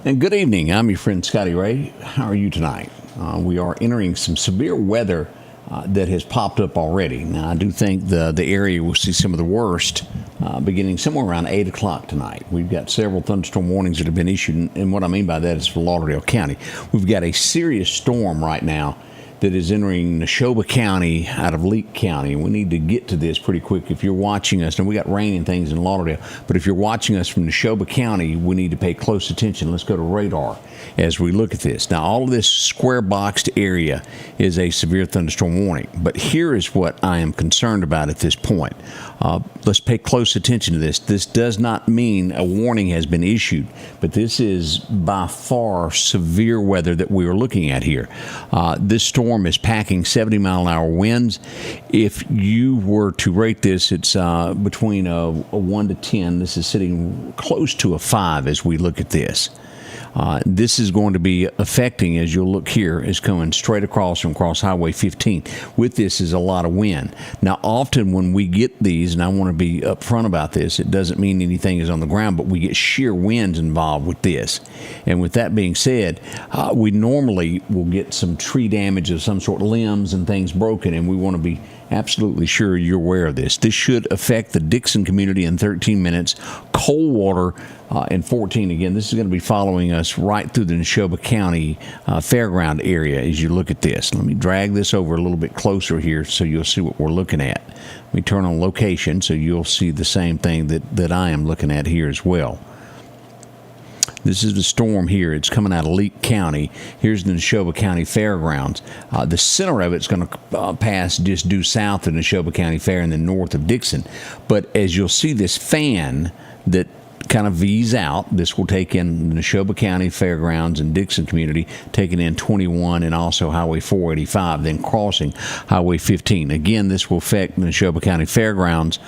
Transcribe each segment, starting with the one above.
And good evening. I'm your friend Scotty Ray. How are you tonight? We are entering some severe weather that has popped up already. Now, I do think the area will see some of the worst beginning somewhere around 8 o'clock tonight. We've got several thunderstorm warnings that have been issued, and what I mean by that is for Lauderdale County. We've got a serious storm right now that is entering Neshoba County out of Leake County. We need to get to this pretty quick. If you're watching us, and we got rain and things in Lauderdale, but if you're watching us from Neshoba County, we need to pay close attention. Let's go to radar as we look at this. Now, all of this square boxed area is a severe thunderstorm warning, but here is what I am concerned about at this point. Let's pay close attention to this. This does not mean a warning has been issued, but this is by far severe weather that we are looking at here. This storm is packing 70-mile-an-hour winds. If you were to rate this, it's between a 1 to 10. This is sitting close to a 5 as we look at this. This is going to be affecting, as you'll look here, is coming straight across from Cross Highway 15. With this is a lot of wind. Now, often when we get these, and I want to be upfront about this, it doesn't mean anything is on the ground, but we get sheer winds involved with this. And with that being said, we normally will get some tree damage of some sort, limbs and things broken, and we want to be absolutely sure you're aware of this. This should affect the Dixon community in 13 minutes, Coldwater in 14. Again, this is going to be following us right through the Neshoba County fairground area as you look at this. Let me drag this over a little bit closer here so you'll see what we're looking at. Let me turn on location so you'll see the same thing that I am looking at here as well. This is the storm here. It's coming out of Leake County. Here's the Neshoba County Fairgrounds. The center of it's going to pass just due south of Neshoba County Fair and then north of Dixon. But as you'll see, this fan that kind of V's out. This will take in the Neshoba County Fairgrounds and Dixon community, taking in 21 and also Highway 485, then crossing Highway 15. Again, this will affect the Neshoba County Fairgrounds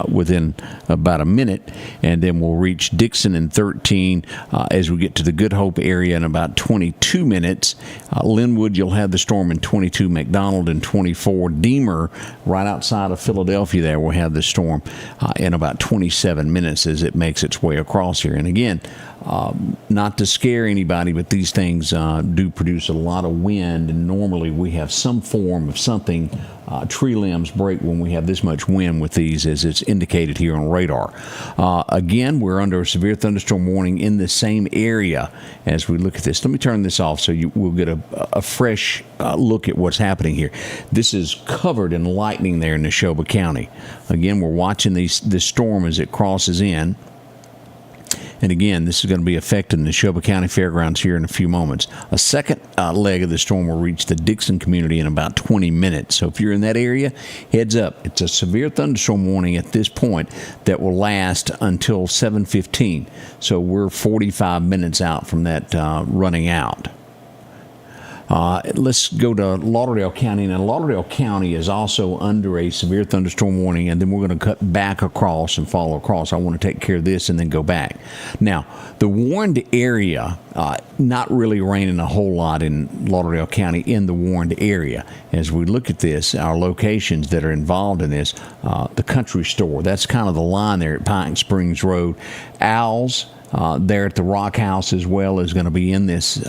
within about a minute, and then we'll reach Dixon in 13 as we get to the Good Hope area in about 22 minutes. Linwood, you'll have the storm in 22, McDonald in 24, Deemer, right outside of Philadelphia there, will have the storm in about 27 minutes as it makes its way across here. And again, not to scare anybody, but these things do produce a lot of wind, and normally we have some form of something. Tree limbs break when we have this much wind with these, as it's indicated here on radar. Again, we're under a severe thunderstorm warning in the same area as we look at this. Let me turn this off so we'll get a fresh look at what's happening here. This is covered in lightning there in Neshoba County. Again, we're watching this storm as it crosses in. And again, this is going to be affecting the Neshoba County Fairgrounds here in a few moments. A second leg of the storm will reach the Dixon community in about 20 minutes. So if you're in that area, heads up. It's a severe thunderstorm warning at this point that will last until 7:15. So we're 45 minutes out from that running out. Let's go to Lauderdale County. Now, Lauderdale County is also under a severe thunderstorm warning, and then we're going to cut back across and follow across. I want to take care of this and then go back. Now, the warned area, not really raining a whole lot in Lauderdale County in the warned area. As we look at this, our locations that are involved in this, the country store, that's kind of the line there at Pine Springs Road. Owls, there at the Rock House as well is going to be in this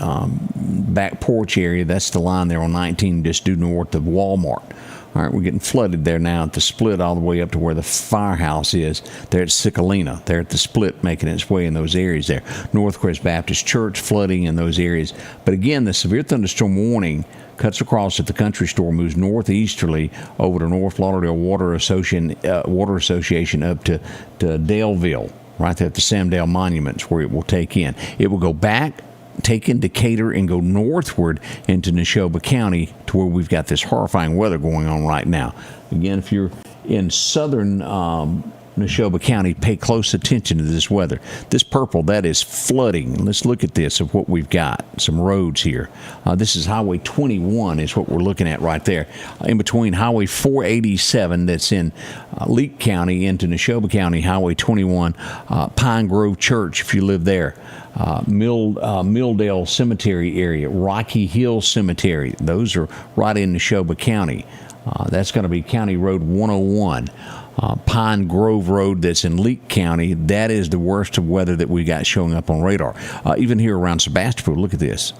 back porch area. That's the line there on 19 just due north of Walmart. All right, we're getting flooded there now at the split all the way up to where the firehouse is. There at Cicalina. There at the split making its way in those areas there. Northcrest Baptist Church flooding in those areas. But again, the severe thunderstorm warning cuts across at the country store, moves northeasterly over to North Lauderdale Water Association up to Daleville, right there at the Sam Dale Monuments, where it will take in. It will go back, take in Decatur, and go northward into Neshoba County to where we've got this horrifying weather going on right now. Again, if you're in southern Neshoba County, pay close attention to this weather. This purple, that is flooding. Let's look at this of what we've got. Some roads here. This is Highway 21 is what we're looking at right there. In between Highway 487 that's in Leake County into Neshoba County, Highway 21, Pine Grove Church if you live there. Milldale Cemetery area, Rocky Hill Cemetery. Those are right in Neshoba County. That's going to be County Road 101. Pine Grove Road that's in Leake County, that is the worst of weather that we got showing up on radar. Even here around Sebastopol, look at this.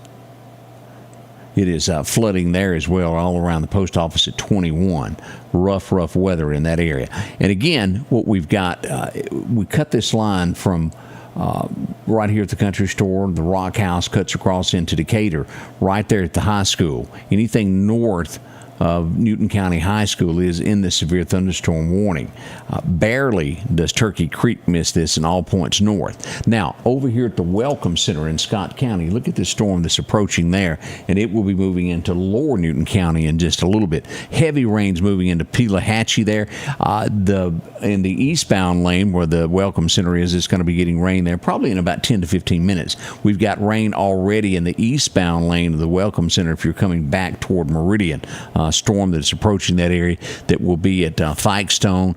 It is flooding there as well, all around the post office at 21. Rough weather in that area. And again, what we've got, we cut this line from right here at the country store. The Rock House cuts across into Decatur, right there at the high school. Anything north of Newton County High School is in the severe thunderstorm warning. Barely does Turkey Creek miss this in all points north. Now, over here at the Welcome Center in Scott County, look at this storm that's approaching there, and it will be moving into lower Newton County in just a little bit. Heavy rains moving into Pelahatchie there. In the eastbound lane where the Welcome Center is, it's going to be getting rain there probably in about 10 to 15 minutes. We've got rain already in the eastbound lane of the Welcome Center if you're coming back toward Meridian. Storm that's approaching that area that will be at Fikestone,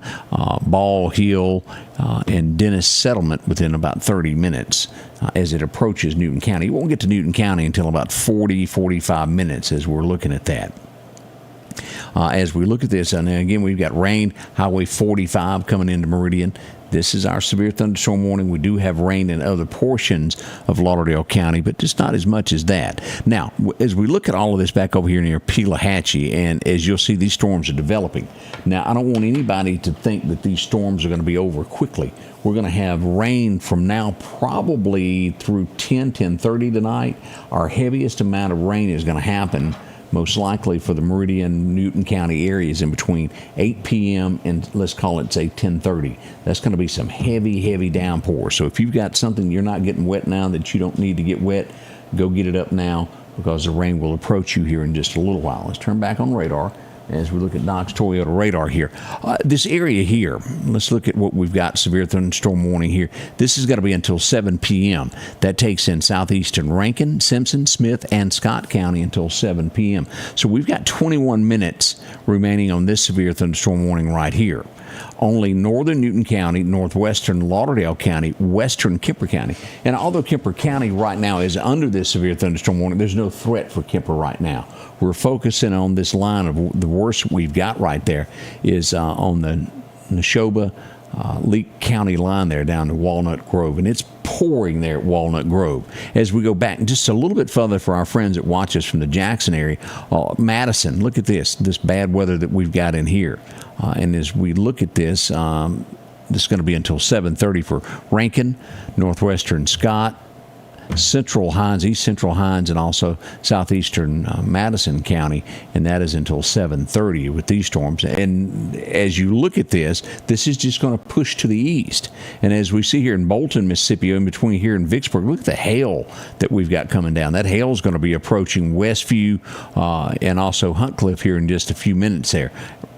Ball Hill, and Dennis Settlement within about 30 minutes as it approaches Newton County. It won't get to Newton County until about 45 minutes as we're looking at that. As we look at this, and again, we've got rain, Highway 45 coming into Meridian. This is our severe thunderstorm warning. We do have rain in other portions of Lauderdale County, but just not as much as that. Now, as we look at all of this back over here near Pelahatchie, and as you'll see, these storms are developing. Now, I don't want anybody to think that these storms are going to be over quickly. We're going to have rain from now probably through 10:30 tonight. Our heaviest amount of rain is going to happen most likely for the Meridian, Newton County areas in between 8 p.m. and let's call it, say, 10:30. That's going to be some heavy downpour. So if you've got something you're not getting wet now that you don't need to get wet, go get it up now because the rain will approach you here in just a little while. Let's turn back on radar as we look at Knox Toyota radar here. This area here, let's look at what we've got, severe thunderstorm warning here. This is going to be until 7 p.m. That takes in Southeastern Rankin, Simpson, Smith, and Scott County until 7 p.m. So we've got 21 minutes remaining on this severe thunderstorm warning right here. Only northern Newton County, northwestern Lauderdale County, western Kemper County. And although Kemper County right now is under this severe thunderstorm warning, there's no threat for Kemper right now. We're focusing on this line of the worst we've got right there is on the Neshoba Leake County line there down to Walnut Grove, and it's pouring there at Walnut Grove. As we go back just a little bit further for our friends that watch us from the Jackson area, Madison, look at this bad weather that we've got in here. And as we look at this, this is going to be until 7:30 for Rankin, Northwestern Scott, Central Hines, East Central Hines, and also Southeastern Madison County, and that is until 7:30 with these storms. And as you look at this is just going to push to the east. And as we see here in Bolton, Mississippi, in between here in Vicksburg, look at the hail that we've got coming down. That hail is going to be approaching Westview and also Huntcliffe here in just a few minutes there,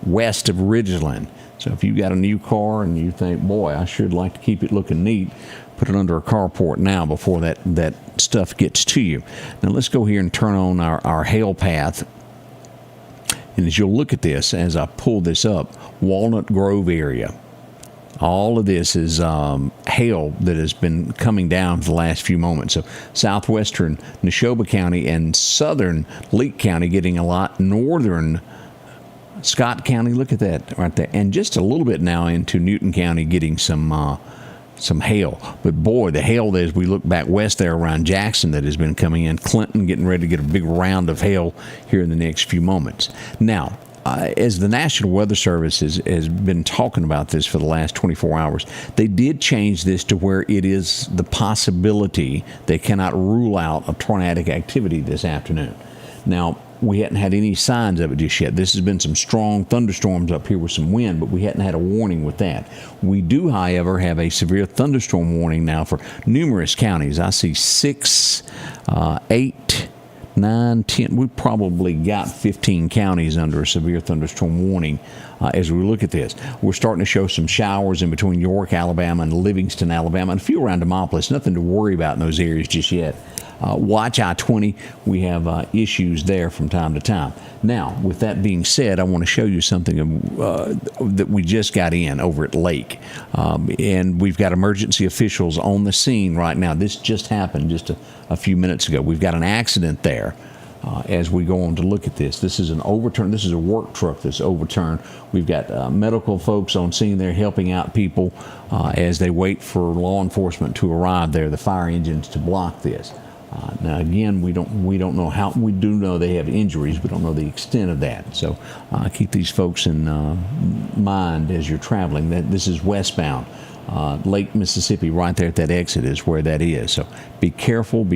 west of Ridgeland. So if you've got a new car and you think, boy, I sure like to keep it looking neat, put it under a carport now before that stuff gets to you. Now let's go here and turn on our hail path. And as you'll look at this, as I pull this up, Walnut Grove area, all of this is hail that has been coming down for the last few moments. So southwestern Neshoba County and southern Leake County getting a lot. Northern Scott County, look at that right there. And just a little bit now into Newton County getting some hail. But boy, the hail as we look back west there around Jackson that has been coming in. Clinton getting ready to get a big round of hail here in the next few moments. Now, as the National Weather Service has been talking about this for the last 24 hours, they did change this to where it is the possibility they cannot rule out a tornadic activity this afternoon. Now, we hadn't had any signs of it just yet. This has been some strong thunderstorms up here with some wind, but we hadn't had a warning with that. We do, however, have a severe thunderstorm warning now for numerous counties. I see 6, 8, 9, 10. We've probably got 15 counties under a severe thunderstorm warning as we look at this. We're starting to show some showers in between York, Alabama, and Livingston, Alabama, and a few around Demopolis. Nothing to worry about in those areas just yet. Watch I-20. We have issues there from time to time. Now, with that being said, I want to show you something that we just got in over at Lake. And we've got emergency officials on the scene right now. This just happened just a few minutes ago. We've got an accident there as we go on to look at this. This is an overturn. This is a work truck that's overturned. We've got medical folks on scene there helping out people as they wait for law enforcement to arrive there, the fire engines to block this. Now again, we don't know how. We do know they have injuries. We don't know the extent of that. So keep these folks in mind as you're traveling. That this is westbound. Lake Mississippi, right there at that exit is where that is. So be careful,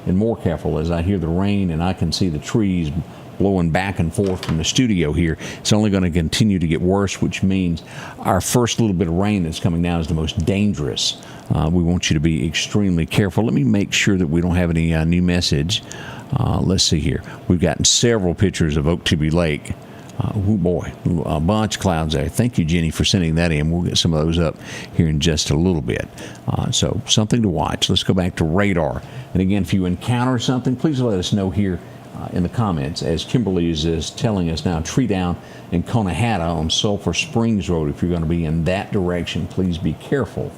and more careful as I hear the rain and I can see the trees blowing back and forth from the studio here. It's only going to continue to get worse, which means our first little bit of rain that's coming now is the most dangerous. We want you to be extremely careful. Let me make sure that we don't have any new message. Let's see here. We've gotten several pictures of Okeechobee Lake. Oh boy, a bunch of clouds there. Thank you, Jenny, for sending that in. We'll get some of those up here in just a little bit. So something to watch. Let's go back to radar. And again, if you encounter something, please let us know here in the comments. As Kimberly is telling us now, tree down in Conahatta on Sulphur Springs Road. If you're going to be in that direction, please be careful.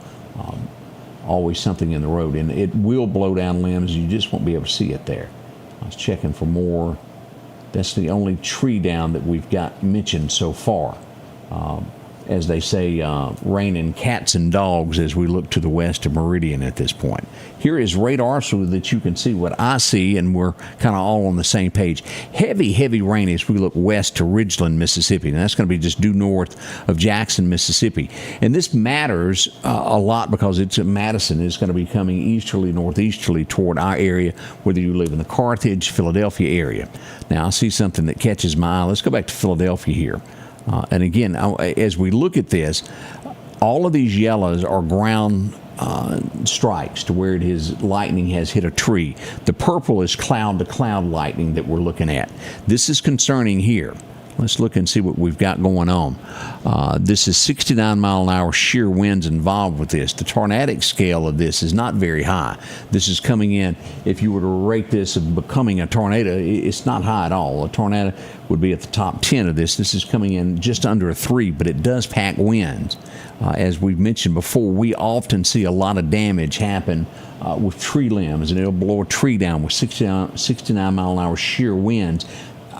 Always something in the road. And it will blow down limbs. You just won't be able to see it there. I was checking for more. That's the only tree down that we've got mentioned so far. As they say, raining cats and dogs as we look to the west of Meridian at this point. Here is radar so that you can see what I see, and we're kind of all on the same page. Heavy rain as we look west to Ridgeland, Mississippi. And that's going to be just due north of Jackson, Mississippi. And this matters a lot because it's Madison is going to be coming easterly, northeasterly toward our area, whether you live in the Carthage, Philadelphia area. Now, I see something that catches my eye. Let's go back to Philadelphia here. And again, as we look at this, all of these yellows are ground strikes to where it is lightning has hit a tree. The purple is cloud-to-cloud lightning that we're looking at. This is concerning here. Let's look and see what we've got going on. This is 69-mile-an-hour shear winds involved with this. The tornadic scale of this is not very high. This is coming in, if you were to rate this of becoming a tornado, it's not high at all. A tornado would be at the top 10 of this. This is coming in just under a 3, but it does pack winds. As we've mentioned before, we often see a lot of damage happen with tree limbs, and it'll blow a tree down with 69-mile-an-hour shear winds.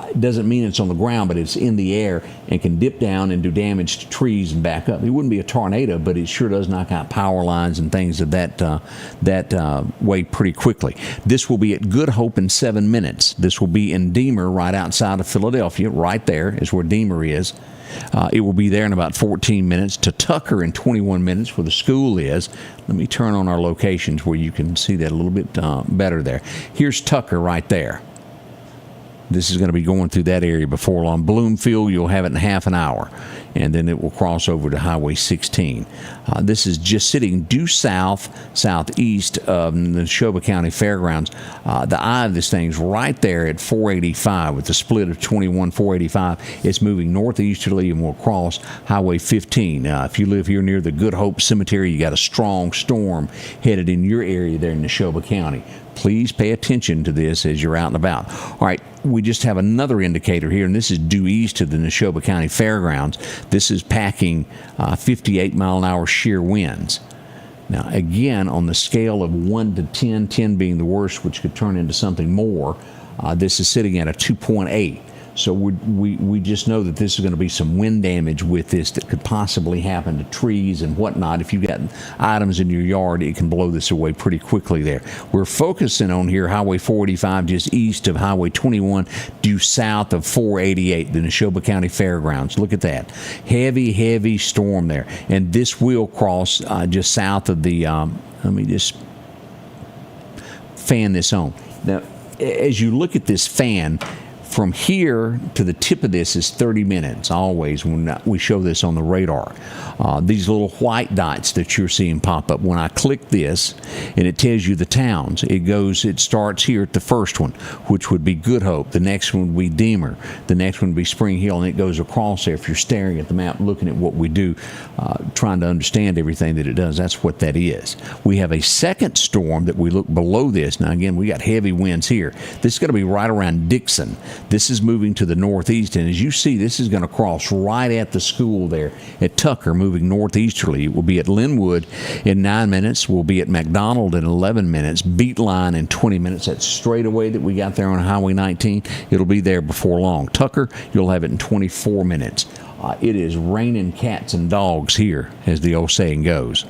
It doesn't mean it's on the ground, but it's in the air and can dip down and do damage to trees and back up. It wouldn't be a tornado, but it sure does knock out power lines and things of that way pretty quickly. This will be at Good Hope in 7 minutes. This will be in Deemer, right outside of Philadelphia. Right there is where Deemer is. It will be there in about 14 minutes. To Tucker in 21 minutes, where the school is. Let me turn on our locations where you can see that a little bit better there. Here's Tucker right there. This is going to be going through that area before long. Bloomfield, you'll have it in half an hour, and then it will cross over to Highway 16. This is just sitting due southeast of the Neshoba County Fairgrounds. The eye of this thing's right there at 485 with the split of 21-485. It's moving northeasterly and will cross Highway 15. If you live here near the Good Hope Cemetery, you got a strong storm headed in your area there in Neshoba County. Please pay attention to this as you're out and about. All right, we just have another indicator here, and this is due east of the Neshoba County Fairgrounds. This is packing 58-mile-an-hour shear winds. Now, again, on the scale of 1 to 10, 10 being the worst, which could turn into something more, this is sitting at a 2.8. So we just know that this is going to be some wind damage with this that could possibly happen to trees and whatnot. If you've got items in your yard, it can blow this away pretty quickly there. We're focusing on here Highway 485 just east of Highway 21 due south of 488, the Neshoba County Fairgrounds. Look at that. Heavy storm there. And this will cross just south of the, let me just fan this on. Now, as you look at this fan, from here to the tip of this is 30 minutes, always, when we show this on the radar. These little white dots that you're seeing pop up, when I click this, and it tells you the towns, it starts here at the first one, which would be Good Hope. The next one would be Deemer. The next one would be Spring Hill, and it goes across there. If you're staring at the map, looking at what we do, trying to understand everything that it does, that's what that is. We have a second storm that we look below this. Now, again, we got heavy winds here. This is going to be right around Dixon. This is moving to the northeast, and as you see, this is going to cross right at the school there at Tucker, moving northeasterly. It will be at Linwood in 9 minutes. We'll be at McDonald in 11 minutes. Beatline in 20 minutes. That straightaway that we got there on Highway 19, it'll be there before long. Tucker, you'll have it in 24 minutes. It is raining cats and dogs here, as the old saying goes.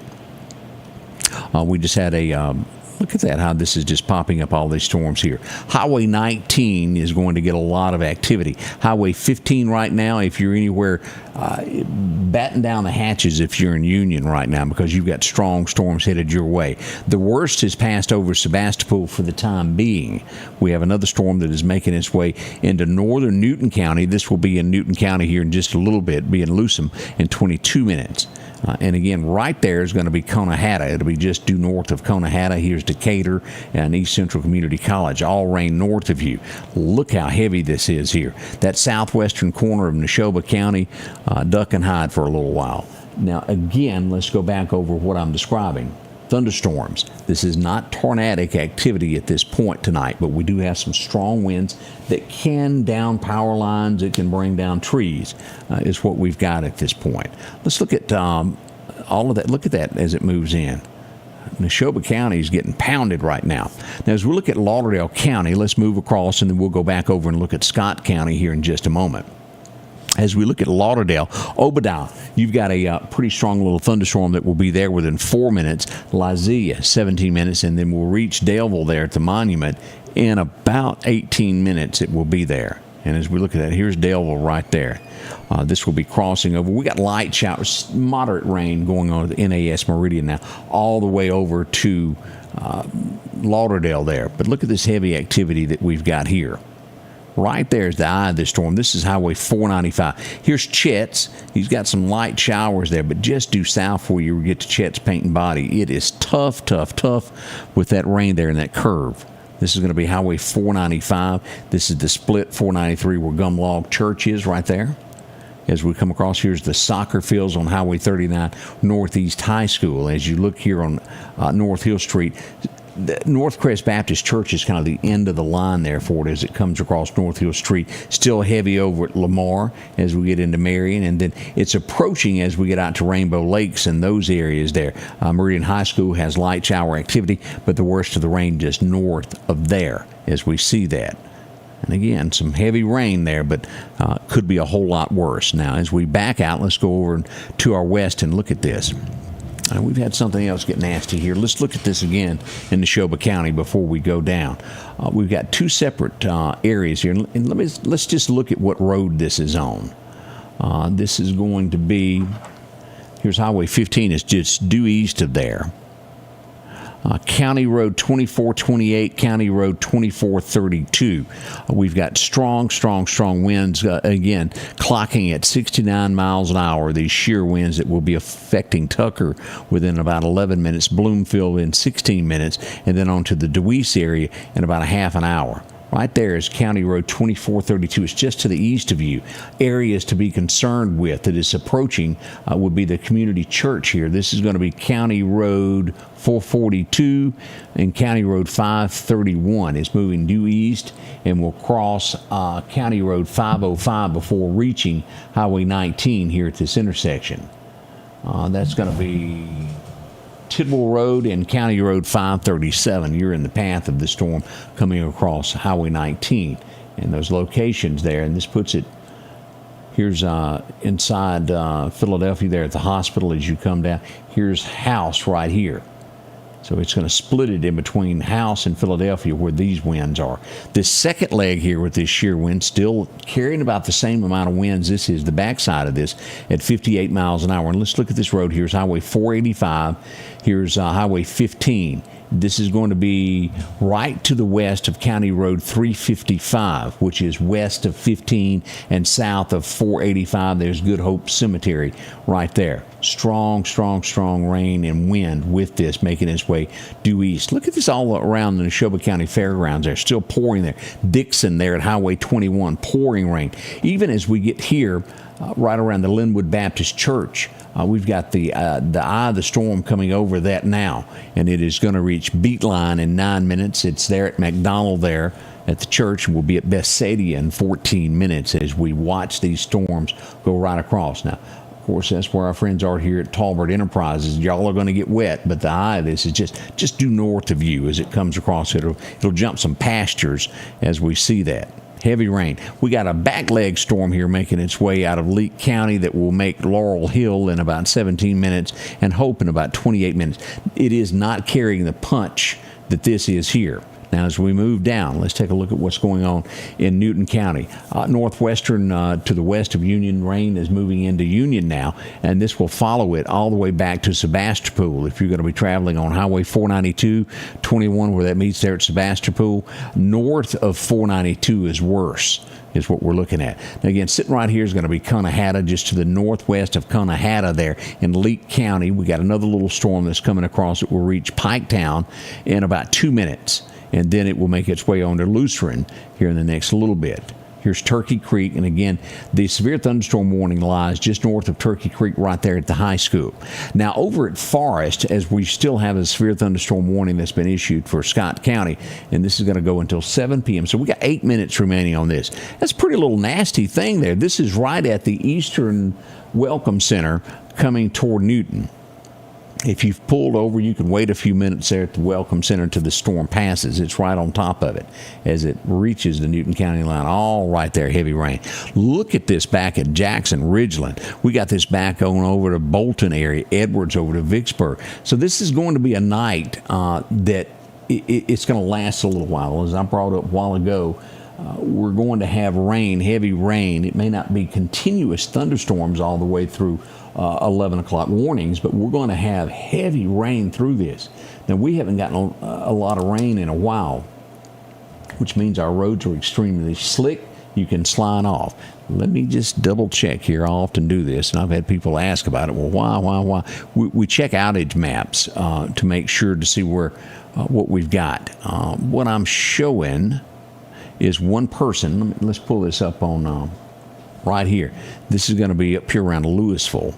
We just had a look at that, how this is just popping up, all these storms here. Highway 19 is going to get a lot of activity. Highway 15 right now, if you're anywhere, batten down the hatches if you're in Union right now, because you've got strong storms headed your way. The worst has passed over Sebastopol for the time being. We have another storm that is making its way into northern Newton County. This will be in Newton County here in just a little bit, be in Lusum in 22 minutes. And again, right there is going to be Conahatta. It'll be just due north of Conahatta. Here's Decatur and East Central Community College, all rain north of you. Look how heavy this is here. That southwestern corner of Neshoba County, duck and hide for a little while. Now, again, let's go back over what I'm describing. Thunderstorms. This is not tornadic activity at this point tonight, but we do have some strong winds that can down power lines. It can bring down trees, is what we've got at this point. Let's look at all of that. Look at that as it moves in. Neshoba County is getting pounded right now. Now, as we look at Lauderdale County, let's move across, and then we'll go back over and look at Scott County here in just a moment. As we look at Lauderdale, Obadiah, you've got a pretty strong little thunderstorm that will be there within 4 minutes. Lizia, 17 minutes, and then we'll reach Daleville there at the monument in about 18 minutes. It will be there. And as we look at that, here's Daleville right there. This will be crossing over. We got light showers, moderate rain going on at the NAS Meridian now, all the way over to Lauderdale there. But look at this heavy activity that we've got here. Right there is the eye of this storm. This is Highway 495. Here's Chet's. He's got some light showers there, but just due south where you get to Chet's Paint and Body. It is tough, tough, tough with that rain there and that curve. This is going to be Highway 495. This is the split 493 where Gumlog Church is right there. As we come across, here's the soccer fields on Highway 39, Northeast High School. As you look here on North Hill Street, the North Crest Baptist Church is kind of the end of the line there for it as it comes across North Hill Street. Still heavy over at Lamar as we get into Marion, and then it's approaching as we get out to Rainbow Lakes and those areas there. Meridian High School has light shower activity, but the worst of the rain just north of there as we see that. And again, some heavy rain there, but could be a whole lot worse. Now, as we back out, let's go over to our west and look at this. We've had something else get nasty here. Let's look at this again in Neshoba County before we go down. We've got two separate areas here. And let's just look at what road this is on. This is going to be, here's Highway 15. It's just due east of there. County Road 2428, County Road 2432. We've got strong winds, again, clocking at 69 miles an hour, these shear winds that will be affecting Tucker within about 11 minutes, Bloomfield in 16 minutes, and then on to the Deweese area in about a half an hour. Right there is County Road 2432. It's just to the east of you. Areas to be concerned with that is approaching would be the community church here. This is going to be County Road 442 and County Road 531. It's moving due east and will cross County Road 505 before reaching Highway 19 here at this intersection. That's going to be Tidwell Road and County Road 537. You're in the path of the storm coming across Highway 19 and those locations there. And this puts it, here's inside Philadelphia there at the hospital as you come down. Here's House right here. So it's going to split it in between House and Philadelphia where these winds are. This second leg here with this shear wind still carrying about the same amount of winds. This is the backside of this at 58 miles an hour. And let's look at this road. Here's Highway 485. Here's Highway 15. This is going to be right to the west of County Road 355, which is west of 15 and south of 485. There's Good Hope Cemetery right there. Strong rain and wind with this making its way due east. Look at this all around the Neshoba County Fairgrounds there. Still pouring there. Dixon there at Highway 21, pouring rain. Even as we get here, right around the Linwood Baptist Church, we've got the eye of the storm coming over that now, and it is going to reach Beatline in 9 minutes. It's there at McDonald there at the church, and we'll be at Bethsaida in 14 minutes as we watch these storms go right across. Now, of course, that's where our friends are here at Talbert Enterprises. Y'all are going to get wet, but the eye of this is just due north of you as it comes across. It'll jump some pastures as we see that. Heavy rain. We got a backleg storm here making its way out of Leake County that will make Laurel Hill in about 17 minutes and Hope in about 28 minutes. It is not carrying the punch that this is here. Now, as we move down, let's take a look at what's going on in Newton County. Northwestern to the west of Union, rain is moving into Union now, and this will follow it all the way back to Sebastopol. If you're going to be traveling on Highway 492, 21, where that meets there at Sebastopol, north of 492 is worse, is what we're looking at. Now, again, sitting right here is going to be Conahatta, just to the northwest of Conahatta there in Leake County. We got another little storm that's coming across that will reach Piketown in about 2 minutes. And then it will make its way on to Lucerne here in the next little bit. Here's Turkey Creek, and again, the severe thunderstorm warning lies just north of Turkey Creek right there at the high school. Now, over at Forest, as we still have a severe thunderstorm warning that's been issued for Scott County, and this is going to go until 7 p.m., so we got 8 minutes remaining on this. That's a pretty little nasty thing there. This is right at the Eastern Welcome Center coming toward Newton. If you've pulled over, you can wait a few minutes there at the Welcome Center until the storm passes. It's right on top of it as it reaches the Newton County line. All right there, heavy rain. Look at this back at Jackson, Ridgeland. We got this back on over to Bolton area, Edwards over to Vicksburg. So this is going to be a night that it's going to last a little while. As I brought up a while ago, we're going to have rain, heavy rain. It may not be continuous thunderstorms all the way through 11 o'clock warnings, but we're going to have heavy rain through this. Now, we haven't gotten a lot of rain in a while, which means our roads are extremely slick. You can slide off. Let me just double check here. I often do this, and I've had people ask about it. Well, why? We check outage maps to make sure to see where what we've got. What I'm showing is one person. Let's pull this up on right here. This is going to be up here around Louisville.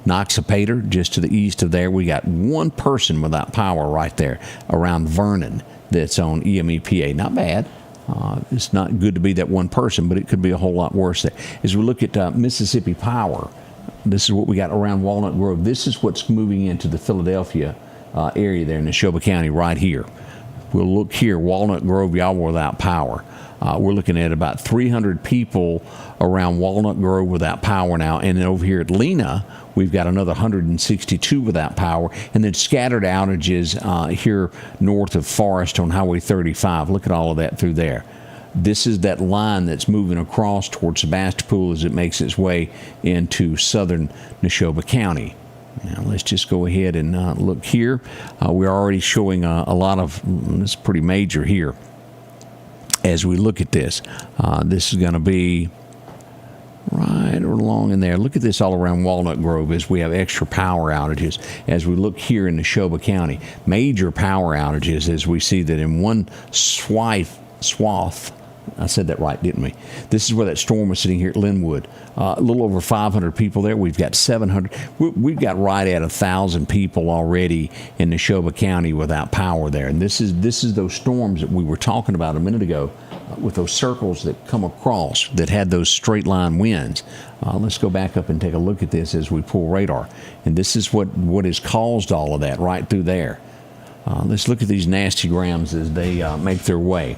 Noxapater, just to the east of there. We got one person without power right there around Vernon that's on EMEPA. Not bad. It's not good to be that one person, but it could be a whole lot worse there. As we look at Mississippi Power, this is what we got around Walnut Grove. This is what's moving into the Philadelphia area there in Neshoba County right here. We'll look here, Walnut Grove, y'all were without power. We're looking at about 300 people around Walnut Grove without power now. And then over here at Lena, we've got another 162 without power. And then scattered outages here north of Forest on Highway 35. Look at all of that through there. This is that line that's moving across towards Sebastopol as it makes its way into southern Neshoba County. Now, let's just go ahead and look here. We're already showing a lot of, this is pretty major here. As we look at this, this is going to be right along in there. Look at this all around Walnut Grove as we have extra power outages. As we look here in Neshoba County, major power outages as we see that in one swath. I said that right, didn't we? This is where that storm was sitting here at Linwood. A little over 500 people there. We've got 700. We've got right at 1,000 people already in Neshoba County without power there. And this is those storms that we were talking about a minute ago with those circles that come across that had those straight line winds. Let's go back up and take a look at this as we pull radar. And this is what has caused all of that right through there. Let's look at these nasty grams as they make their way.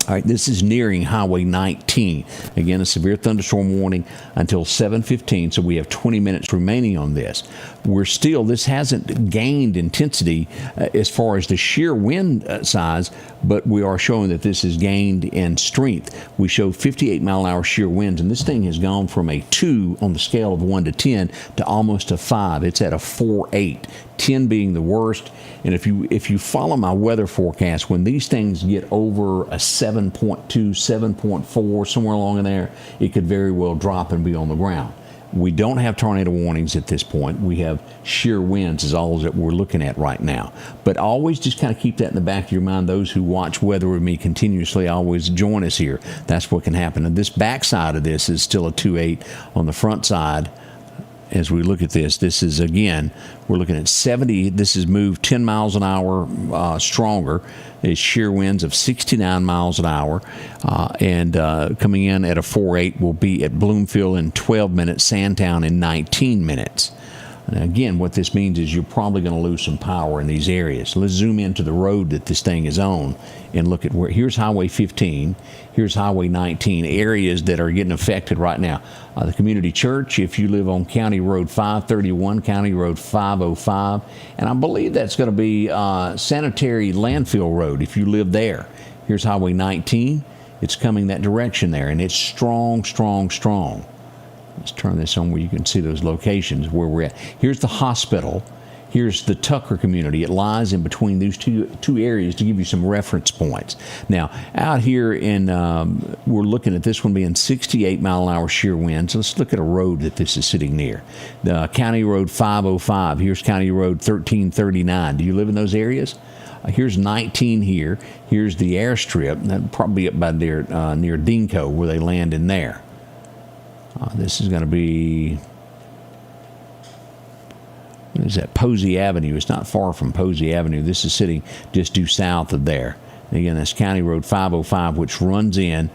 All right, this is nearing Highway 19. Again, a severe thunderstorm warning until 7:15, so we have 20 minutes remaining on this. This hasn't gained intensity as far as the sheer wind size, but we are showing that this has gained in strength. We show 58-mile-an-hour sheer winds, and this thing has gone from a 2 on the scale of 1 to 10 to almost a 5. It's at a 4.8. 10 being the worst. And if you follow my weather forecast, when these things get over a 7.2, 7.4, somewhere along in there, it could very well drop and be on the ground. We don't have tornado warnings at this point. We have sheer winds is all that we're looking at right now. But always just kind of keep that in the back of your mind. Those who watch weather with me continuously always join us here. That's what can happen. And this back side of this is still a 2.8 on the front side. as we look at this. This is, again, we're looking at 70. This is moved 10 miles an hour stronger. It's shear winds of 69 miles an hour. And coming in at a 4.8 will be at Bloomfield in 12 minutes, Sandtown in 19 minutes. Now, again, what this means is you're probably going to lose some power in these areas. Let's zoom into the road that this thing is on and look at where. Here's Highway 15. Here's Highway 19, areas that are getting affected right now. The community church, if you live on County Road 531, County Road 505, and I believe that's going to be Sanitary Landfill Road if you live there. Here's Highway 19. It's coming that direction there, and it's strong, strong, strong. Let's turn this on where you can see those locations where we're at. Here's the hospital. Here's the Tucker community. It lies in between these two areas to give you some reference points. Now, out here in, we're looking at this one being 68 mile an hour shear winds. Let's look at a road that this is sitting near. The County Road 505. Here's County Road 1339. Do you live in those areas? Here's 19 here. Here's the airstrip. That'll probably be up by there near Dinko where they land in there. This is going to be, what is that, Posey Avenue. It's not far from Posey Avenue. This is sitting just due south of there. And again, that's County Road 505, which runs in,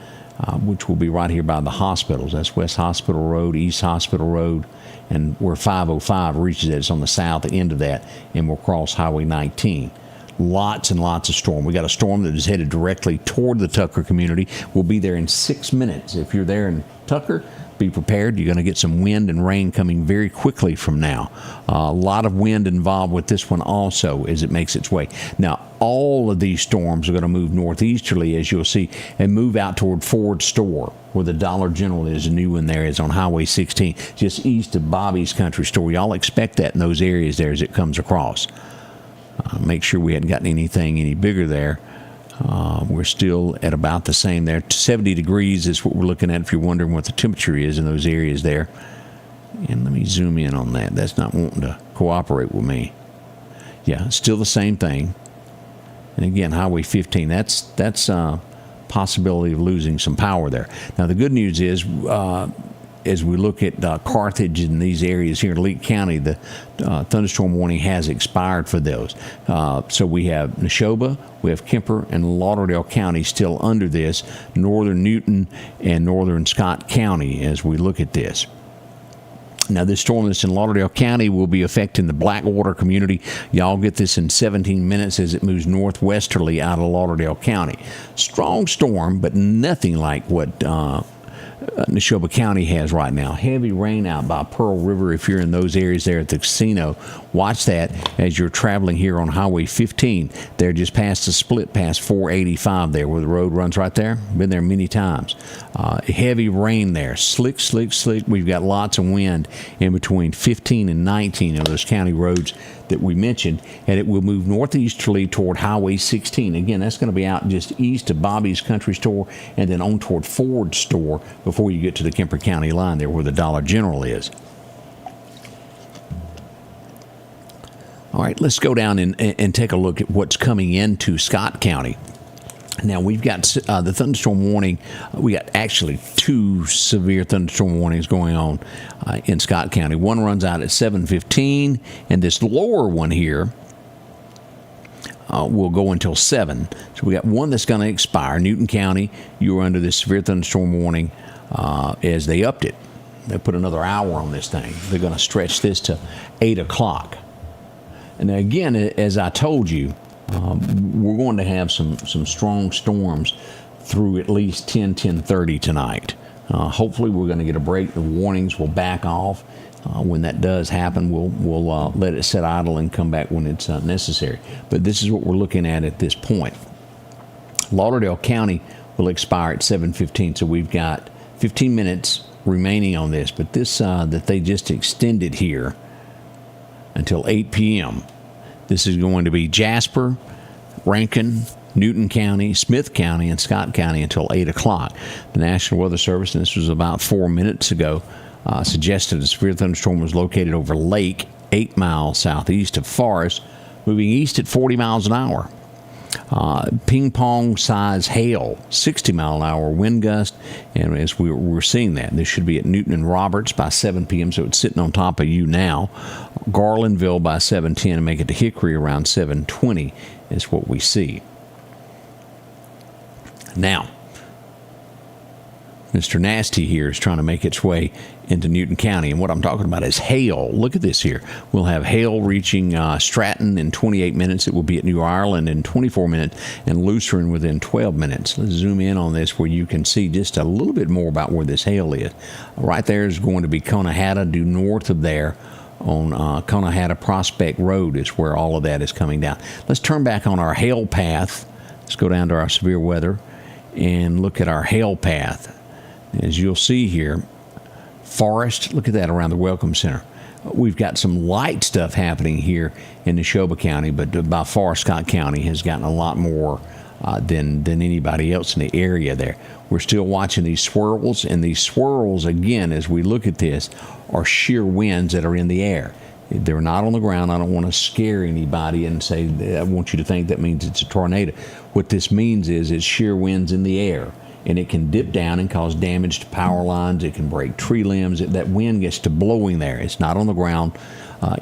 which will be right here by the hospitals. That's West Hospital Road, East Hospital Road, and where 505 reaches it. It's on the south end of that, and we'll cross Highway 19. Lots and lots of storm. We got a storm that is headed directly toward the Tucker community. We'll be there in 6 minutes. If you're there in Tucker, be prepared. You're going to get some wind and rain coming very quickly from now. A lot of wind involved with this one also as it makes its way. Now, all of these storms are going to move northeasterly, as you'll see, and move out toward Ford Store, where the Dollar General is. A new one there is on Highway 16, just east of Bobby's Country Store. Y'all expect that in those areas there as it comes across. Make sure we hadn't gotten anything any bigger there. We're still at about the same there. 70 degrees is what we're looking at if you're wondering what the temperature is in those areas there. And let me zoom in on that. That's not wanting to cooperate with me. Yeah, still the same thing. And again, Highway 15, that's a possibility of losing some power there. Now, the good news is, as we look at Carthage in these areas here in Leake County, the thunderstorm warning has expired for those. So we have Neshoba, we have Kemper, and Lauderdale County still under this, Northern Newton and Northern Scott County as we look at this. Now, this storm that's in Lauderdale County will be affecting the Blackwater community. Y'all get this in 17 minutes as it moves northwesterly out of Lauderdale County. Strong storm, but nothing like what Neshoba County has right now. Heavy rain out by Pearl River if you're in those areas there at the casino. Watch that as you're traveling here on Highway 15. They're just past the split past 485 there where the road runs right there. Been there many times. Heavy rain there. Slick, slick, slick. We've got lots of wind in between 15 and 19 of those county roads that we mentioned, and it will move northeasterly toward Highway 16. Again, that's going to be out just east of Bobby's Country Store and then on toward Ford Store before you get to the Kemper County line there where the Dollar General is. All right, let's go down and take a look at what's coming into Scott County. Now, we've got the thunderstorm warning. We got actually two severe thunderstorm warnings going on in Scott County. One runs out at 7:15, and this lower one here will go until 7. So we got one that's going to expire. Newton County, you were under this severe thunderstorm warning as they upped it. They put another hour on this thing. They're going to stretch this to 8 o'clock. And again, as I told you, we're going to have some strong storms through at least 10:30 tonight. Hopefully we're going to get a break. The warnings will back off. When that does happen, we'll let it sit idle and come back when it's necessary. But this is what we're looking at this point. Lauderdale County will expire at 7:15, so we've got 15 minutes remaining on this. But this that they just extended here until 8 p.m. This is going to be Jasper, Rankin, Newton County, Smith County, and Scott County until 8 o'clock. The National Weather Service, and this was about 4 minutes ago, suggested a severe thunderstorm was located over Lake, 8 miles southeast of Forest, moving east at 40 miles an hour. Ping-pong size hail, 60 mile an hour wind gust, And as we're seeing that, this should be at Newton and Roberts by 7 p.m., so it's sitting on top of you now. Garlandville by 7:10 and make it to Hickory around 7:20 is what we see. Now, Mr. Nasty here is trying to make its way into Newton County, and what I'm talking about is hail. Look at this here. We'll have hail reaching Stratton in 28 minutes. It will be at New Ireland in 24 minutes, and Lucerne within 12 minutes. Let's zoom in on this where you can see just a little bit more about where this hail is. Right there is going to be Conahatta, due north of there on Conahatta Prospect Road is where all of that is coming down. Let's turn back on our hail path. Let's go down to our severe weather and look at our hail path. As you'll see here, forest, look at that around the Welcome Center. We've got some light stuff happening here in Neshoba County, but by far Scott County has gotten a lot more than anybody else in the area there. We're still watching these swirls, and these swirls, again, as we look at this, are shear winds that are in the air. They're not on the ground. I don't want to scare anybody and say, I want you to think that means it's a tornado. What this means is it's shear winds in the air. And it can dip down and cause damage to power lines. It can break tree limbs. That wind gets to blowing there. It's not on the ground,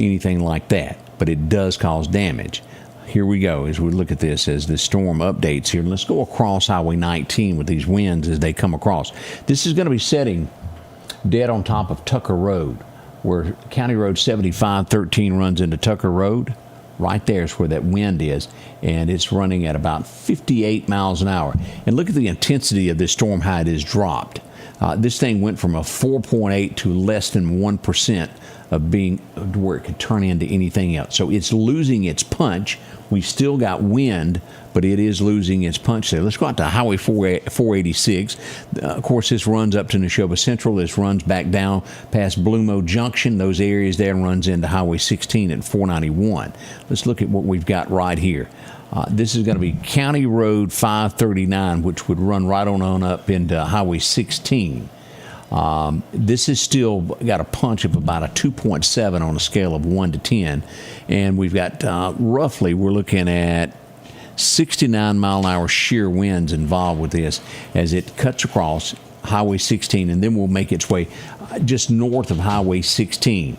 anything like that, but it does cause damage. Here we go as we look at this as the storm updates here. Let's go across Highway 19 with these winds as they come across. This is going to be setting dead on top of Tucker Road, where County Road 7513 runs into Tucker Road. Right there is where that wind is, and it's running at about 58 miles an hour. And look at the intensity of this storm, how it has dropped. This thing went from a 4.8 to less than 1% of being where it could turn into anything else. So it's losing its punch. We still got wind, but it is losing its punch there. Let's go out to Highway 486. Of course, this runs up to Neshoba Central. This runs back down past Blumo Junction, those areas there, and runs into Highway 16 at 491. Let's look at what we've got right here. This is going to be County Road 539, which would run right on up into Highway 16. This has still got a punch of about a 2.7 on a scale of 1 to 10. And we've got roughly, we're looking at 69 mile an hour shear winds involved with this as it cuts across Highway 16, and then will make its way just north of Highway 16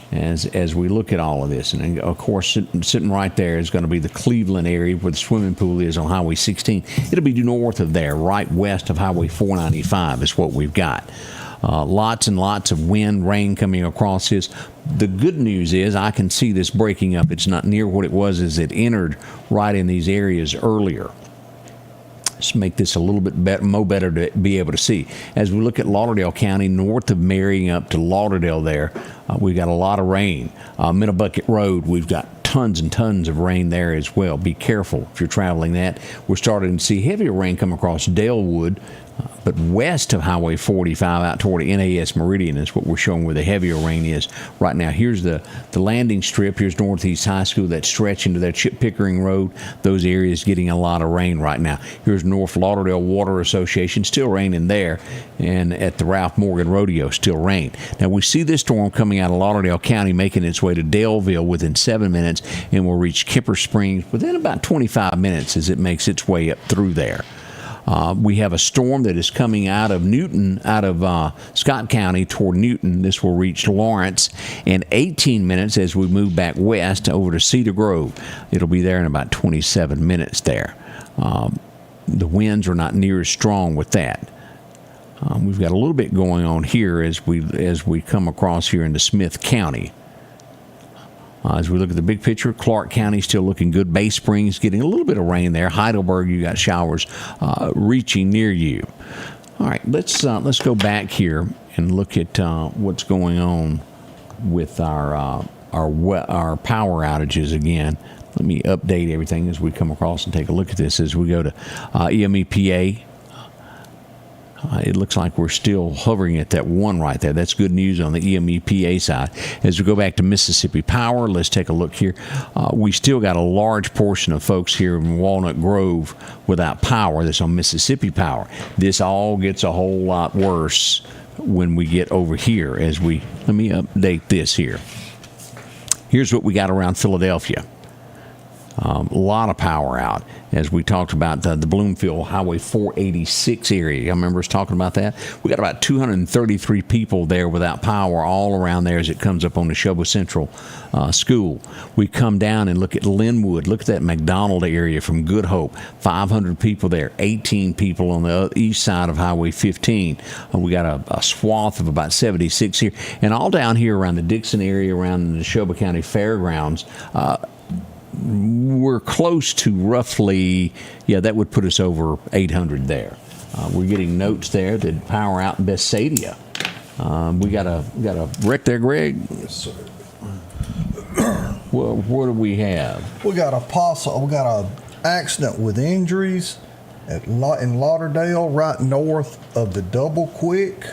as we look at all of this. And of course, sitting right there is going to be the Cleveland area where the swimming pool is on Highway 16. It'll be north of there, right west of Highway 495 is what we've got. Lots and lots of wind, rain coming across this. The good news is I can see this breaking up. It's not near what it was as it entered right in these areas earlier. Let's make this a little bit better to be able to see. As we look at Lauderdale County, north of Marion up to Lauderdale there, we've got a lot of rain. Middlebucket Road, we've got tons and tons of rain there as well. Be careful if you're traveling that. We're starting to see heavier rain come across Dalewood, but west of Highway 45 out toward the NAS Meridian is what we're showing where the heavier rain is right now. Here's the landing strip. Here's Northeast High School that stretch into that Chip Pickering Road. Those areas getting a lot of rain right now. Here's North Lauderdale Water Association, still raining there. And at the Ralph Morgan Rodeo, still rain. Now we see this storm coming out of Lauderdale County making its way to Daleville within 7 minutes, and will reach Kemper Springs within about 25 minutes as it makes its way up through there. We have a storm that is coming out of Newton, out of Scott County toward Newton. This will reach Lawrence in 18 minutes as we move back west over to Cedar Grove. It'll be there in about 27 minutes there. The winds are not near as strong with that. We've got a little bit going on here as we come across here into Smith County. As we look at the big picture, Clark County still looking good. Bay Springs getting a little bit of rain there. Heidelberg, you got showers reaching near you. All right, let's go back here and look at what's going on with our power outages again. Let me update everything as we come across and take a look at this as we go to EMEPA. It looks like we're still hovering at that 1 right there. That's good news on the EMEPA side. As we go back to Mississippi Power, let's take a look here. We still got a large portion of folks here in Walnut Grove without power. That's on Mississippi Power. This all gets a whole lot worse when we get over here. Let me update this here. Here's what we got around Philadelphia. A lot of power out. As we talked about the Bloomfield Highway 486 area. I remember us talking about that. We got about 233 people there without power all around there as it comes up on the Neshoba Central School. We come down and look at Linwood. Look at that McDonald area from Good Hope. 500 people there. 18 people on the east side of Highway 15. We got a swath of about 76 here. And all down here around the Dixon area, around the Neshoba County Fairgrounds, we're close to roughly, that would put us over 800 there. We're getting notes there that power out in Besadia. We got a wreck there, Greg? Yes, sir. Well, what do we have? We got a accident with injuries in Lauderdale, right north of the Double Quick.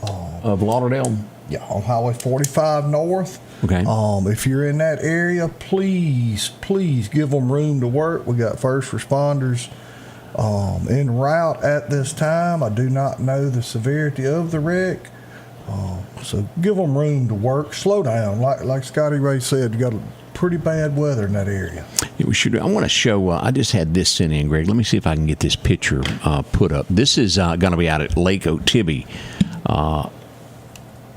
Of Lauderdale? Yeah, on Highway 45 north. Okay. If you're in that area, please give them room to work. We got first responders en route at this time. I do not know the severity of the wreck, so give them room to work. Slow down, like Scotty Ray said. You got pretty bad weather in that area. Yeah, we should. I want to show. I just had this sent in, Greg. Let me see if I can get this picture put up. This is going to be out at Lake Ottibbe.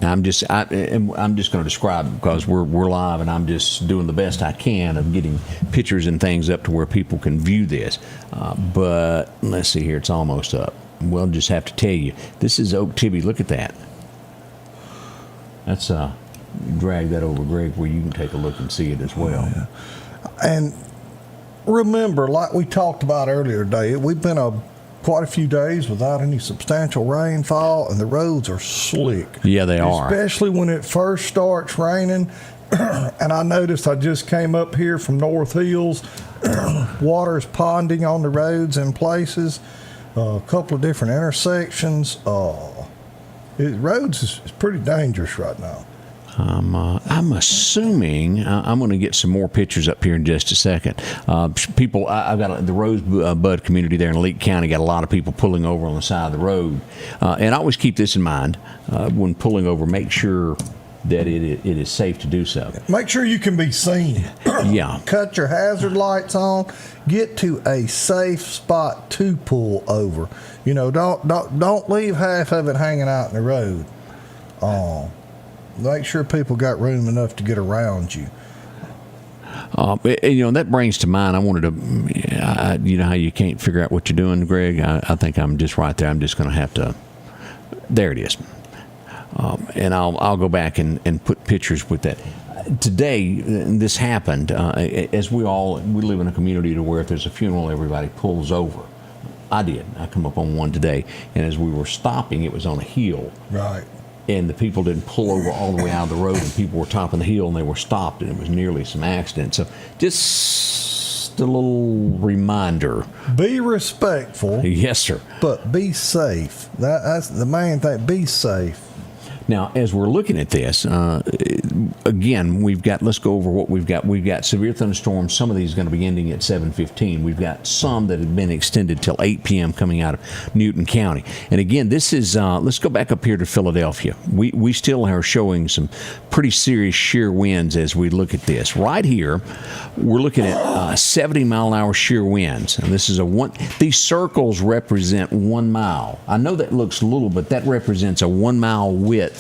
I'm just going to describe it because we're live, and I'm just doing the best I can of getting pictures and things up to where people can view this. But let's see here, it's almost up. We'll just have to tell you, this is Ottibbe. Look at that. That's drag that over, Greg, where you can take a look and see it as well. Yeah. And remember, like we talked about earlier today, we've been quite a few days without any substantial rainfall, and the roads are slick. Yeah, they are. Especially when it first starts raining. And I noticed I just came up here from North Hills. Water's ponding on the roads in places. A couple of different intersections. Roads is pretty dangerous right now. I'm assuming I'm going to get some more pictures up here in just a second. People, I've got the Rosebud community there in Leake County. Got a lot of people pulling over on the side of the road, and I always keep this in mind when pulling over. Make sure that it is safe to do so. Make sure you can be seen. Yeah. Cut your hazard lights on. Get to a safe spot to pull over. Don't leave half of it hanging out in the road. Make sure people got room enough to get around you. That brings to mind, I wanted to, you know how you can't figure out what you're doing, Greg? I think I'm just right there. I'm just going to have to, there it is. And I'll go back and put pictures with that. Today, this happened, as we live in a community to where if there's a funeral, everybody pulls over. I did. I come up on one today, and as we were stopping, it was on a hill. Right. And the people didn't pull over all the way out of the road, and people were topping the hill, and they were stopped, and it was nearly some accident. So just a little reminder. Be respectful. Yes, sir. But be safe. That's the main thing. Be safe. Now, as we're looking at this, again, let's go over what we've got. We've got severe thunderstorms. Some of these are going to be ending at 7:15. We've got some that have been extended till 8 p.m. coming out of Newton County. And again, this is, let's go back up here to Philadelphia. We still are showing some pretty serious shear winds as we look at this. Right here, we're looking at 70-mile-an-hour shear winds. And this is these circles represent 1 mile. I know that looks little, but that represents a 1 mile width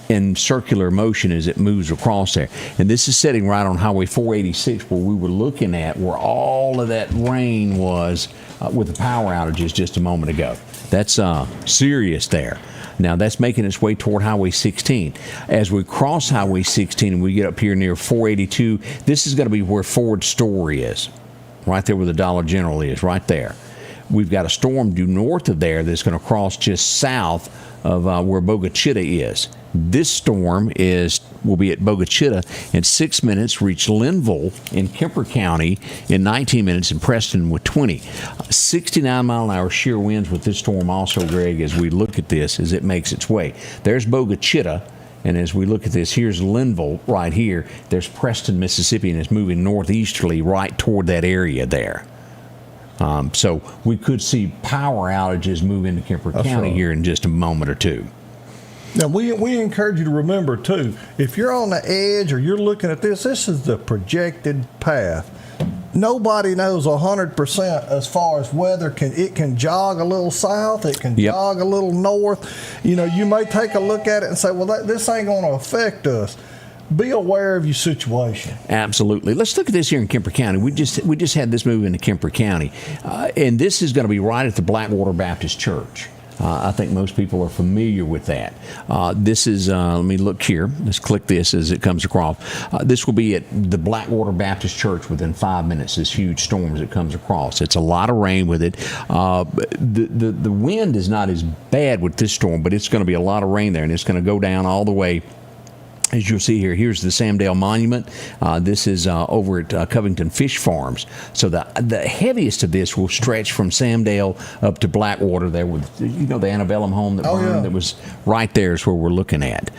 in circular motion as it moves across there. And this is sitting right on Highway 486 where we were looking at where all of that rain was with the power outages just a moment ago. That's serious there. Now that's making its way toward Highway 16. As we cross Highway 16 and we get up here near 482, this is going to be where Ford Store is. Right there where the Dollar General is, right there. We've got a storm due north of there that's going to cross just south of where Bogachita is. This storm will be at Bogachita in 6 minutes, reach Linville in Kemper County in 19 minutes, and Preston with 20. 69-mile-an-hour shear winds with this storm also, Greg, as we look at this, as it makes its way. There's Bogachita, and as we look at this, here's Linville right here. There's Preston, Mississippi, and it's moving northeasterly right toward that area there. So we could see power outages move into Kemper County here in just a moment or two. Now, we encourage you to remember, too, if you're on the edge or you're looking at this is the projected path. nobody knows 100% as far as weather. It can jog a little south, it can jog a little north. You know, you may take a look at it and say, well, this ain't going to affect us. Be aware of your situation. Absolutely. Let's look at this here in Kemper County. We just had this move into Kemper County, and this is going to be right at the Blackwater Baptist Church. I think most people are familiar with that. This is, let me look here. Let's click this as it comes across. This will be at the Blackwater Baptist Church within 5 minutes, this huge storm as it comes across. It's a lot of rain with it. The wind is not as bad with this storm, but it's going to be a lot of rain there, and it's going to go down all the way. As you'll see here, here's the Samdale Monument. This is over at Covington Fish Farms. So the heaviest of this will stretch from Samdale up to Blackwater there with, you know, the antebellum home that burned that was right there is where we're looking at.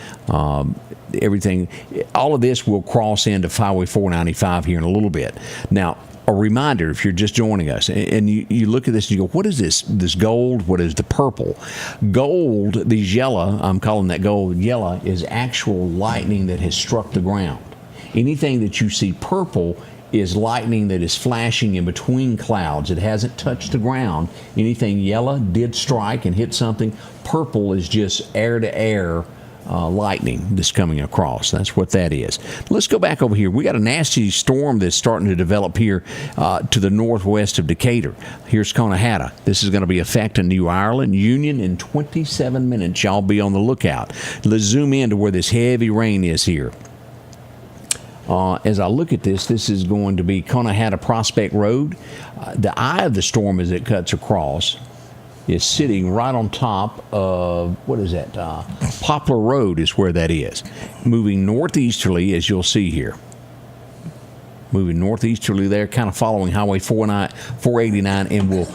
Everything, all of this will cross into Highway 495 here in a little bit. Now, a reminder, if you're just joining us, and you look at this and you go, what is this gold? What is the purple? Gold, these yellow, I'm calling that gold yellow, is actual lightning that has struck the ground. Anything that you see purple is lightning that is flashing in between clouds. It hasn't touched the ground. Anything yellow did strike and hit something. Purple is just air-to-air lightning that's coming across. That's what that is. Let's go back over here. We got a nasty storm that's starting to develop here to the northwest of Decatur. Here's Conahatta. This is going to be affecting New Ireland, Union in 27 minutes. Y'all be on the lookout. Let's zoom in to where this heavy rain is here. As I look at this is going to be Conahatta Prospect Road. The eye of the storm as it cuts across is sitting right on top of, what is that? Poplar Road is where that is. Moving northeasterly, as you'll see here. Moving northeasterly there, kind of following Highway 489, and will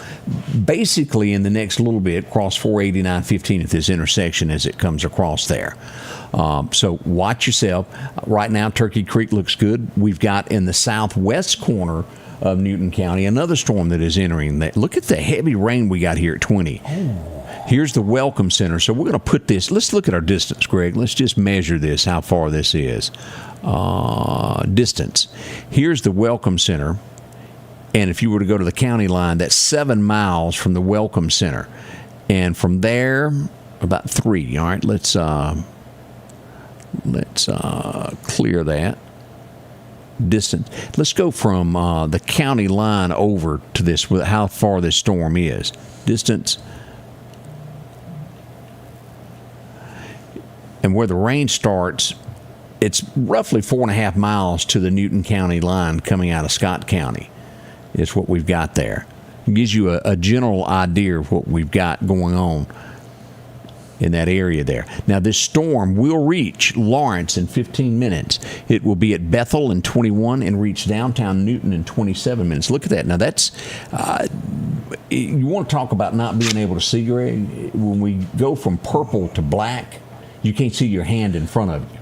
basically in the next little bit cross 489-15 at this intersection as it comes across there. So watch yourself. Right now, Turkey Creek looks good. We've got in the southwest corner of Newton County another storm that is entering. Look at the heavy rain we got here at 20. Here's the Welcome Center. So we're going to put this, let's look at our distance, Greg. Let's just measure this, how far this is. Distance. Here's the Welcome Center. And if you were to go to the county line, that's 7 miles from the Welcome Center. And from there, about 3. All right, let's clear that. Distance. Let's go from the county line over to this, how far this storm is. Distance. And where the rain starts, it's roughly 4.5 miles to the Newton County line coming out of Scott County. Is what we've got there. It gives you a general idea of what we've got going on in that area there. Now, this storm will reach Lawrence in 15 minutes. It will be at Bethel in 21 and reach downtown Newton in 27 minutes. Look at that. Now, that's, you want to talk about not being able to see, Greg? When we go from purple to black, you can't see your hand in front of you.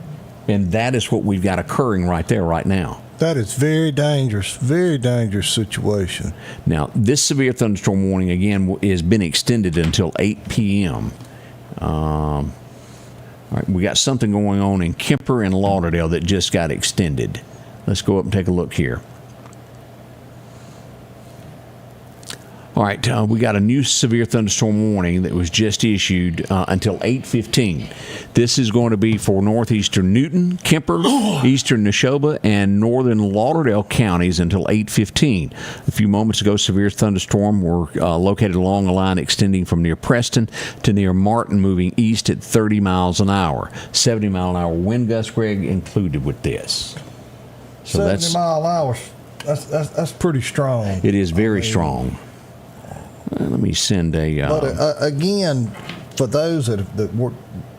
And that is what we've got occurring right there, right now. That is very dangerous situation. Now, this severe thunderstorm warning, again, has been extended until 8 p.m., all right, we got something going on in Kemper and Lauderdale that just got extended. Let's go up and take a look here. All right, we got a new severe thunderstorm warning that was just issued until 8:15. This is going to be for northeastern Newton, Kemper, eastern Neshoba, and northern Lauderdale counties until 8:15. A few moments ago, severe thunderstorm were located along a line extending from near Preston to near Martin, moving east at 30 miles an hour. 70-mile-an-hour wind gusts, Greg, included with this. So 70 mile an hour, that's pretty strong. It is very strong. Let me send a... But again, for those that were,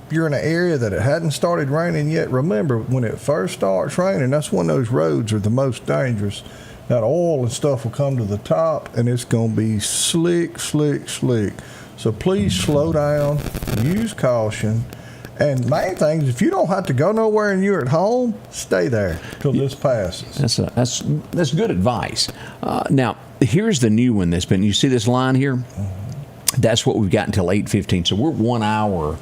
you're in an area that it hadn't started raining yet, remember, when it first starts raining, that's when those roads are the most dangerous. That oil and stuff will come to the top, and it's going to be slick. So please slow down, use caution. And main thing is, if you don't have to go nowhere and you're at home, stay there till this passes. That's good advice. Now, here's the new one that's been. You see this line here? That's what we've got until 8:15. So we're 1 hour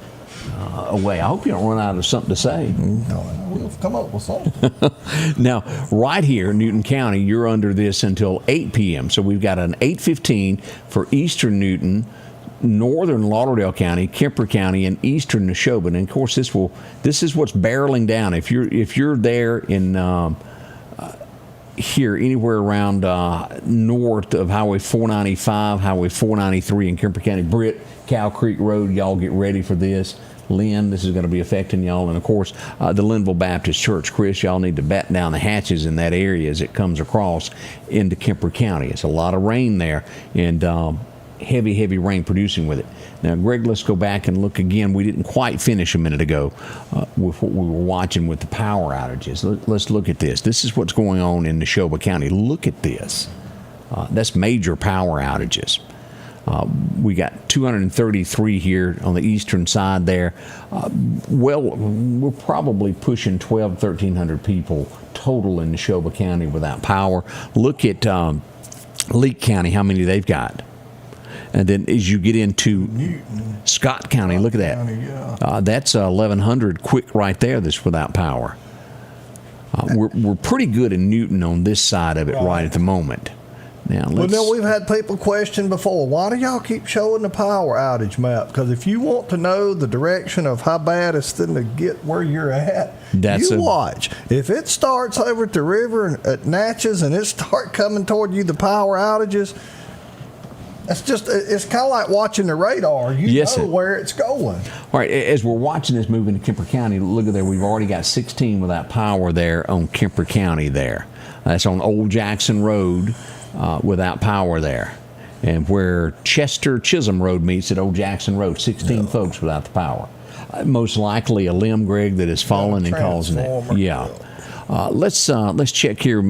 away. I hope you don't run out of something to say. No, we'll come up with something. Now, right here, Newton County, you're under this until 8 p.m. So we've got an 8:15 for Eastern Newton, Northern Lauderdale County, Kemper County, and Eastern Neshoba. And of course, this is what's barreling down. If you're there in here anywhere around north of Highway 495, Highway 493 in Kemper County, Britt, Cow Creek Road, y'all get ready for this. Lynn, this is going to be affecting y'all. And of course, the Linville Baptist Church. Chris, y'all need to batten down the hatches in that area as it comes across into Kemper County. It's a lot of rain there, and heavy rain producing with it. Now, Greg, let's go back and look again. We didn't quite finish a minute ago with what we were watching with the power outages. Let's look at this. This is what's going on in Neshoba County. Look at this. That's major power outages. We got 233 here on the eastern side there. We're probably pushing 1,300 people total in Neshoba County without power. Look at Leake County, how many they've got. And then as you get into Newton, Scott County, look at that. County, yeah. That's 1,100 quick right there that's without power. We're pretty good in Newton on this side of it right at the moment. Now, we've had people question before, why do y'all keep showing the power outage map? Because if you want to know the direction of how bad it's going to get where you're at, watch. If it starts over at the river at Natchez and it start coming toward you, the power outages, it's kind of like watching the radar. You know where it's going. All right, as we're watching this move into Kemper County, look at there. We've already got 16 without power there on Kemper County there. That's on Old Jackson Road without power there. And where Chester Chisholm Road meets at Old Jackson Road, 16 folks without the power. Most likely a limb, Greg, that has fallen and causing it. Yeah. Let's check here.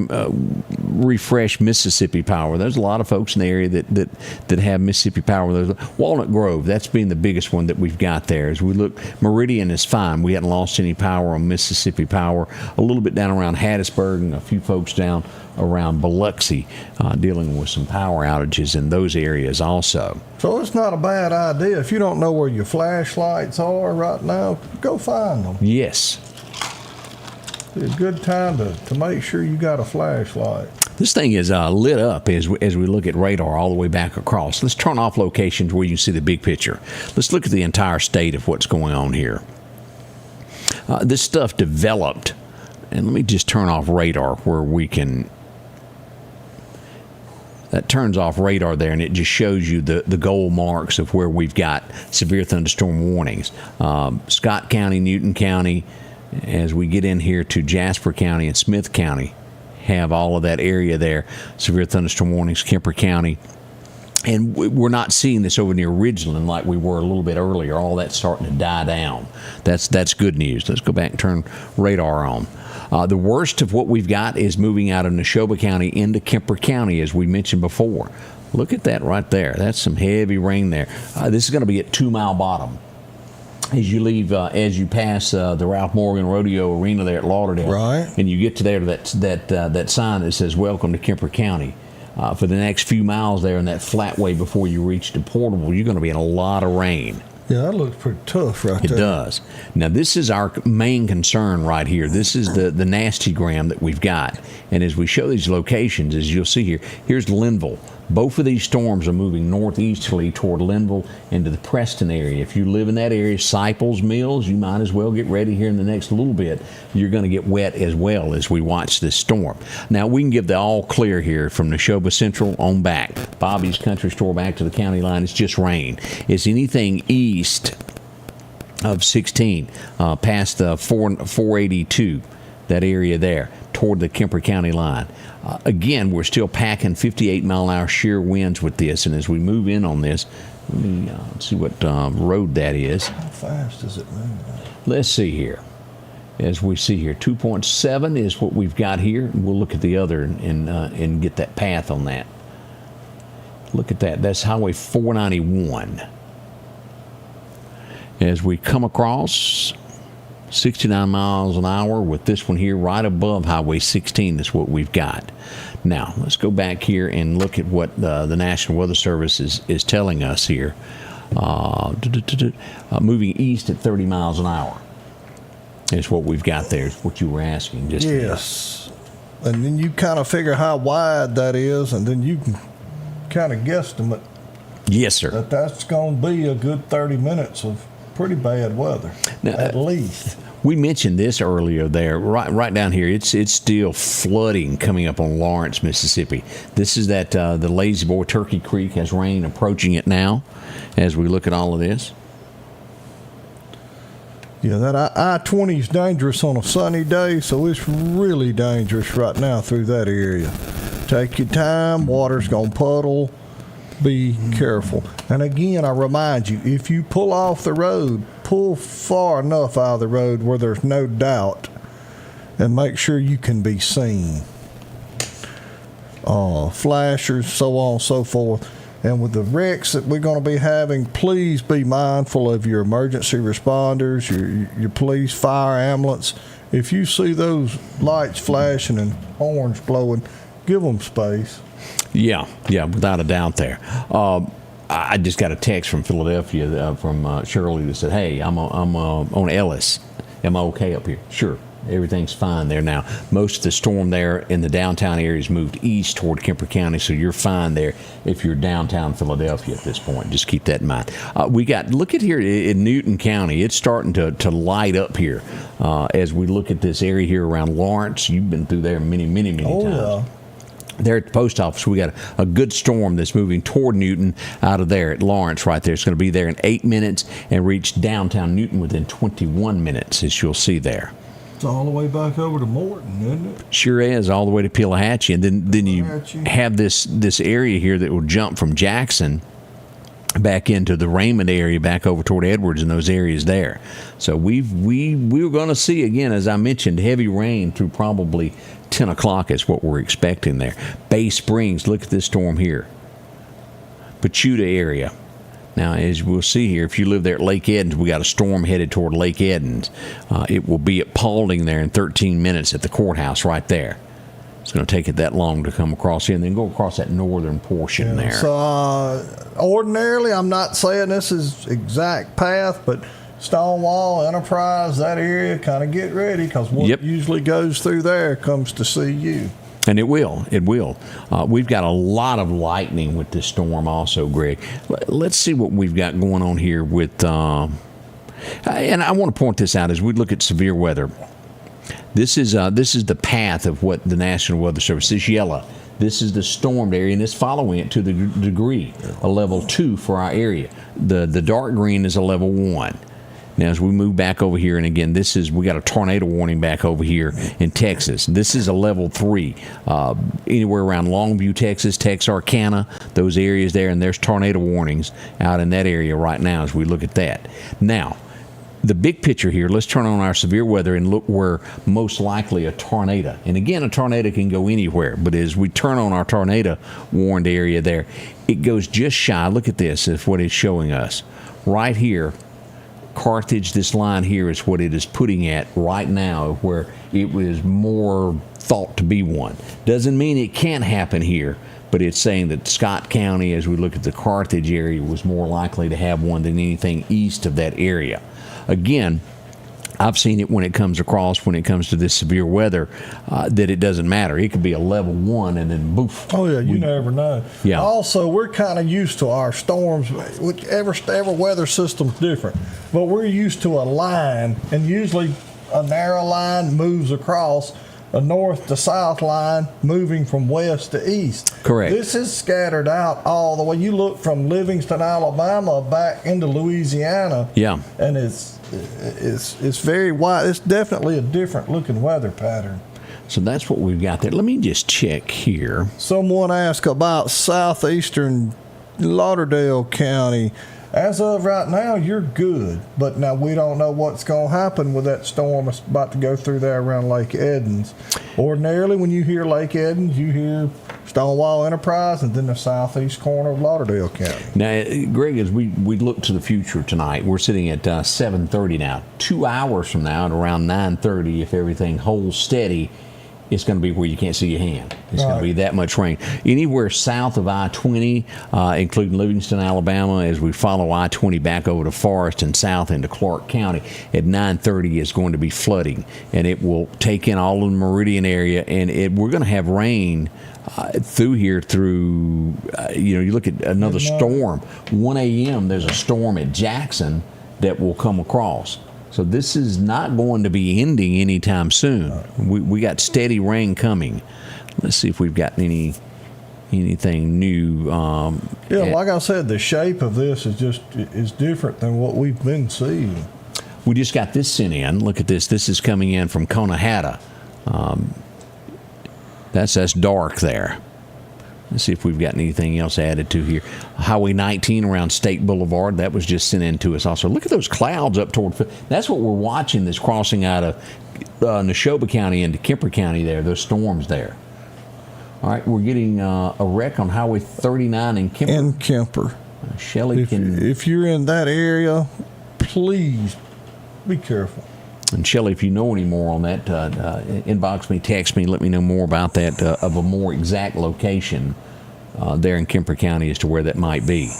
Refresh Mississippi Power. There's a lot of folks in the area that have Mississippi Power. There's Walnut Grove. That's been the biggest one that we've got there. As we look, Meridian is fine. We hadn't lost any power on Mississippi Power. A little bit down around Hattiesburg and a few folks down around Biloxi dealing with some power outages in those areas also. So it's not a bad idea. If you don't know where your flashlights are right now, go find them. Yes. It's a good time to make sure you got a flashlight. This thing is lit up as we look at radar all the way back across. Let's turn off locations where you see the big picture. Let's look at the entire state of what's going on here. This stuff developed, and let me just turn off radar where we can. That turns off radar there, and it just shows you the goal marks of where we've got severe thunderstorm warnings. Scott County, Newton County, as we get in here to Jasper County and Smith County, have all of that area there. Severe thunderstorm warnings, Kemper County. And we're not seeing this over near Ridgeland like we were a little bit earlier. All that's starting to die down. That's good news. Let's go back and turn radar on. The worst of what we've got is moving out of Neshoba County into Kemper County, as we mentioned before. Look at that right there. That's some heavy rain there. This is going to be at 2 Mile Bottom. As you leave, as you pass the Ralph Morgan Rodeo Arena there at Lauderdale, right, and you get to there, that sign that says "Welcome to Kemper County." For the next few miles there in that flatway before you reach the portable, you're going to be in a lot of rain. Yeah, that looks pretty tough right there. It does. Now, this is our main concern right here. This is the nastygram that we've got. And as we show these locations, as you'll see here, here's Linville. Both of these storms are moving northeasterly toward Linville into the Preston area. If you live in that area, Cyples, Mills, you might as well get ready here in the next little bit. You're going to get wet as well as we watch this storm. Now, we can give the all clear here from Neshoba Central on back. Bobby's Country Store back to the county line. It's just rain. It's anything east of 16 past the 482, that area there, toward the Kemper County line. Again, we're still packing 58-mile-an-hour shear winds with this, and as we move in on this, let me see what road that is. How fast does it move? Let's see here. As we see here, 2.7 is what we've got here. We'll look at the other and get that path on that. Look at that. That's Highway 491. As we come across 69 miles an hour with this one here right above Highway 16 is what we've got. Now, let's go back here and look at what the National Weather Service is telling us here. moving east at 30 miles an hour. Is what we've got there. Is what you were asking. Just yes. And then you kind of figure how wide that is, and then you can kind of guesstimate. Yes, sir. That's going to be a good 30 minutes of pretty bad weather, now, at least. We mentioned this earlier there, right down here. It's still flooding coming up on Lawrence, Mississippi. This is that the Lazy Boy Turkey Creek has rain approaching it now as we look at all of this. Yeah, that I-20 is dangerous on a sunny day, so it's really dangerous right now through that area. Take your time. Water's going to puddle. Be careful. And again, I remind you, if you pull off the road, pull far enough out of the road where there's no doubt, and make sure you can be seen. Flashers, so on and so forth. And with the wrecks that we're going to be having, please be mindful of your emergency responders, your police, fire, ambulance. If you see those lights flashing and horns blowing, give them space. Yeah, without a doubt there. I just got a text from Philadelphia from Shirley that said, "Hey, I'm on Ellis. Am I okay up here?" Sure. Everything's fine there now. Most of the storm there in the downtown area has moved east toward Kemper County, so you're fine there if you're downtown Philadelphia at this point. Just keep that in mind. Look at here in Newton County. It's starting to light up here as we look at this area here around Lawrence. You've been through there many times. Yeah. There at the post office, we got a good storm that's moving toward Newton out of there at Lawrence right there. It's going to be there in 8 minutes and reach downtown Newton within 21 minutes, as you'll see there. It's all the way back over to Morton, isn't it? Sure is, all the way to Pelahatchie. And then you have this area here that will jump from Jackson back into the Raymond area, back over toward Edwards and those areas there. So we're going to see, again, as I mentioned, heavy rain through probably 10 o'clock is what we're expecting there. Bay Springs, look at this storm here. Pachuta area. Now, as we'll see here, if you live there at Lake Edens, we got a storm headed toward Lake Edens. It will be at Paulding there in 13 minutes at the courthouse right there. It's going to take it that long to come across here and then go across that northern portion there. So, ordinarily, I'm not saying this is exact path, but Stonewall, Enterprise, that area, kind of get ready because what usually goes through there comes to see you. And it will. We've got a lot of lightning with this storm also, Greg. Let's see what we've got going on here with, and I want to point this out as we look at severe weather. This is the path of what the National Weather Service is yellow. This is the stormed area, and it's following it to the degree, a level 2 for our area. The dark green is a level 1. Now, as we move back over here, and again, we got a tornado warning back over here in Texas. This is a level 3. Anywhere around Longview, Texas, Texarkana, those areas there, and there's tornado warnings out in that area right now as we look at that. Now, the big picture here, let's turn on our severe weather and look where most likely a tornado. And again, a tornado can go anywhere, but as we turn on our tornado warned area there, it goes just shy. Look at this, is what it's showing us. Right here, Carthage, this line here is what it is putting at right now, where it was more thought to be one. Doesn't mean it can't happen here, but it's saying that Scott County, as we look at the Carthage area, was more likely to have one than anything east of that area. Again, I've seen it when it comes to this severe weather, that it doesn't matter. It could be a level 1 and then boof. Oh, yeah, you never know. Yeah. Also, we're kind of used to our storms. Every weather system's different. But we're used to a line, and usually a narrow line moves across a north to south line moving from west to east. Correct. This is scattered out all the way. You look from Livingston, Alabama back into Louisiana. Yeah. And it's very wide. It's definitely a different looking weather pattern. So that's what we've got there. Let me just check here. Someone asked about Southeastern Lauderdale County. As of right now, you're good. But now we don't know what's going to happen with that storm that's about to go through there around Lake Edens. Ordinarily, when you hear Lake Edens, you hear Stonewall Enterprise and then the southeast corner of Lauderdale County. Now, Greg, as we look to the future tonight, we're sitting at 7:30 now. 2 hours from now at around 9:30, if everything holds steady, it's going to be where you can't see your hand. It's going Right. to be that much rain. Anywhere south of I-20, including Livingston, Alabama, as we follow I-20 back over to Forest and south into Clark County, at 9:30 is going to be flooding, and it will take in all of the Meridian area, and we're going to have rain through here through, you look at another storm. 1 a.m., there's a storm at Jackson that will come across. So this is not going to be ending anytime soon. We got steady rain coming. Let's see if we've got anything new. Like I said, the shape of this is different than what we've been seeing. We just got this sent in. Look at this. This is coming in from Conahatta. That's dark there. Let's see if we've got anything else added to here. Highway 19 around State Boulevard, that was just sent in to us also. Look at those clouds up toward. That's what we're watching, this crossing out of Neshoba County into Kemper County there, those storms there. All right, we're getting a wreck on Highway 39 in Kemper. In Kemper. Shelley If you're in that area, please be careful. And Shelley, if you know any more on that, inbox me, text me, let me know more about that, of a more exact location there in Kemper County as to where that might be.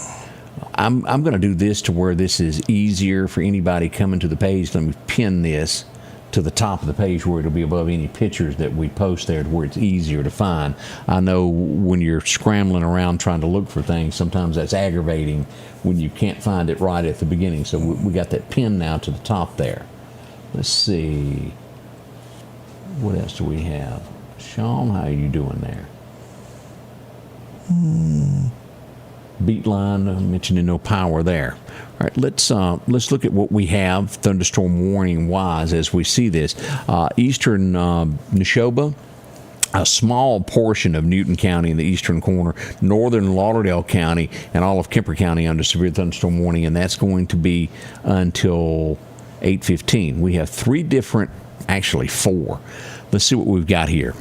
I'm going to do this to where this is easier for anybody coming to the page. Let me pin this to the top of the page where it'll be above any pictures that we post there, to where it's easier to find. I know when you're scrambling around trying to look for things, sometimes that's aggravating when you can't find it right at the beginning. So we got that pin now to the top there. Let's see. What else do we have? Sean, how are you doing there? Beat line, mentioning no power there. All right, let's look at what we have thunderstorm warning wise as we see this. Eastern Neshoba, a small portion of Newton County in the eastern corner, northern Lauderdale County, and all of Kemper County under severe thunderstorm warning, and that's going to be until 8:15. We have actually four. Let's see what we've got here.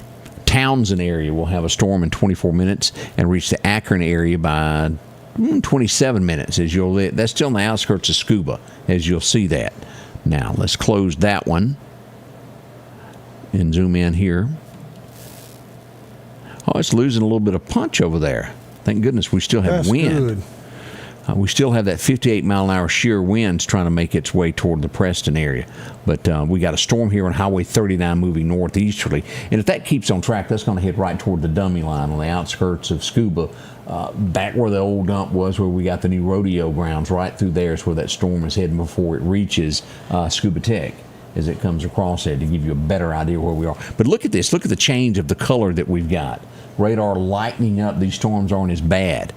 Townsend area will have a storm in 24 minutes and reach the Akron area by 27 minutes. That's still on the outskirts of Scuba, as you'll see that. Now let's close that one and zoom in here. Oh, it's losing a little bit of punch over there. Thank goodness we still have wind. Good. We still have that 58-mile-an-hour shear winds trying to make its way toward the Preston area. But we got a storm here on Highway 39 moving northeasterly. And if that keeps on track, that's going to hit right toward the dummy line on the outskirts of Scuba, back where the old dump was, where we got the new rodeo grounds. Right through there is where that storm is heading before it reaches Scuba Tech, as it comes across there, to give you a better idea where we are. But look at this. Look at the change of the color that we've got. Radar lightening up. These storms aren't as bad.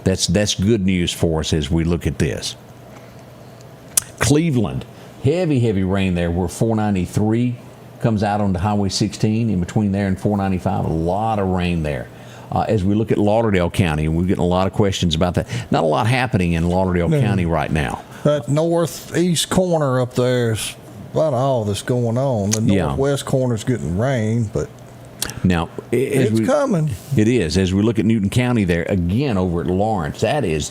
That's good news for us as we look at this. Cleveland, heavy rain there where 493 comes out onto Highway 16. In between there and 495, a lot of rain there. As we look at Lauderdale County, and we're getting a lot of questions about that. Not a lot happening in Lauderdale County right now. That northeast corner up there is about all that's going on. The northwest corner's getting rain, but now, it's coming. It is. As we look at Newton County there, again over at Lawrence, it has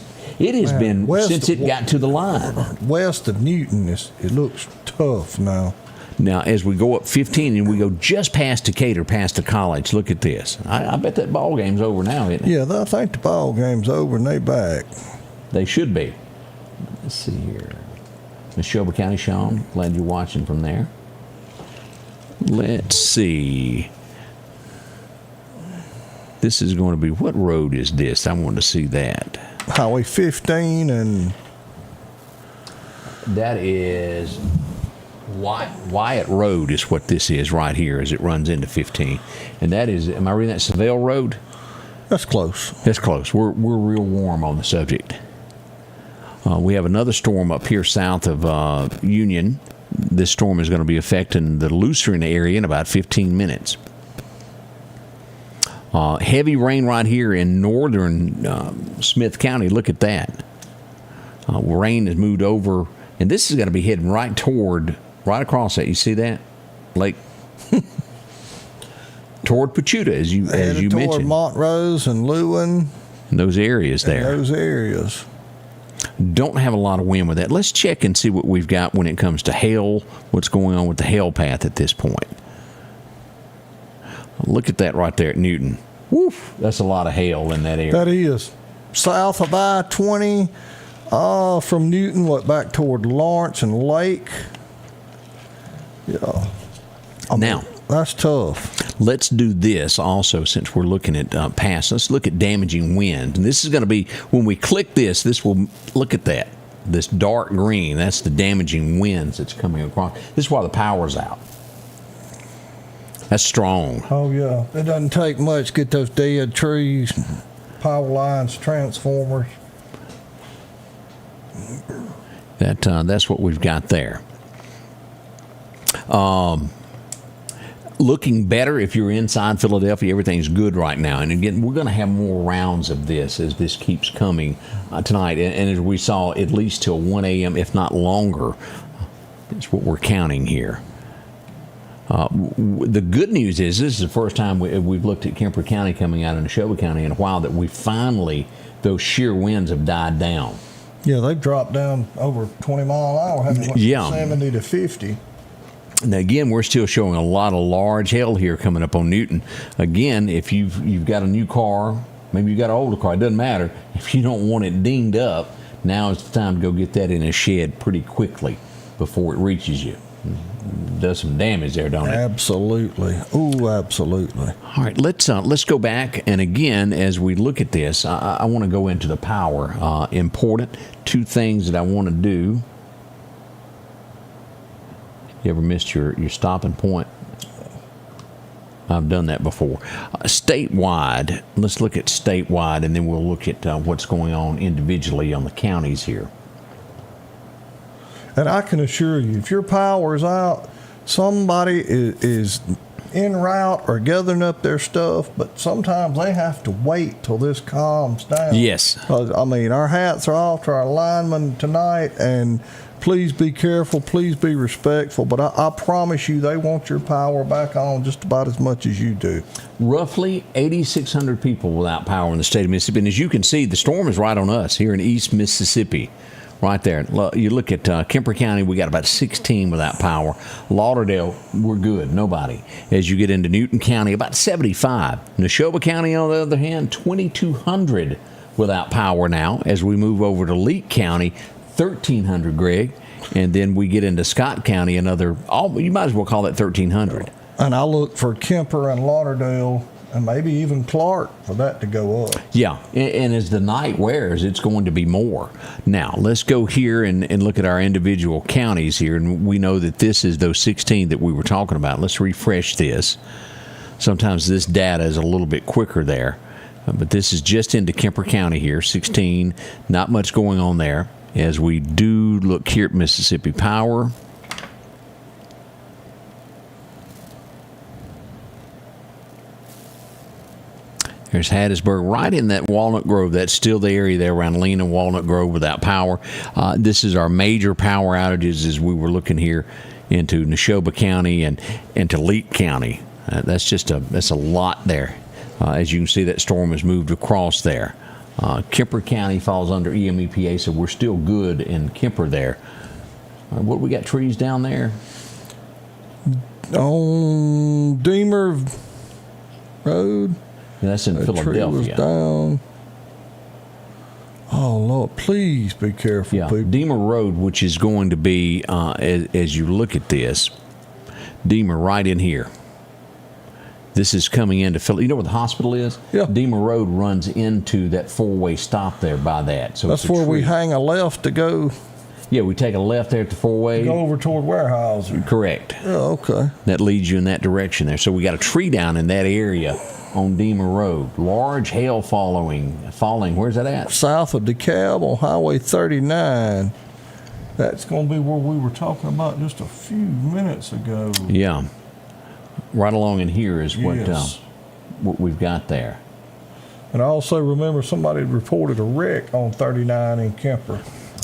been since it got to the line. West of Newton, it looks tough now. Now, as we go up 15 and we go just past Decatur, past the college, look at this. I bet that ball game's over now, isn't it? Yeah, I think the ball game's over and they back. They should be. Let's see here. Neshoba County, Sean, glad you're watching from there. Let's see. This is going to be, what road is this? I want to see that. Highway 15 and... That is Wyatt Road is what this is right here as it runs into 15. And that is, am I reading that Seville Road? That's close. That's close. We're real warm on the subject. We have another storm up here south of Union. This storm is going to be affecting the Lucerne area in about 15 minutes. Heavy rain right here in northern Smith County. Look at that. Rain has moved over, and this is going to be heading right across that. You see that? Lake. Toward Pachuta, as you toward mentioned. Montrose and Lewin. In those areas there. Those areas. Don't have a lot of wind with that. Let's check and see what we've got when it comes to hail, what's going on with the hail path at this point. Look at that right there at Newton. Woof, that's a lot of hail in that area. That is south of I-20 from Newton, back toward Lawrence and Lake. Yeah. Now, that's tough. let's do this also since we're looking at past. Let's look at damaging wind. And this is going to be, when we click this will, look at that. This dark green, that's the damaging winds that's coming across. This is why the power's out. That's strong. Oh, yeah. It doesn't take much to get those dead trees, power lines, transformers. That's what we've got there. Looking better if you're inside Philadelphia. Everything's good right now. And again, we're going to have more rounds of this as this keeps coming tonight. And as we saw, at least till 1 a.m., if not longer. That's what we're counting here. The good news is this is the first time we've looked at Kemper County coming out of Neshoba County in a while that we finally, those sheer winds have died down. Yeah, they've dropped down over 20 mile an hour, haven't they? Yeah. 70 to 50. Now, again, we're still showing a lot of large hail here coming up on Newton. Again, if you've got a new car, maybe you got an older car, it doesn't matter. If you don't want it dinged up, now is the time to go get that in a shed pretty quickly before it reaches you. Does some damage there, don't it? Absolutely. Oh, absolutely. All right, let's go back, and again, as we look at this, I want to go into the power. Important two things that I want to do. You ever missed your stopping point? I've done that before. Statewide, let's look at statewide, and then we'll look at what's going on individually on the counties here. And I can assure you, if your power is out, somebody is en route or gathering up their stuff, but sometimes they have to wait till this calms down. Yes. I mean, our hats are off to our linemen tonight, and please be careful, please be respectful, but I promise you they want your power back on just about as much as you do. Roughly 8,600 people without power in the state of Mississippi, and as you can see, the storm is right on us here in East Mississippi. Right there. You look at Kemper County, we got about 16 without power. Lauderdale, we're good, nobody. As you get into Newton County, about 75. Neshoba County, on the other hand, 2,200 without power now. As we move over to Leake County, 1,300, Greg. And then we get into Scott County, another, you might as well call that 1,300. And I look for Kemper and Lauderdale, and maybe even Clark, for that to go up. Yeah, and as the night wears, it's going to be more. Now, let's go here and look at our individual counties here, and we know that this is those 16 that we were talking about. Let's refresh this. Sometimes this data is a little bit quicker there, but this is just into Kemper County here, 16. Not much going on there. As we do look here at Mississippi Power, there's Hattiesburg, right in that Walnut Grove. That's still the area there around Lena, Walnut Grove without power. This is our major power outages as we were looking here into Neshoba County and to Leake County. That's a lot there. As you can see, that storm has moved across there. Kemper County falls under EMEPA, so we're still good in Kemper there. What we got trees down there? On Deemer Road. That's in Philadelphia. Tree was down. Oh, Lord, please be careful, people. Deemer Road, which is going to be, as you look at this, Deemer right in here. This is coming into Philly. You know where the hospital is? Yeah. Deemer Road runs into that four-way stop there by that. So that's where we hang a left to go. Yeah, we take a left there at the four-way. Go over toward Warehouser. Correct. Yeah, okay. That leads you in that direction there. So we got a tree down in that area on Deemer Road. Large hail falling. Where's that at? South of DeKalb on Highway 39. That's going to be where we were talking about just a few minutes ago. Yeah. Right along in here is what we've got there. And I also remember somebody reported a wreck on 39 in Kemper.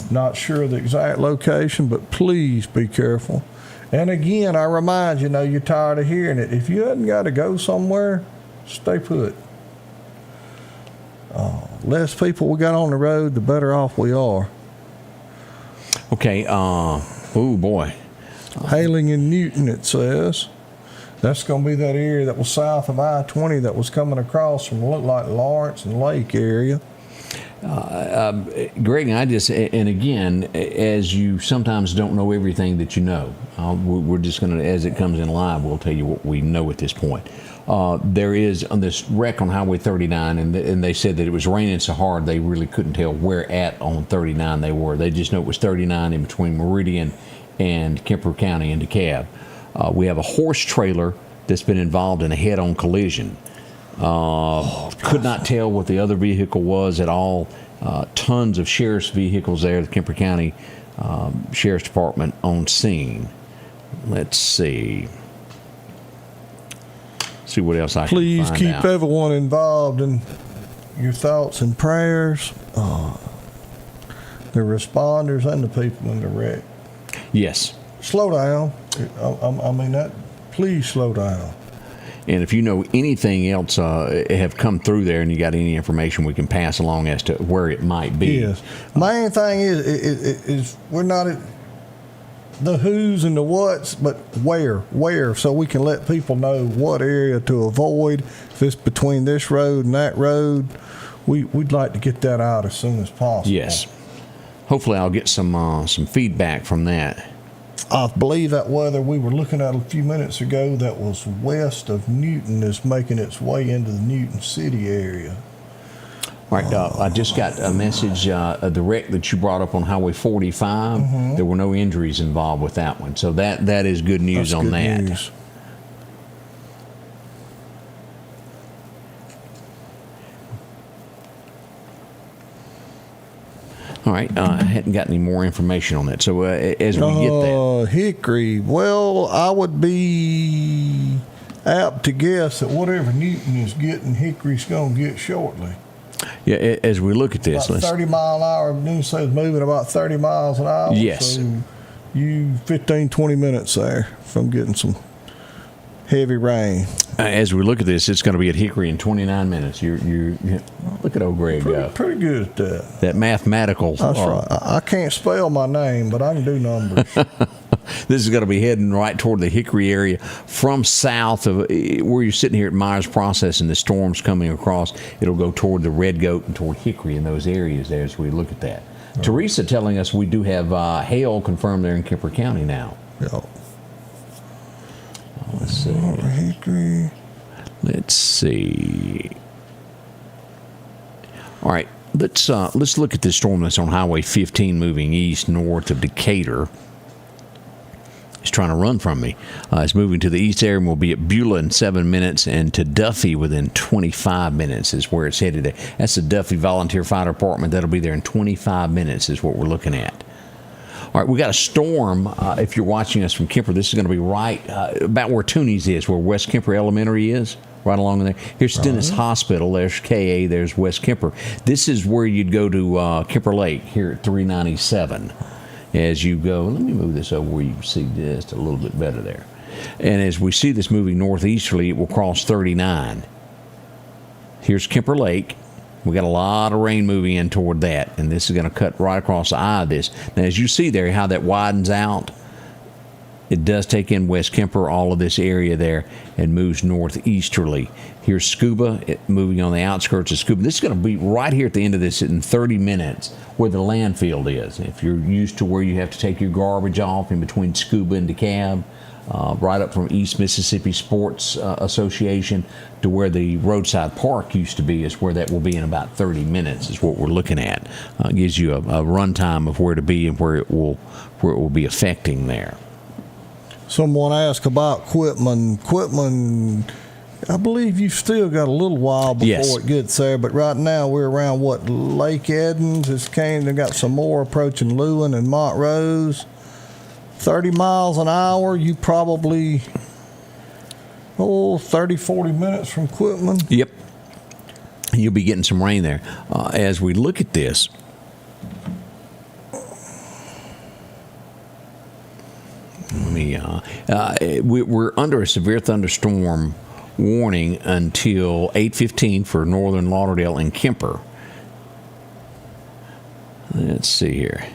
Not sure of the exact location, but please be careful. And again, I remind you, you're tired of hearing it. If you hadn't got to go somewhere, stay put. Less people we got on the road, the better off we are. Okay. Oh boy. Hailing in Newton, it says. That's going to be that area that was south of I-20 that was coming across from look like Lawrence and Lake area. Greg, and again, as you sometimes don't know everything that you know, we're just going to, as it comes in live, we'll tell you what we know at this point. There is on this wreck on Highway 39, and they said that it was raining so hard they really couldn't tell where at on 39 they were. They just know it was 39 in between Meridian and Kemper County and DeKalb. We have a horse trailer that's been involved in a head-on collision. Could not tell what the other vehicle was at all. Tons of sheriff's vehicles there, the Kemper County Sheriff's Department on scene. Let's see what else I can Please find keep out. everyone involved in your thoughts and prayers. The responders and the people in the wreck. Yes. Slow down. I mean that. Please slow down. And if you know anything else have come through there and you got any information we can pass along as to where it might be. Yes. Main thing is we're not at the who's and the what's, but where, so we can let people know what area to avoid. If it's between this road and that road, we'd like to get that out as soon as possible. Yes. Hopefully I'll get some feedback from that. I believe that weather we were looking at a few minutes ago that was west of Newton is making its way into the Newton City area. All right, I just got a message of the wreck that you brought up on Highway 45. Mm-hmm. There were no injuries involved with that one, so that is good news. That's on good that. News. All right, I hadn't got any more information on that. So as we get that, Hickory. Well, I would be apt to guess that whatever Newton is getting, Hickory's going to get shortly. yeah, as we look at this, About 30 mile an hour. News says moving about 30 miles an hour. Yes. So you 15, 20 minutes there from getting some heavy rain. As we look at this, it's going to be at Hickory in 29 minutes. You look at old Greg. Pretty good at that. That mathematical. That's right. I can't spell my name, but I can do numbers. This is going to be heading right toward the Hickory area from south of where you're sitting here at Myers Processing. The storm's coming across. It'll go toward the Red Goat and toward Hickory in those areas there as we look at that. Right. Teresa telling us we do have hail confirmed there in Kemper County now. Yeah. Let's see. Hickory. Let's see. All right, let's look at this storm that's on Highway 15 moving east north of Decatur. It's trying to run from me. It's moving to the east area and will be at Beulah in 7 minutes, and to Duffy within 25 minutes is where it's headed. That's the Duffy Volunteer Fire Department. That'll be there in 25 minutes is what we're looking at. All right, we got a storm. If you're watching us from Kemper, this is going to be right about where Tooney's is, where West Kemper Elementary is, right along there. Here's Stennis Hospital. There's KA. There's West Kemper. This is where you'd go to Kemper Lake here at 397. As you go, let me move this over where you can see just a little bit better there. And as we see this moving northeasterly, it will cross 39. Here's Kemper Lake. We got a lot of rain moving in toward that, and this is going to cut right across the eye of this. Now, as you see there, how that widens out, it does take in West Kemper, all of this area there, and moves northeasterly. Here's Scuba, moving on the outskirts of Scuba. This is going to be right here at the end of this in 30 minutes where the landfill is. If you're used to where you have to take your garbage off in between Scuba and DeKalb, right up from East Mississippi Sports Association to where the roadside park used to be is where that will be in about 30 minutes is what we're looking at. Gives you a run time of where to be and where it will be affecting there. Someone asked about Quitman. Quitman, I believe you've still got a little while before it gets there, but right now we're around Lake Edens. They got some more approaching Lewin and Montrose. 30 miles an hour, you probably 30, 40 minutes from Quitman. Yep. You'll be getting some rain there. As we look at this, we're under a severe thunderstorm warning until 8:15 for northern Lauderdale and Kemper. Let's see here.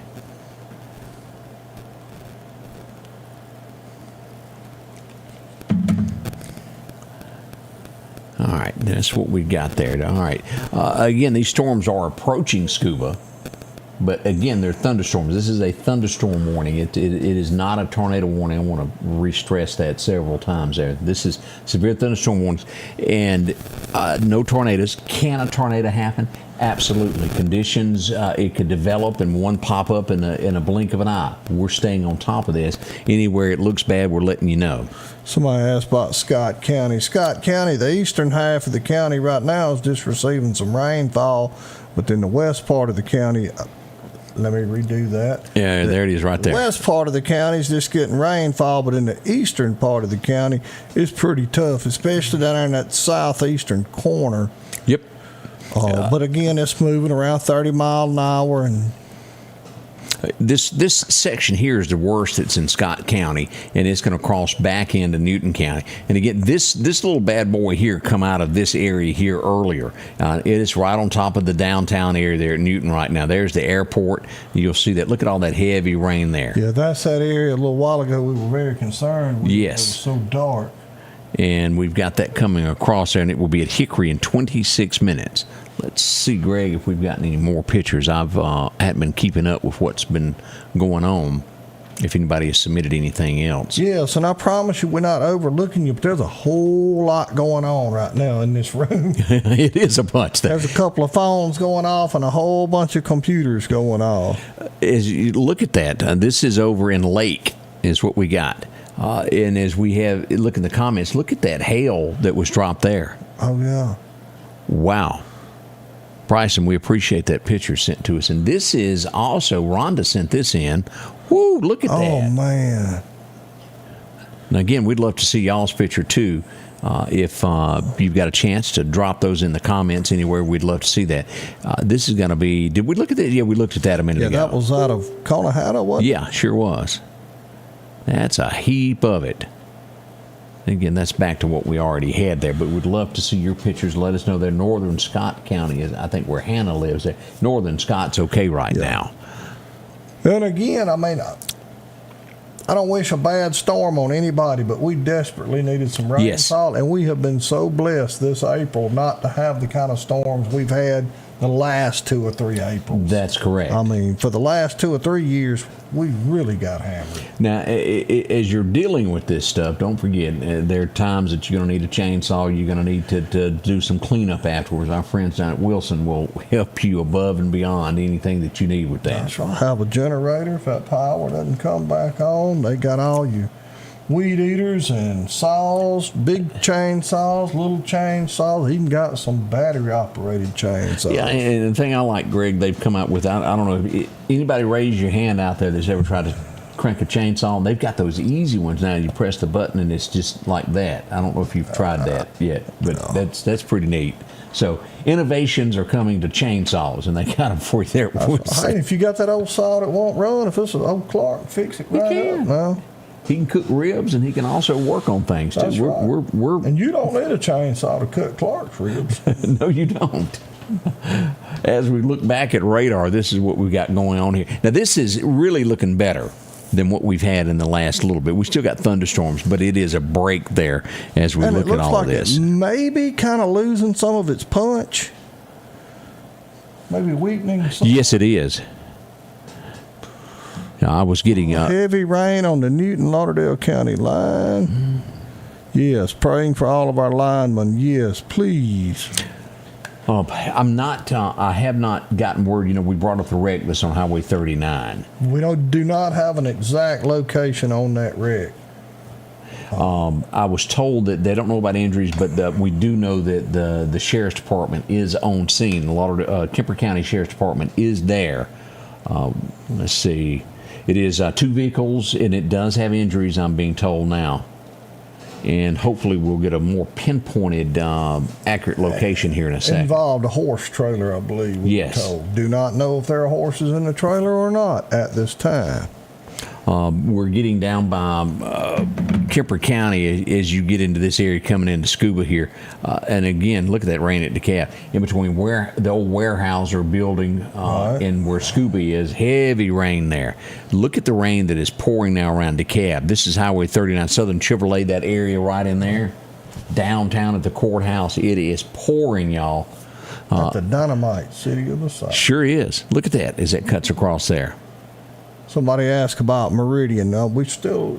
All right, that's what we got there. All right. Again, these storms are approaching Scuba, but again, they're thunderstorms. This is a thunderstorm warning. It is not a tornado warning. I want to re-stress that several times there. This is severe thunderstorm warnings, and no tornadoes. Can a tornado happen? Absolutely. Conditions, it could develop and one pop up in a blink of an eye. We're staying on top of this. Anywhere it looks bad, we're letting you know. Somebody asked about Scott County. Scott County, the eastern half of the county right now is just receiving some rainfall, but then the west part of the county, let me redo that. Yeah, there it is right there. The west part of the county is just getting rainfall, but in the eastern part of the county, it's pretty tough, especially down there in that southeastern corner. Yep. But again, it's moving around 30 miles an hour, and this section here is the worst that's in Scott County, and it's going to cross back into Newton County. And again, this little bad boy here come out of this area here earlier. It is right on top of the downtown area there at Newton right now. There's the airport. You'll see that. Look at all that heavy rain there. yeah, that's that area. A little while ago, we were very concerned. Yes. It was so dark. And we've got that coming across there, and it will be at Hickory in 26 minutes. Let's see, Greg, if we've gotten any more pictures. I've haven't been keeping up with what's been going on, if anybody has submitted anything else. Yes, and I promise you we're not overlooking you, but there's a whole lot going on right now in this room. It is a bunch. There's a couple of phones going off and a whole bunch of computers going off. As you look at that, this is over in Lake, is what we got. And as we have, look in the comments, look at that hail that was dropped there. Oh, yeah. Wow. Bryson, we appreciate that picture sent to us. And this is also, Rhonda sent this in. Woo, look at that. Oh, man. And again, we'd love to see y'all's picture too. If you've got a chance to drop those in the comments anywhere, we'd love to see that. This is going to be, did we look at that? Yeah, we looked at that a minute ago. Yeah, that was out of Colorado, wasn't it? Yeah, sure was. That's a heap of it. Again, that's back to what we already had there, but we'd love to see your pictures. Let us know there. Northern Scott County is, I think, where Hannah lives there. Northern Scott's okay right now. And again, I mean, I don't wish a bad storm on anybody, but we desperately needed some rainfall, and we have been so blessed this April not to have the kind of storms we've had the last 2 or 3 Aprils. That's correct. I mean, for the last 2 or 3 years, we really got hammered. Now, as you're dealing with this stuff, don't forget, there are times that you're going to need a chainsaw. You're going to need to do some cleanup afterwards. Our friends down at Wilson will help you above and beyond anything that you need with that. That's right. Have a generator. If that power doesn't come back on, they got all your weed eaters and saws, big chainsaws, little chainsaws, even got some battery-operated chainsaws. Yeah, and the thing I like, Greg, they've come out with, I don't know, if anybody raise your hand out there that's ever tried to crank a chainsaw? They've got those easy ones now. You press the button and it's just like that. I don't know if you've tried that yet, but no. That's pretty neat. So innovations are coming to chainsaws, and they got them for you there. Hey, if you got that old saw that won't run, if it's an old Clark, fix it right up. No. He can cook ribs, and he can also work on things too. That's right. We're and you don't need a chainsaw to cut Clark's ribs. No, you don't. As we look back at radar, this is what we've got going on here. Now, this is really looking better than what we've had in the last little bit. We still got thunderstorms, but it is a break there as we look at all of this. It maybe kind of losing some of its punch. Maybe weakening some. Yes, it is. I was getting heavy rain on the Newton Lauderdale County line. Yes, praying for all of our linemen. Yes, please. I'm not. I have not gotten word. You know, we brought up the wreck that's on Highway 39. We do not have an exact location on that wreck. I was told that they don't know about injuries, but we do know that the sheriff's department is on scene. The Kemper County Sheriff's Department is there. Let's see. It is 2 vehicles, and it does have injuries, I'm being told now. And hopefully we'll get a more pinpointed, accurate location here in a second. Involved a horse trailer, I believe. Yes. Told. Do not know if there are horses in the trailer or not at this time. We're getting down by Kemper County as you get into this area coming into Scuba here. And again, look at that rain at DeKalb. In between where the old Weyerhaeuser building and where Scuba is, heavy rain there. Look at the rain that is pouring now around DeKalb. This is Highway 39, Southern Chevrolet, that area right in there. downtown at the courthouse. It is pouring, y'all. At the dynamite city of the South. Sure is. Look at that as it cuts across there. Somebody asked about Meridian. We still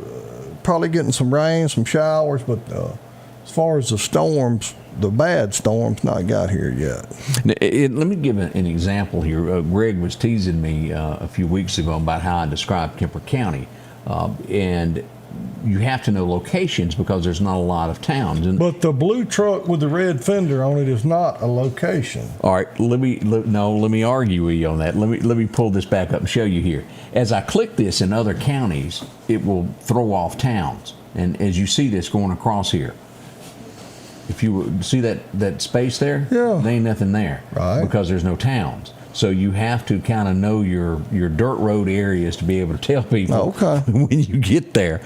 probably getting some rain, some showers, but as far as the storms, the bad storms, not got here yet. Let me give an example here. Greg was teasing me a few weeks ago about how I described Kemper County, and you have to know locations because there's not a lot of towns. But the blue truck with the red fender on it is not a location. All right, let me argue with you on that. Let me pull this back up and show you here. As I click this in other counties, it will throw off towns. And as you see this going across here, if you see that space there, yeah, there ain't nothing there, right? Because there's no towns. So you have to kind of know your dirt road areas to be able to tell people when you get there.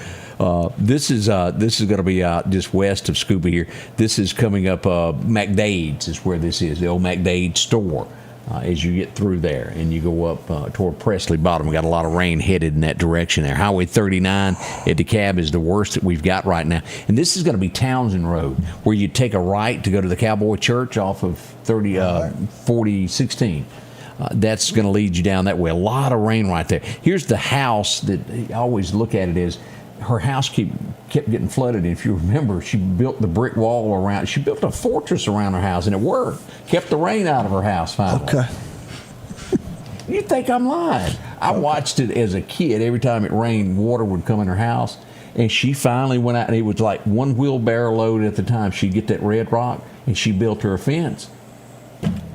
This is going to be just west of Scuba here. This is coming up. McDade's is where this is, the old McDade store. As you get through there and you go up toward Presley Bottom, we got a lot of rain headed in that direction there. Highway 39 at DeKalb is the worst that we've got right now. And this is going to be Townsend Road, where you take a right to go to the Cowboy Church off of 4016. That's going to lead you down that way. A lot of rain right there. Here's the house that I always look at it as her house kept getting flooded. And if you remember, she built the brick wall around. She built a fortress around her house, and it worked. Kept the rain out of her house finally. Okay. You think I'm lying? I watched it as a kid. Every time it rained, water would come in her house. And she finally went out, and it was like one wheelbarrow load at the time. She'd get that red rock, and she built her a fence.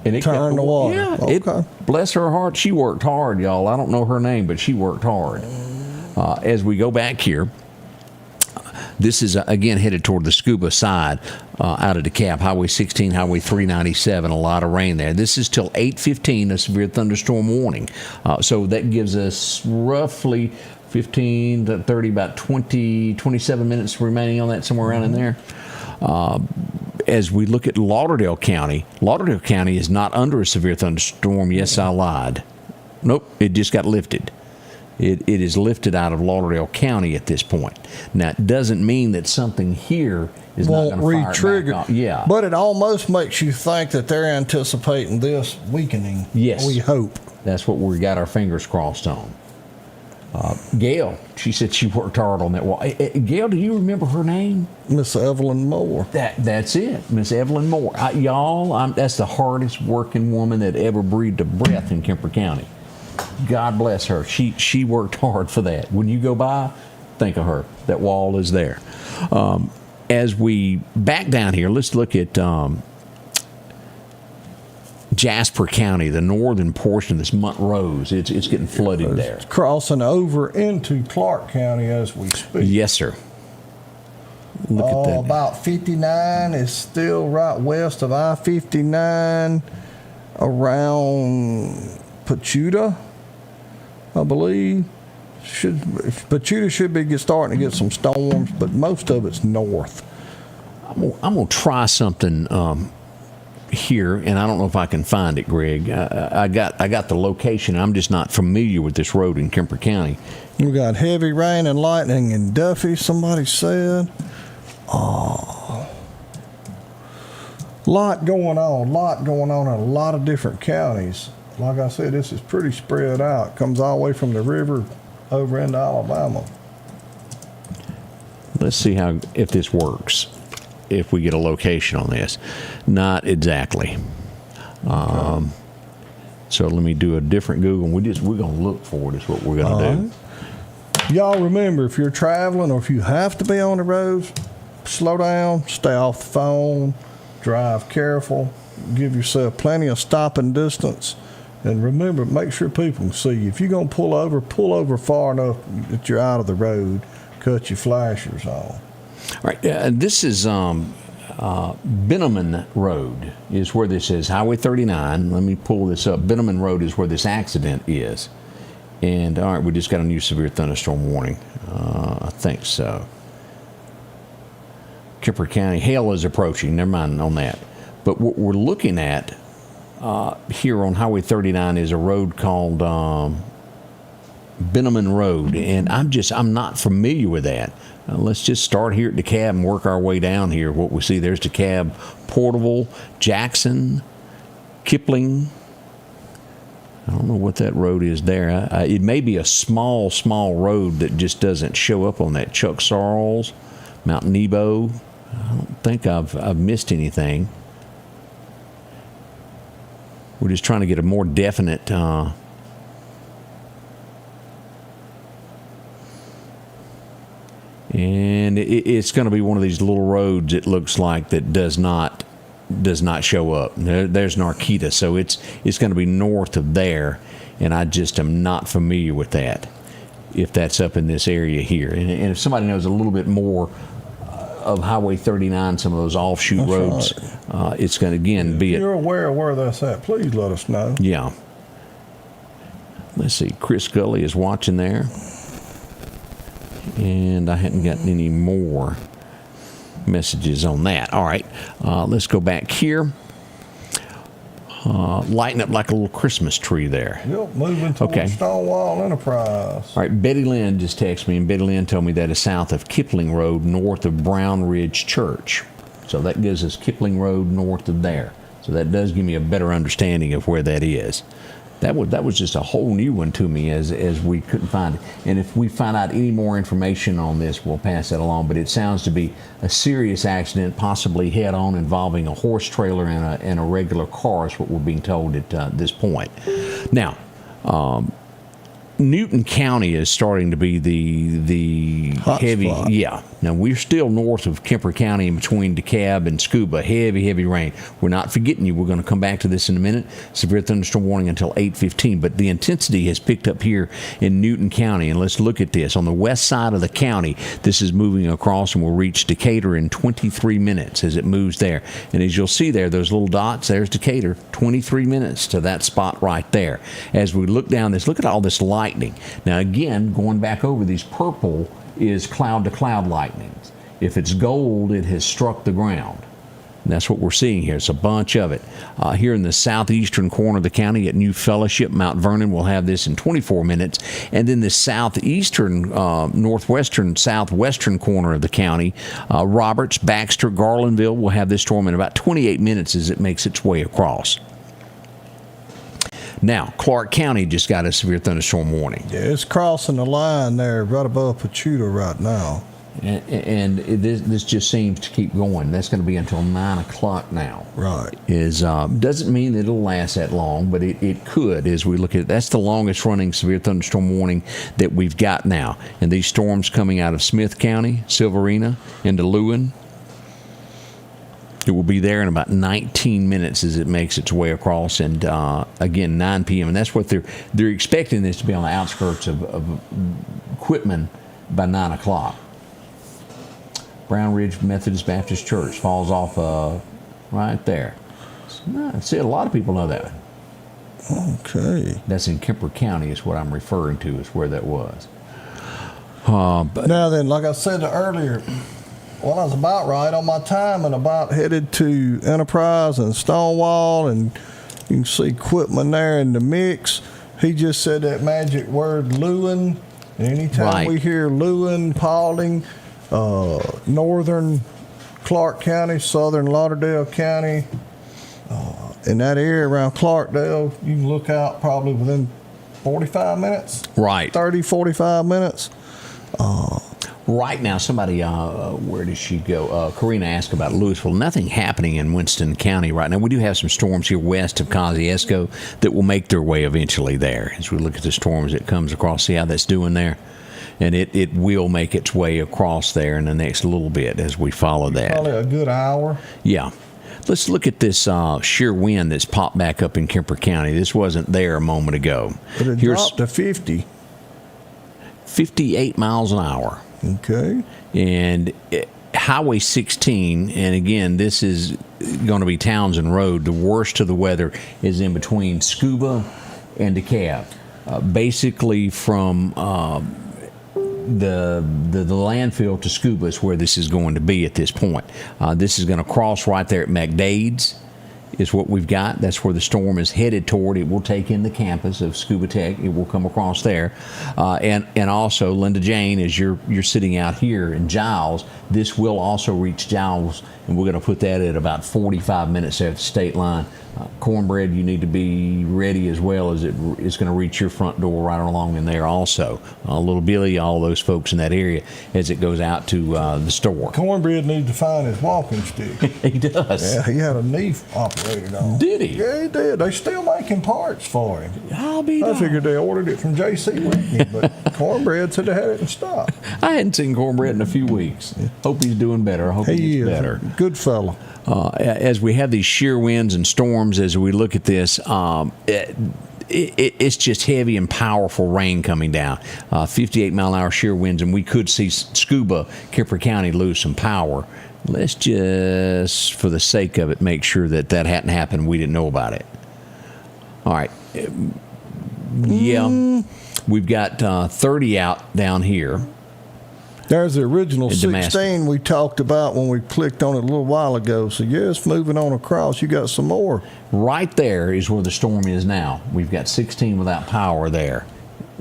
And it turned the water. Yeah, okay. Bless her heart, she worked hard, y'all. I don't know her name, but she worked hard. As we go back here, this is, again, headed toward the Scuba side out of DeKalb, Highway 16, Highway 397, a lot of rain there. This is till 8:15, a severe thunderstorm warning. So that gives us roughly 15 to 30, about 27 minutes remaining on that, somewhere around in there. As we look at Lauderdale County is not under a severe thunderstorm. Yes, I lied. Nope, it just got lifted. It is lifted out of Lauderdale County at this point. Now, it doesn't mean that something here is not going to re-trigger. Yeah, but it almost makes you think that they're anticipating this weakening. Yes, we hope. That's what we got our fingers crossed on. Gail, she said she worked hard on that wall. Gail, do you remember her name? Miss Evelyn Moore. That's it, Miss Evelyn Moore. Y'all, that's the hardest working woman that ever breathed a breath in Kemper County. God bless her. She worked hard for that. When you go by, think of her. That wall is there. As we back down here, let's look at Jasper County, the northern portion of this Montrose. It's getting flooded there. It's crossing over into Clark County as we speak. Yes, sir. Look at that. About 59 is still right west of I-59 around Pachuta, I believe. Pachuta should be starting to get some storms, but most of it's north. I'm going to try something here, and I don't know if I can find it, Greg. I got the location. I'm just not familiar with this road in Kemper County. We got heavy rain and lightning in Duffy, somebody said. Lot going on in a lot of different counties. Like I said, this is pretty spread out. Comes all the way from the river over into Alabama. Let's see if this works. If we get a location on this. Not exactly. Okay. So let me do a different Google. We're going to look for it is what we're going to do. Y'all remember, if you're traveling or if you have to be on the roads, slow down, stay off the phone, drive careful, give yourself plenty of stopping distance, and remember, make sure people can see you. If you're going to pull over far enough that you're out of the road, cut your flashers on. All right, this is Benneman Road is where this is. Highway 39. Let me pull this up. Benneman Road is where this accident is. And, all right, we just got a new severe thunderstorm warning. I think so. Kemper County, hail is approaching. Never mind on that. But what we're looking at here on Highway 39 is a road called Benneman Road, and I'm not familiar with that. Let's just start here at DeKalb and work our way down here. What we see, there's DeKalb, Portable, Jackson, Kipling. I don't know what that road is there. It may be a small road that just doesn't show up on that. Chuck Sarles, Mount Nebo. I don't think I've missed anything. We're just trying to get a more definite and it's going to be one of these little roads, it looks like, that does not show up. There's Narkita, so it's going to be north of there, and I just am not familiar with that, if that's up in this area here. And if somebody knows a little bit more of Highway 39, some of those offshoot roads, right, it's going to, again, be... If you're aware of where that's at, please let us know. Yeah. Let's see, Chris Gully is watching there. And I hadn't gotten any more messages on that. All right, let's go back here. Lighting up like a little Christmas tree there. Yep, moving towards Stonewall Enterprise. All right, Betty Lynn just texted me, and Betty Lynn told me that is south of Kipling Road, north of Brown Ridge Church. So that gives us Kipling Road north of there. So that does give me a better understanding of where that is. That was just a whole new one to me, as we couldn't find it. And if we find out any more information on this, we'll pass that along. But it sounds to be a serious accident, possibly head-on, involving a horse trailer and a regular car, is what we're being told at this point. Now, Newton County is starting to be the hot heavy spot. Yeah. Now we're still north of Kemper County, in between DeKalb and Scuba. Heavy rain. We're not forgetting you. We're going to come back to this in a minute. Severe thunderstorm warning until 8:15. But the intensity has picked up here in Newton County. And let's look at this. On the west side of the county, this is moving across and will reach Decatur in 23 minutes as it moves there. And as you'll see there, those little dots, there's Decatur, 23 minutes to that spot right there. As we look down this, look at all this lightning. Now again, going back over these, purple is cloud-to-cloud lightnings. If it's gold, it has struck the ground. And that's what we're seeing here. It's a bunch of it. Here in the southeastern corner of the county at New Fellowship, Mount Vernon will have this in 24 minutes. And then the southeastern, northwestern, southwestern corner of the county, Roberts, Baxter, Garlandville will have this storm in about 28 minutes as it makes its way across. Now, Clark County just got a severe thunderstorm warning. Yeah, it's crossing the line there right above Pachuta right now. And this just seems to keep going. That's going to be until 9 o'clock now. Right. Doesn't mean that it'll last that long, but it could as we look at it. That's the longest running severe thunderstorm warning that we've got now. And these storms coming out of Smith County, Silverina, into Lewin. It will be there in about 19 minutes as it makes its way across, and again, 9 p.m. And that's what they're expecting this to be on the outskirts of Quitman by 9 o'clock. Brown Ridge Methodist Baptist Church falls off right there. See, a lot of people know that. Okay. That's in Kemper County is what I'm referring to, is where that was. But now then, like I said earlier, well, I was about right on my time and about headed to Enterprise and Stonewall, and you can see Quitman there in the mix. He just said that magic word, Lewin. Anytime we hear Lewin, Paulding, northern Clark County, southern Lauderdale County, in that area around Clarkdale, you can look out probably within 45 minutes. Right. 30, 45 minutes. Right now, somebody, where did she go? Karina asked about Louisville. Nothing happening in Winston County right now. We do have some storms here west of Kosciuszko that will make their way eventually there. As we look at the storms that comes across, see how that's doing there? And it will make its way across there in the next little bit as we follow that. Probably a good hour. Yeah. Let's look at this shear wind that's popped back up in Kemper County. This wasn't there a moment ago. But it dropped to 50. 58 miles an hour. Okay. And Highway 16, and again, this is going to be Townsend Road. The worst of the weather is in between Scuba and DeKalb. Basically from the landfill to Scuba is where this is going to be at this point. This is going to cross right there at McDade's is what we've got. That's where the storm is headed toward. It will take in the campus of Scuba Tech. It will come across there. And also, Linda Jane, as you're sitting out here in Giles, this will also reach Giles, and we're going to put that at about 45 minutes there at the state line. Cornbread, you need to be ready as well, as it's going to reach your front door right along in there also. Little Billy, all those folks in that area, as it goes out to the store. Cornbread needs to find his walking stick. He does. Yeah, he had a knee operated on. Did he? Yeah, he did. They still making parts for him. I'll be I darned. figured they ordered it from J.C. Whitney, but Cornbread said they had it in stock. I hadn't seen Cornbread in a few weeks. Hope he's doing better. I hope he He gets is better. a good fella. As we have these shear winds and storms, as we look at this, it's just heavy and powerful rain coming down. 58-mile-an-hour shear winds, and we could see Scuba, Kemper County, lose some power. Let's just, for the sake of it, make sure that hadn't happened. We didn't know about it. All right. Yeah, we've got 30 out down here. There's the original In 16 Damascus. we talked about when we clicked on it a little while ago. So, yes, moving on across, you got some more. Right there is where the storm is now. We've got 16 without power there.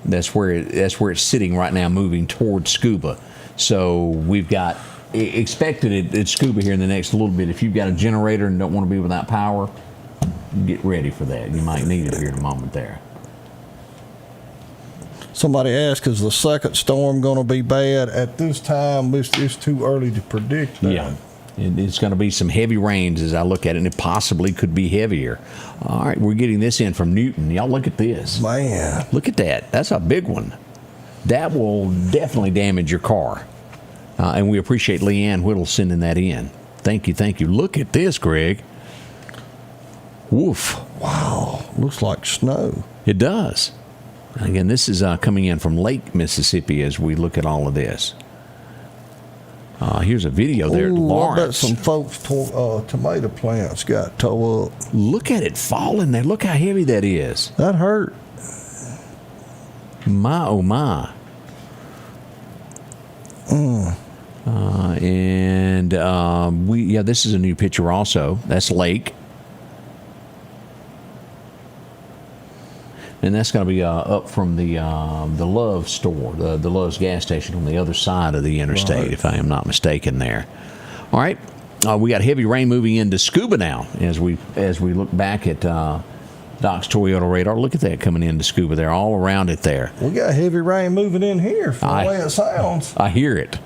That's where it's sitting right now, moving towards Scuba. So we've got expected it at Scuba here in the next little bit. If you've got a generator and don't want to be without power, get ready for that. You might need it here in a moment there. Somebody asked, is the second storm going to be bad? At this time, it's too early to predict that. Yeah. It's going to be some heavy rains as I look at it, and it possibly could be heavier. All right, we're getting this in from Newton. Y'all look at this. Man. Look at that. That's a big one. That will definitely damage your car. And we appreciate Leanne Whittle sending that in. Thank you, thank you. Look at this, Greg. Woof. Wow. Looks like snow. It does. Again, this is coming in from Lake, Mississippi as we look at all of this. Here's a video there at Ooh, I bet Lawrence. some folks' tomato plants got tore up. Look at it falling there. Look how heavy that is. That hurt. My, oh, my. This is a new picture also. That's Lake. And that's going to be up from the Love store, the Love's gas station on the other side of the interstate, Right. if I am not mistaken there. All right. We got heavy rain moving into Scuba now as we look back at Doc's Toyota radar. Look at that coming into Scuba there, all around it there. We got heavy rain moving in here from the way it sounds. I hear it.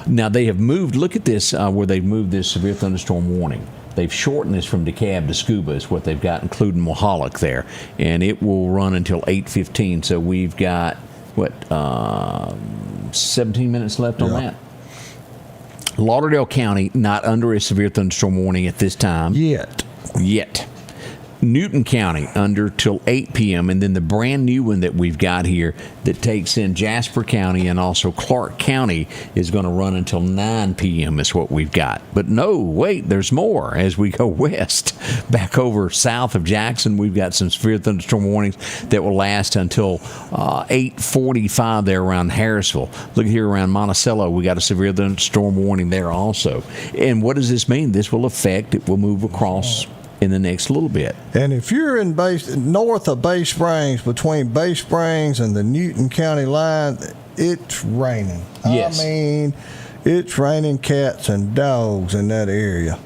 Now, they have moved, look at this, where they've moved this severe thunderstorm warning. They've shortened this from DeKalb to Scuba is what they've got, including Mohawk there. And it will run until 8:15. So we've got, 17 minutes left on that? Lauderdale County, not under a severe thunderstorm warning at this time. Yet. Newton County under till 8 p.m. And then the brand new one that we've got here that takes in Jasper County and also Clark County is going to run until 9 p.m. is what we've got. But no, wait, there's more as we go west. Back over south of Jackson, we've got some severe thunderstorm warnings that will last until 8:45 there around Harrisville. Look here around Monticello, we got a severe thunderstorm warning there also. And what does this mean? This will affect, it will move across in the next little bit. And if you're in north of Bay Springs, between Bay Springs and the Newton County line, it's raining. Yes. I mean, it's raining cats and dogs in that area.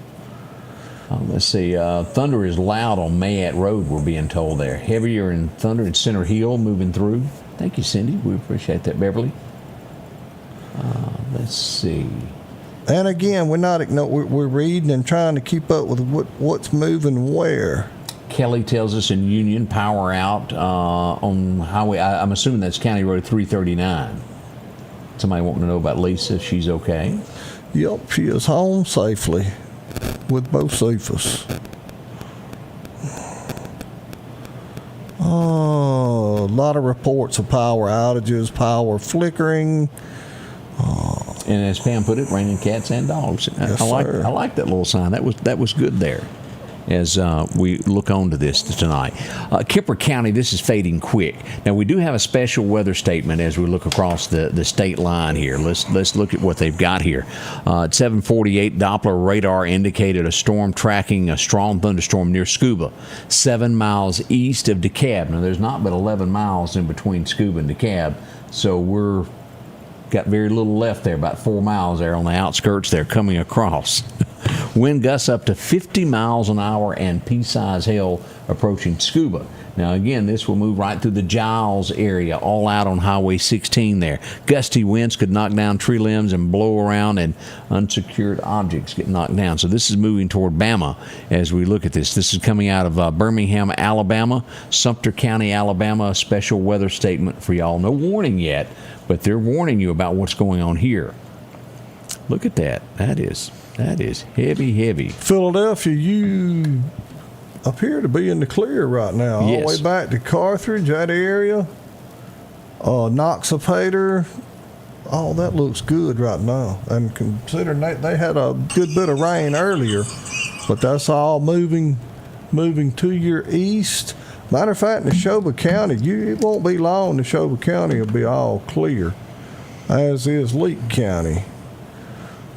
Let's see. Thunder is loud on Mayat Road, we're being told there. Heavier in thunder in Center Hill moving through. Thank you, Cindy. We appreciate that, Beverly. Let's see. And again, we're reading and trying to keep up with what's moving where. Kelly tells us in Union, power out on highway. I'm assuming that's County Road 339. Somebody wanting to know about Lisa, if she's okay. Yep, she is home safely with both Cephas. Oh, a lot of reports of power outages, power flickering. And as Pam put it, raining cats and dogs. Yes, I sir. like that little sign. That was good there. as we look on to this tonight. Kemper County, this is fading quick. Now, we do have a special weather statement as we look across the state line here. Let's look at what they've got here. At 7:48, Doppler radar indicated a storm tracking a strong thunderstorm near Scuba, 7 miles east of DeKalb. Now, there's not but 11 miles in between Scuba and DeKalb, so we're got very little left there, about 4 miles there on the outskirts there coming across. Wind gusts up to 50 miles an hour and pea-size hail approaching Scuba. Now, again, this will move right through the Giles area, all out on Highway 16 there. Gusty winds could knock down tree limbs and blow around, and unsecured objects get knocked down. So this is moving toward Bama as we look at this. This is coming out of Birmingham, Alabama, Sumter County, Alabama, a special weather statement for y'all. No warning yet, but they're warning you about what's going on here. Look at that. That is heavy, heavy. Philadelphia, you appear to be in the clear right now. All the way back to Carthage, that area. Noxapater. Oh, that looks good right now. And considering they had a good bit of rain earlier, but that's all moving to your east. Matter of fact, Neshoba County, it won't be long. Neshoba County will be all clear, as is Leake County.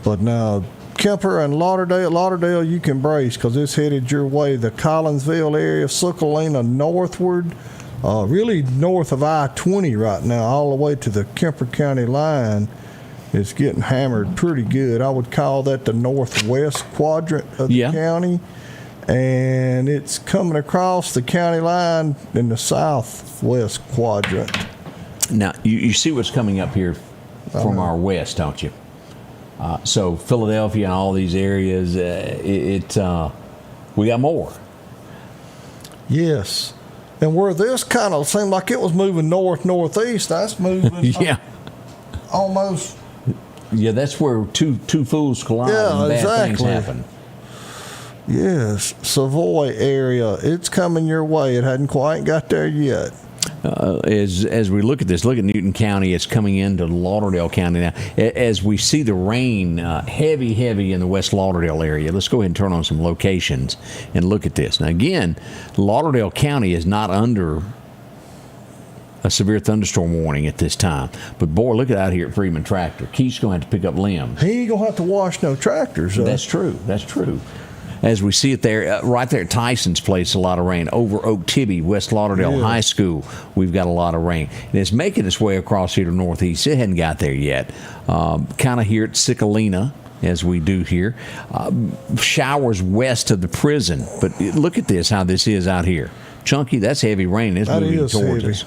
But now, Kemper and Lauderdale, you can brace because it's headed your way. The Collinsville area, Sucalina northward, really north of I-20 right now, all the way to the Kemper County line. It's getting hammered pretty good. I would call that the northwest quadrant of the county. And it's coming across the county line in the southwest quadrant. Now, you see what's coming up here from our west, don't you? So Philadelphia and all these areas, we got more. Yes. And where this kind of seemed like it was moving northeast, that's moving almost. Yeah, that's where two fools collide and bad things happen. Yes, Savoy area, it's coming your way. It hadn't quite got there yet. As we look at this, look at Newton County. It's coming into Lauderdale County now. As we see the rain heavy in the West Lauderdale area, let's go ahead and turn on some locations and look at this. Now, again, Lauderdale County is not under a severe thunderstorm warning at this time. But, boy, look at out here at Freeman Tractor. Keith's going to have to pick up limbs. He ain't going to have to wash no tractors. That's true. As we see it there, right there at Tyson's place, a lot of rain. Over Oak Tibby, West Lauderdale High School, we've got a lot of rain. And it's making its way across here to northeast. It hadn't got there yet. Kind of here at Sucalina, as we do here. Showers west of the prison. But look at this, how this is out here. Chunky, that's heavy rain. It's moving towards us.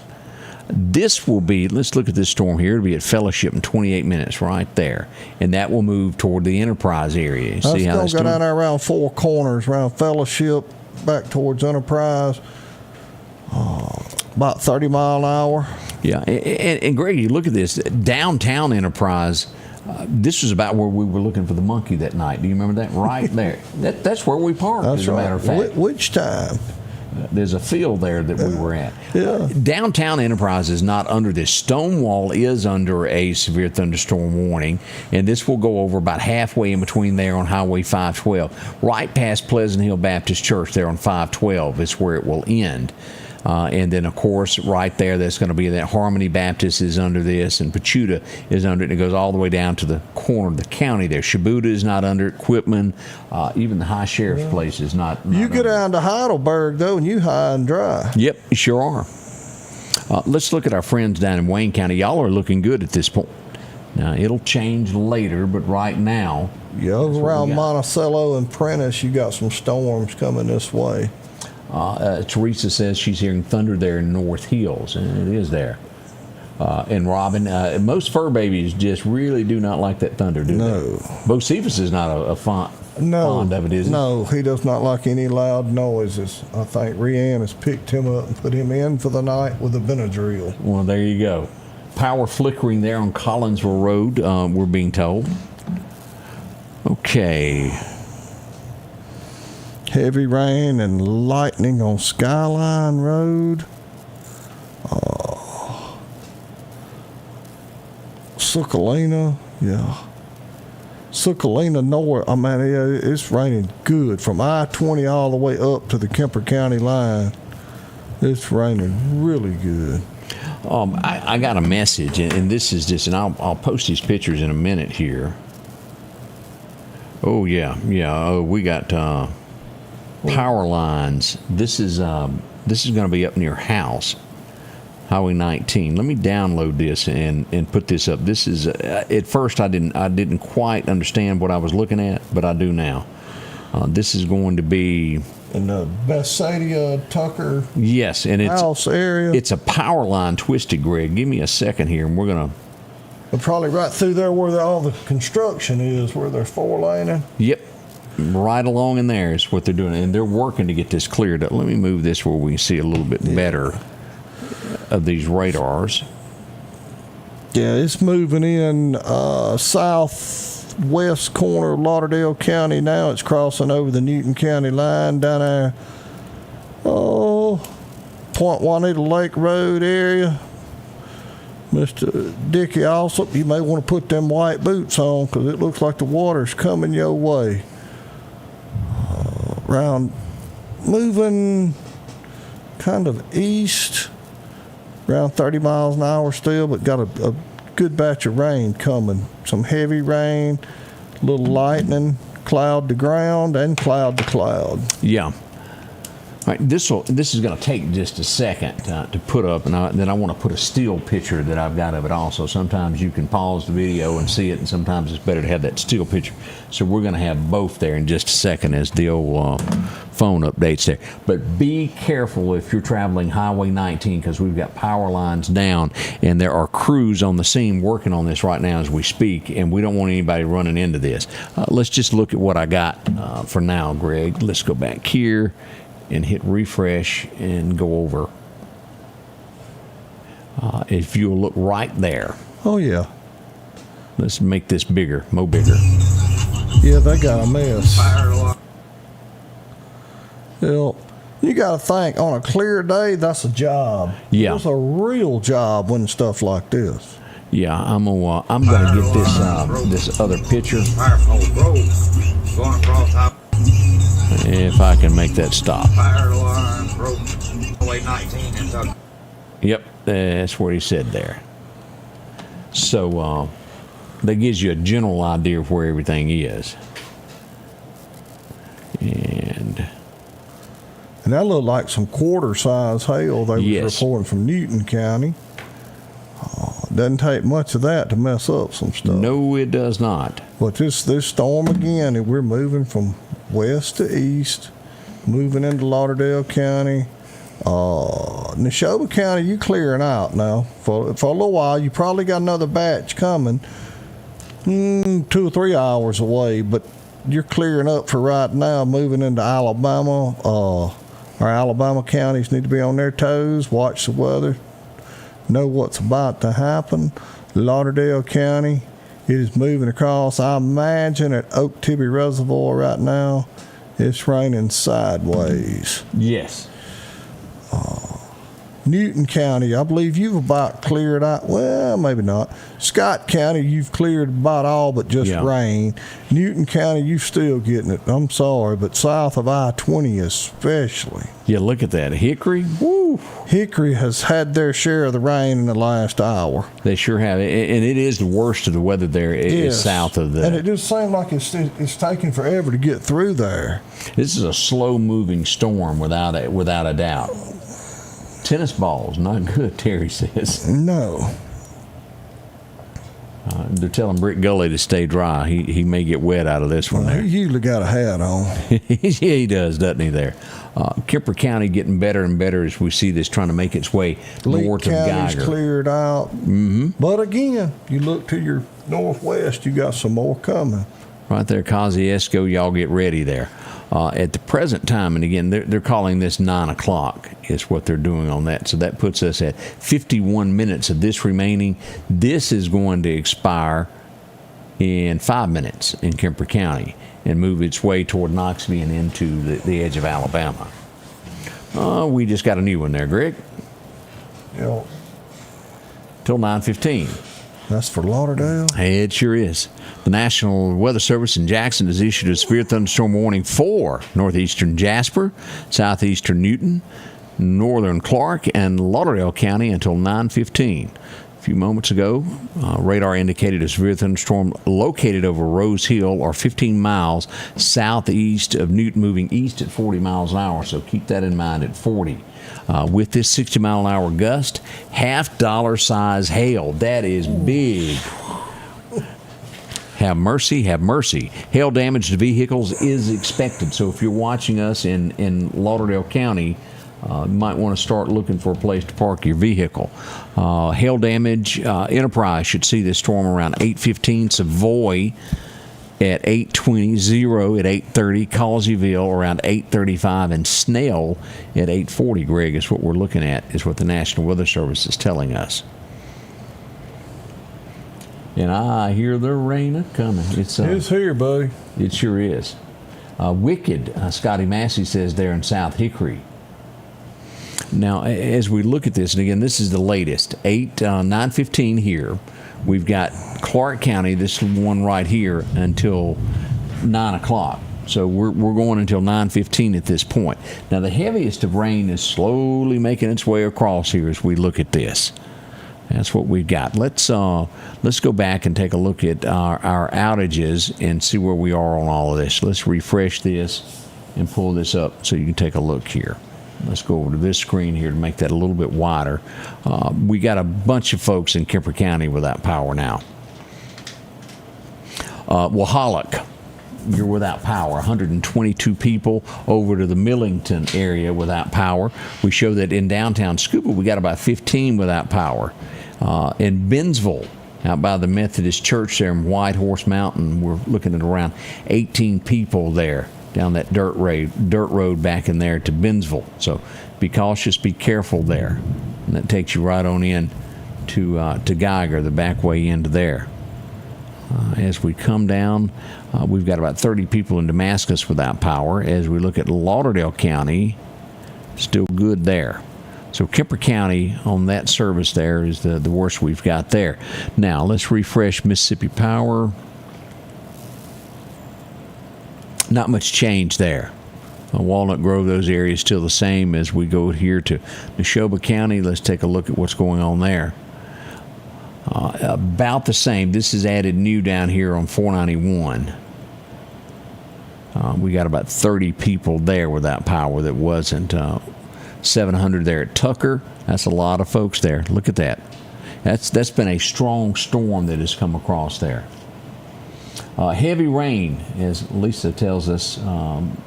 This will be, let's look at this storm here. It'll be at Fellowship in 28 minutes right there. And that will move toward the Enterprise area. You see how that's going? Go down there around Four Corners, around Fellowship, back towards Enterprise. About 30 mile an hour. Yeah. And Greg, you look at this. Downtown Enterprise, this was about where we were looking for the monkey that night. Do you remember that? Right there. That's where we parked, as a matter of fact. Which time? There's a field there that we were at. Yeah. Downtown Enterprise is not under this. Stonewall is under a severe thunderstorm warning, and this will go over about halfway in between there on Highway 512. Right past Pleasant Hill Baptist Church there on 512 is where it will end. And then, of course, right there, that's going to be that Harmony Baptist is under this, and Pachuta is under it, and it goes all the way down to the corner of the county there. Shibuda is not under it. Quitman, even the High Sheriff's place is not you get down to Heidelberg, though, and you high and dry. Yep, you sure are. Let's look at our friends down in Wayne County. Y'all are looking good at this point. Now, it'll change later, but right now... Yeah, over around Monticello and Prentice, you got some storms coming this way. Teresa says she's hearing thunder there in North Hills, and it is there. And Robin, most fur babies just really do not like that thunder, do they? Bo Cephas is not a fond of it, is he? No, he does not like any loud noises. I think Rianne has picked him up and put him in for the night with a Benadryl. Well, there you go. Power flickering there on Collinsville Road, we're being told. Okay. Heavy rain and lightning on Skyline Road. Sucalina, yeah. Sucalina North. I mean, it's raining good from I-20 all the way up to the Kemper County line. It's raining really good. I got a message, and this is just, and I'll post these pictures in a minute here. Oh yeah. Oh, we got power lines. This is going to be up near house, Highway 19. Let me download this and put this up. This is at first I didn't quite understand what I was looking at, but I do now. This is going to be in the Bessadia Tucker. Yes, and it's house area. It's a power line twisted, Greg. Give me a second here, and we're gonna. Probably right through there where all the construction is, where they're 4-laning. Yep, right along in there is what they're doing, and they're working to get this cleared up. Let me move this where we can see a little bit better of these radars. Yeah, it's moving in southwest corner of Lauderdale County now. It's crossing over the Newton County line down there. Point Juanita Lake Road area. Mr. Dickie Alsop, you may want to put them white boots on because it looks like the water's coming your way. Around moving kind of east, around 30 miles an hour still, but got a good batch of rain coming. Some heavy rain, a little lightning, cloud to ground and cloud to cloud. Yeah. All right, this is going to take just a second to put up, and then I want to put a still picture that I've got of it also. Sometimes you can pause the video and see it, and sometimes it's better to have that still picture. So we're going to have both there in just a second as the old phone updates there. But be careful if you're traveling Highway 19 because we've got power lines down, and there are crews on the scene working on this right now as we speak, and we don't want anybody running into this. Let's just look at what I got for now, Greg. Let's go back here and hit refresh and go over. If you'll look right there. Oh, yeah. Let's make this bigger, more bigger. Yeah, they got a mess. You got to think, on a clear day, that's a job. Yeah. It's a real job when stuff like this. Yeah, I'm gonna get this other picture. If I can make that stop. Yep, that's what he said there. So that gives you a general idea of where everything is. And that looked like some quarter-size hail they was reporting from Newton County. Doesn't take much of that to mess up some stuff. No, it does not. But this storm again, and we're moving from west to east, moving into Lauderdale County. Neshoba County, you clearing out now. For a little while, you probably got another batch coming 2 or 3 hours away, but you're clearing up for right now, moving into Alabama. Our Alabama counties need to be on their toes, watch the weather, know what's about to happen. Lauderdale County, it is moving across. I imagine at Oak Tibby Reservoir right now, it's raining sideways. Yes. Newton County, I believe you've about cleared out. Well, maybe not. Scott County, you've cleared about all but just rain. Newton County, you're still getting it. I'm sorry, but south of I-20 especially. Yeah, look at that. Hickory, woo. Hickory has had their share of the rain in the last hour. They sure have. And it is the worst of the weather there is south of the... And it just seems like it's taking forever to get through there. This is a slow-moving storm without a doubt. Tennis balls, not good, Terry says. No. They're telling Brick Gully to stay dry. He may get wet out of this one there. He usually got a hat on. Yeah, he does, doesn't he, there? Kemper County getting better and better as we see this trying to make its way north of Geiger. Leake County's cleared out. Mm-hmm. But again, you look to your northwest, you got some more coming. Right there, Kosciuszko, y'all get ready there. At the present time, and again, they're calling this 9 o'clock is what they're doing on that. So that puts us at 51 minutes of this remaining. This is going to expire in 5 minutes in Kemper County and move its way toward Knoxville and into the edge of Alabama. We just got a new one there, Greg. Yeah. Till 9:15. That's for Lauderdale. It sure is. The National Weather Service in Jackson has issued a severe thunderstorm warning for Northeastern Jasper, Southeastern Newton, Northern Clark, and Lauderdale County until 9:15. A few moments ago, radar indicated a severe thunderstorm located over Rose Hill, or 15 miles southeast of Newton, moving east at 40 miles an hour. So keep that in mind at 40. With this 60-mile-an-hour gust, $half size hail. That is big. Have mercy, have mercy. Hail damage to vehicles is expected. So if you're watching us in Lauderdale County, you might want to start looking for a place to park your vehicle. Hail damage, Enterprise should see this storm around 8:15. Savoy at 8:20, Zero at 8:30, Causeyville around 8:35, and Snell at 8:40. Greg, is what we're looking at, is what the National Weather Service is telling us. And I hear the rain a-coming. It's here, buddy. It sure is. Wicked, Scotty Massey says there in South Hickory. Now, as we look at this, and again, this is the latest, 9:15 here. We've got Clark County, this one right here, until 9 o'clock. So we're going until 9:15 at this point. Now, the heaviest of rain is slowly making its way across here as we look at this. That's what we've got. Let's go back and take a look at our outages and see where we are on all of this. Let's refresh this and pull this up so you can take a look here. Let's go over to this screen here to make that a little bit wider. We got a bunch of folks in Kemper County without power now. Wahalak, you're without power. 122 people over to the Millington area without power. We show that in downtown Scuba, we got about 15 without power. In Bennsville, out by the Methodist Church there in White Horse Mountain, we're looking at around 18 people there down that dirt road back in there to Bennsville. So be cautious, be careful there. And that takes you right on in to Geiger, the back way into there. As we come down, we've got about 30 people in Damascus without power. As we look at Lauderdale County, still good there. So Kemper County on that service there is the worst we've got there. Now let's refresh Mississippi Power. Not much change there. Walnut Grove, those areas still the same. As we go here to Neshoba County, let's take a look at what's going on there. About the same. This is added new down here on 491. We got about 30 people there without power that wasn't. 700 there at Tucker. That's a lot of folks there. Look at that. That's been a strong storm that has come across there. Heavy rain, as Lisa tells us,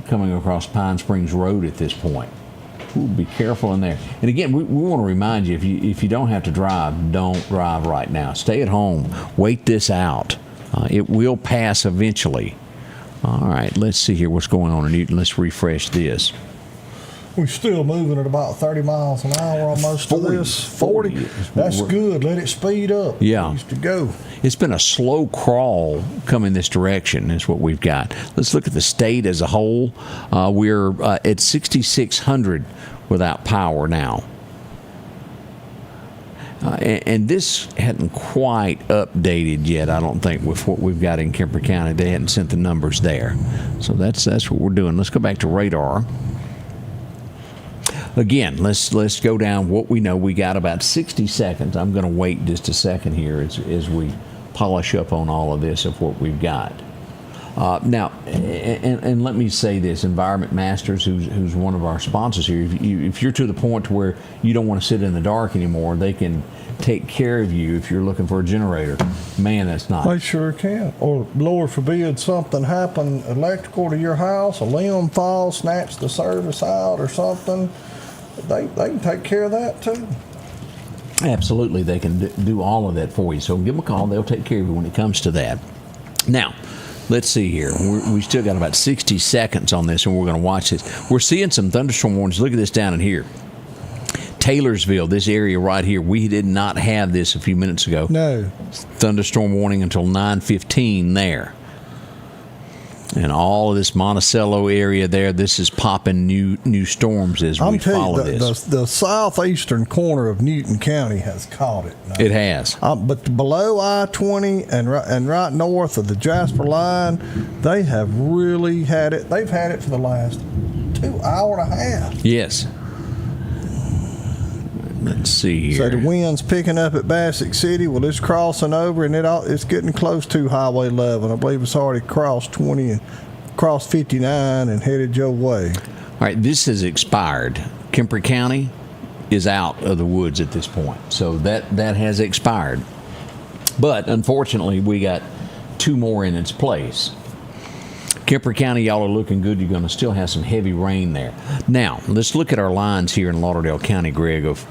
coming across Pine Springs Road at this point. Ooh, be careful in there. And again, we want to remind you, if you don't have to drive, don't drive right now. Stay at home. Wait this out. It will pass eventually. All right, let's see here what's going on in Newton. Let's refresh this. We're still moving at about 30 miles an hour almost to this. 40. That's good. Let it speed up. Yeah. It used to go. It's been a slow crawl coming this direction is what we've got. Let's look at the state as a whole. We're at 6,600 without power now. And this hadn't quite updated yet, I don't think, with what we've got in Kemper County. They hadn't sent the numbers there. So that's what we're doing. Let's go back to radar. Again, let's go down what we know. We got about 60 seconds. I'm going to wait just a second here as we polish up on all of this of what we've got. Now, and let me say this, Environment Masters, who's one of our sponsors here, if you're to the point to where you don't want to sit in the dark anymore, they can take care of you if you're looking for a generator. Man, that's nice. They sure can. Or, Lord forbid, something happen electrical to your house, a limb falls, snatch the service out or something. They can take care of that too. Absolutely, they can do all of that for you. So give them a call. They'll take care of you when it comes to that. Now, let's see here. We still got about 60 seconds on this, and we're going to watch this. We're seeing some thunderstorm warnings. Look at this down in here. Taylorsville, this area right here, we did not have this a few minutes ago. No. Thunderstorm warning until 9:15 there. And all of this Monticello area there, this is popping new storms as we follow this. The southeastern corner of Newton County has caught it now. It has. But below I-20 and right north of the Jasper line, they have really had it. They've had it for the last 2 hours and a half. Yes. Let's see here. So the wind's picking up at Bassett City. Well, it's crossing over, and it's getting close to Highway 11. I believe it's already crossed 20 and crossed 59 and headed your way. All right, this has expired. Kemper County is out of the woods at this point, so that has expired. But unfortunately, we got 2 more in its place. Kemper County, y'all are looking good. You're going to still have some heavy rain there. Now, let's look at our lines here in Lauderdale County, Greg, of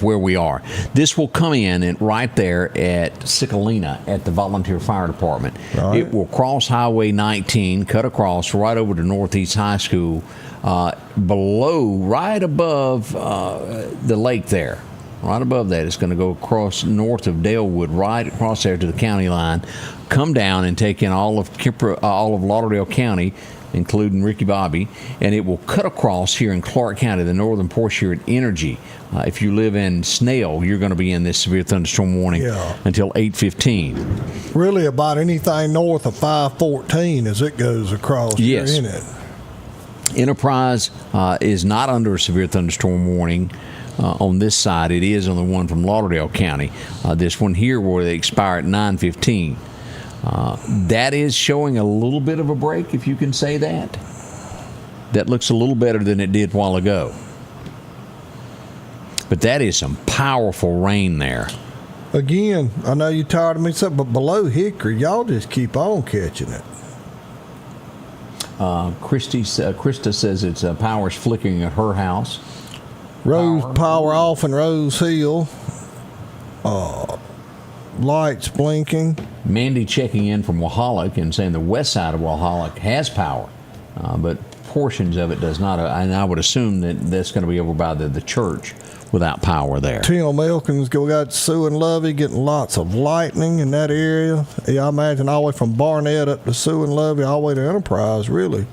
where we are. This will come in and right there at Cicalina at the Volunteer Fire Department. Right. It will cross Highway 19, cut across right over to Northeast High School, below, right above the lake there. Right above that, it's going to go across north of Dalewood, right across there to the county line, come down and take in all of Lauderdale County, including Ricky Bobby, and it will cut across here in Clark County, the northern portion here at Energy. If you live in Snell, you're going to be in this severe thunderstorm warning until 8:15. Really, about anything north of 514 as it goes across. Yes. In it. Enterprise is not under a severe thunderstorm warning. On this side, it is on the one from Lauderdale County. This one here where they expire at 9:15. That is showing a little bit of a break, if you can say that. That looks a little better than it did a while ago. But that is some powerful rain there. Again, I know you're tired of me saying, but below Hickory, y'all just keep on catching it. Krista says it's power's flickering at her house. Power off in Rose Hill. Lights blinking. Mandy checking in from Wahala and saying the west side of Wahala has power, but portions of it does not. And I would assume that that's going to be over by the church without power there. Tim Elkins, we got Sue and Lovey getting lots of lightning in that area. Yeah, I imagine all the way from Barnett up to Sue and Lovey, all the way to Enterprise, really.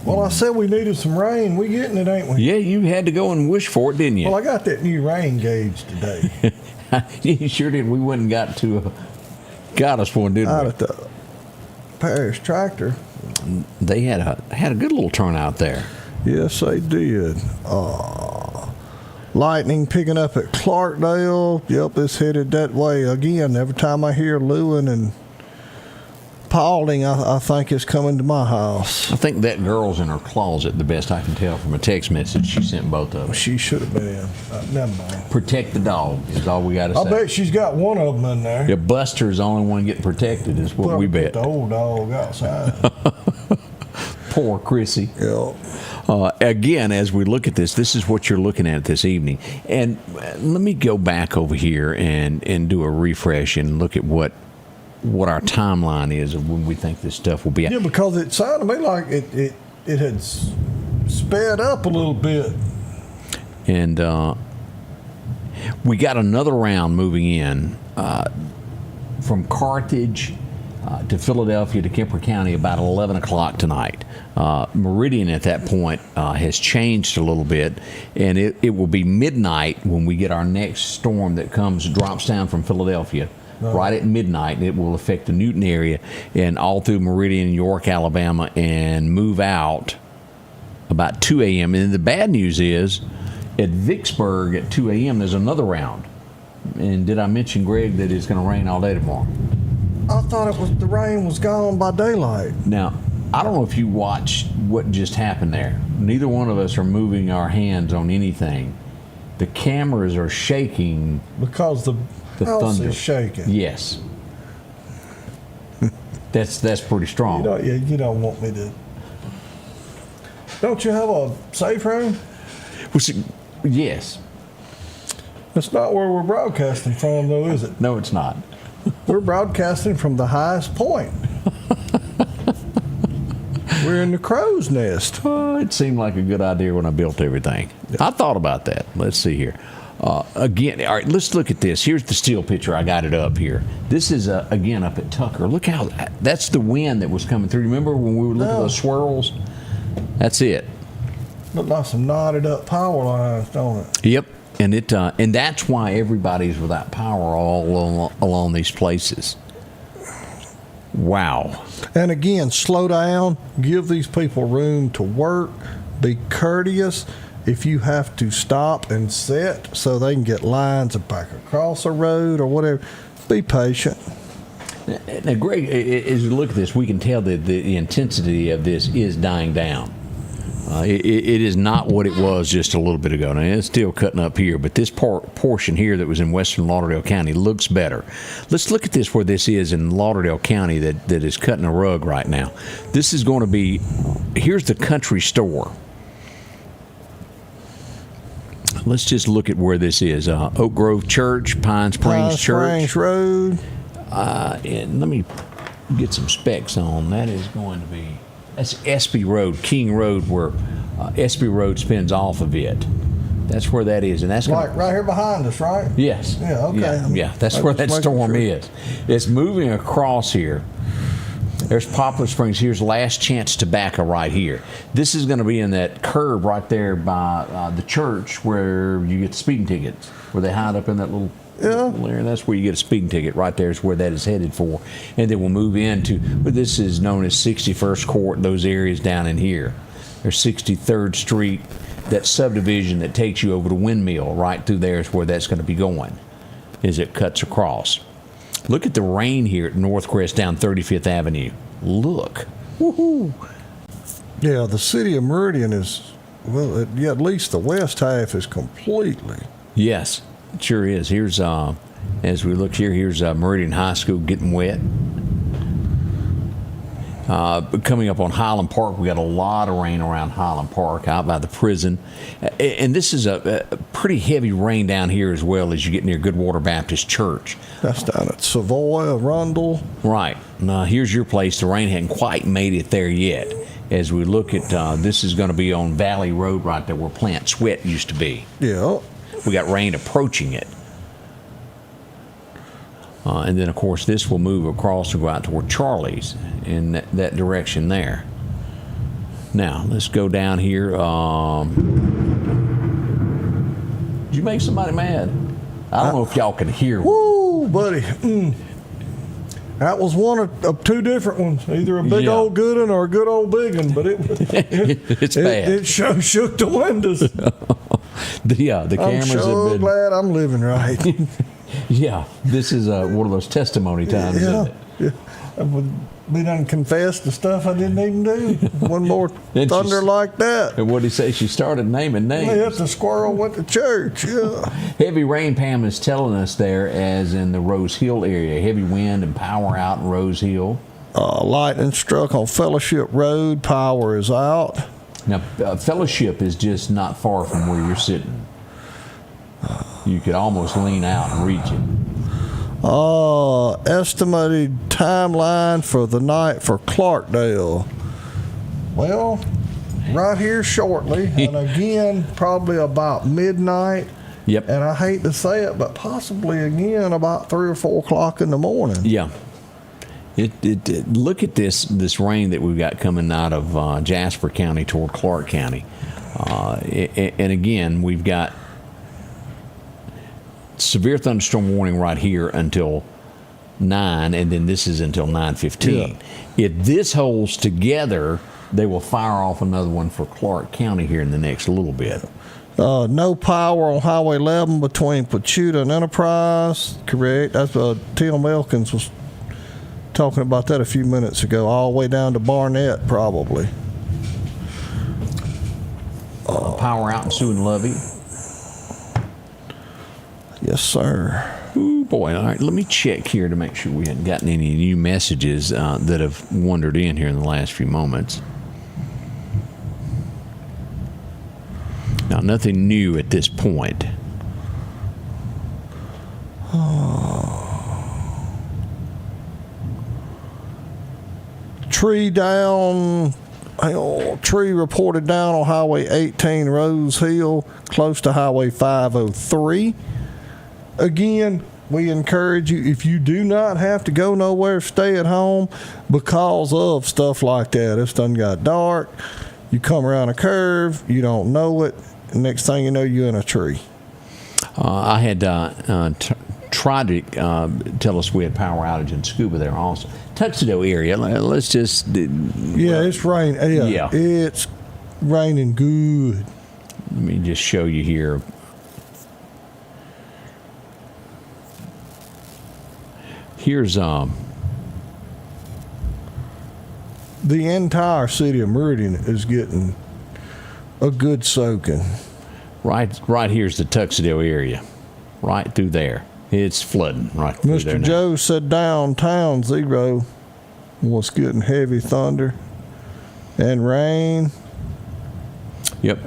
Well, I said we needed some rain. We getting it, ain't we? Yeah, you had to go and wish for it, didn't you? Well, I got that new rain gauge today. You sure did. We went and got us one, didn't Out we? at the parish tractor. They had a good little turnout there. Yes, they did. Lightning picking up at Clarkdale. Yep, it's headed that way again. Every time I hear Lewin and Paulding, I think it's coming to my house. I think that girl's in her closet, the best I can tell from a text message she sent both of us. She should have been in. Never mind. Protect the dog is all we got to say. I bet she's got one of them in there. Yeah, Buster's the only one getting protected is what we bet. Put the old dog outside. Poor Chrissy. Yeah. Again, as we look at this is what you're looking at this evening. And let me go back over here and do a refresh and look at what our timeline is of when we think this stuff will be. Yeah, because it sounded to me like it had sped up a little bit. And we got another round moving in from Carthage to Philadelphia to Kemper County about 11 o'clock tonight. Meridian at that point has changed a little bit, and it will be midnight when we get our next storm that drops down from Philadelphia. Right at midnight, it will affect the Newton area and all through Meridian, York, Alabama, and move out about 2 a.m. And the bad news is, at Vicksburg at 2 a.m., there's another round. And did I mention, Greg, that it's going to rain all day tomorrow? I thought the rain was gone by daylight. Now, I don't know if you watched what just happened there. Neither one of us are moving our hands on anything. The cameras are shaking. Because the house is shaking. Yes. That's pretty strong. You don't want me to. Don't you have a safe room? Yes. That's not where we're broadcasting from, though, is it? No, it's not. We're broadcasting from the highest point. We're in the crow's nest. It seemed like a good idea when I built everything. I thought about that. Let's see here. Again, all right, let's look at this. Here's the still picture. I got it up here. This is, again, up at Tucker. Look how, that's the wind that was coming through. Remember when we were looking at those swirls? That's it. Look like some knotted up power lines, don't it? Yep. And that's why everybody's without power all along these places. Wow. And again, slow down. Give these people room to work. Be courteous. If you have to stop and sit so they can get lines back across a road or whatever, be patient. Now, Greg, as we look at this, we can tell that the intensity of this is dying down. It is not what it was just a little bit ago. Now, it's still cutting up here, but this portion here that was in Western Lauderdale County looks better. Let's look at this where this is in Lauderdale County that is cutting a rug right now. This is going to be, here's the country store. Let's just look at where this is. Oak Grove Church, Pine Springs Church. Springs Road. And let me get some specs on. That is going to be, that's Espy Road, King Road, where Espy Road spins off of it. That's where that is. And that's Like right here behind us, right? Yes. Yeah, okay. Yeah, that's where that storm is. It's moving across here. There's Poplar Springs. Here's Last Chance Tobacco right here. This is going to be in that curve right there by the church where you get the speeding tickets, where they hide up in that little area. That's where you get a speeding ticket. Right there is where that is headed for. And then we'll move into, but this is known as 61st Court, those areas down in here. There's 63rd Street, that subdivision that takes you over to Windmill. Right through there is where that's going to be going, as it cuts across. Look at the rain here at Northcrest down 35th Avenue. Look. Woohoo. Yeah, the city of Meridian is, well, at least the west half is completely. Yes, it sure is. Here's, as we look here, here's Meridian High School getting wet. Coming up on Highland Park, we got a lot of rain around Highland Park, out by the prison. And this is a pretty heavy rain down here as well as you get near Goodwater Baptist Church. That's down at Savoy, Rundle. Right. Now, here's your place. The rain hadn't quite made it there yet. As we look at, this is going to be on Valley Road right there where Plant Sweat used to be. Yeah. We got rain approaching it. And then, of course, this will move across and go out toward Charlie's in that direction there. Now, let's go down here. Did you make somebody mad? I don't know if y'all can hear. Woo, buddy. That was one of two different ones. Either a big old good one or a good old big one. But it's bad. It shook the windows. The cameras I'm so have been. glad I'm living right. Yeah, this is one of those testimony times, isn't it? Yeah. I would be done confessed the stuff I didn't even do. One more thunder like that. And what did he say? She started naming names. Yeah, the squirrel went to church. Yeah. Heavy rain, Pam is telling us there, as in the Rose Hill area. Heavy wind and power out in Rose Hill. Lightning struck on Fellowship Road. Power is out. Now, Fellowship is just not far from where you're sitting. You could almost lean out and reach it. Estimated timeline for the night for Clarkdale. Well, right here shortly, and again, probably about midnight. Yep. And I hate to say it, but possibly again about 3 or 4 o'clock in the morning. Yeah. Look at this rain that we've got coming out of Jasper County toward Clark County. And again, we've got severe thunderstorm warning right here until 9, and then this is until 9:15. Yeah. If this holds together, they will fire off another one for Clark County here in the next little bit. No power on Highway 11 between Pachuta and Enterprise. Correct. That's Tim Elkins was talking about that a few minutes ago, all the way down to Barnett, probably. Power out in Sue and Lovey. Yes, sir. Ooh, boy. All right, let me check here to make sure we hadn't gotten any new messages that have wandered in here in the last few moments. Now, nothing new at this point. Tree down Tree reported down on Highway 18 Rose Hill, close to Highway 503. Again, we encourage you, if you do not have to go nowhere, stay at home because of stuff like that. It's done got dark. You come around a curve, you don't know it. Next thing you know, you're in a tree. I had tried to tell us we had power outage in Scuba there also. Tuxedo area, let's just... it's raining. Yeah, it's raining good. Let me just show you here. Here's the entire city of Meridian is getting a good soaking. Right here's the Tuxedo area, right through there. It's flooding right through there Mr. now. Joe said downtown 0 was getting heavy thunder and rain. Yep.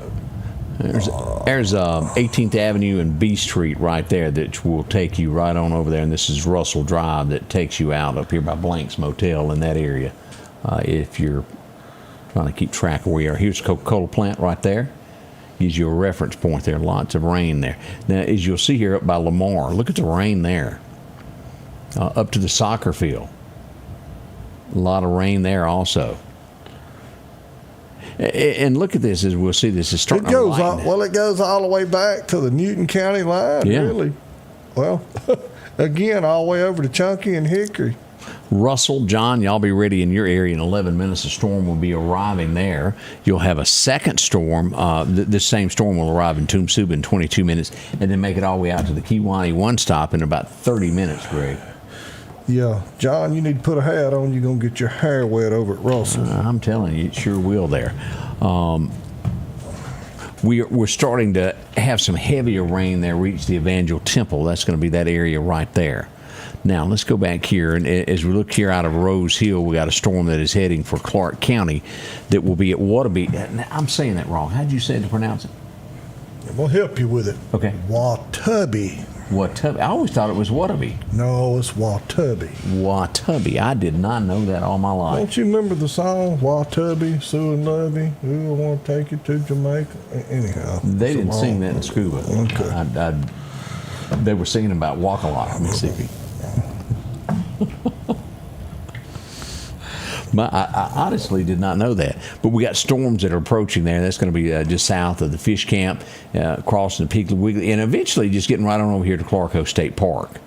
There's 18th Avenue and B Street right there that will take you right on over there, and this is Russell Drive that takes you out up here by Blank's Motel in that area. If you're trying to keep track of where you are. Here's the Coca-Cola plant right there. Gives you a reference point there. Lots of rain there. Now, as you'll see here up by Lamar, look at the rain there. Up to the soccer field. A lot of rain there also. And look at this, as we'll see, this is starting to lighten. It goes all the way back to the Newton County line, really. Well, again, all the way over to Chunky and Hickory. Russell, John, y'all be ready in your area in 11 minutes. A storm will be arriving there. You'll have a second storm. This same storm will arrive in Toomsuba in 22 minutes and then make it all the way out to the Kewanee one stop in about 30 minutes, Greg. Yeah. John, you need to put a hat on. You're going to get your hair wet over at Russell. I'm telling you, it sure will there. We're starting to have some heavier rain there reach the Evangel Temple. That's going to be that area right there. Now, let's go back here, and as we look here out of Rose Hill, we got a storm that is heading for Clark County that will be at Waterby. Now, I'm saying that wrong. How did you say it to pronounce it? We'll help you with it. Okay. Watuby. Watuby. I always thought it was Waterby. No, it's Watuby. Watuby. I did not know that all my life. Don't you remember the song, Watuby, Sue and Lovey? Ooh, I want to take you to Jamaica. Anyhow. They didn't sing that in Scuba. Okay. They were singing about Waccalaw, Mississippi. I honestly did not know that. But we got storms that are approaching there. That's going to be just south of the fish camp, crossing the Piggly Wiggly, and eventually just getting right on over here to Clarko State Park.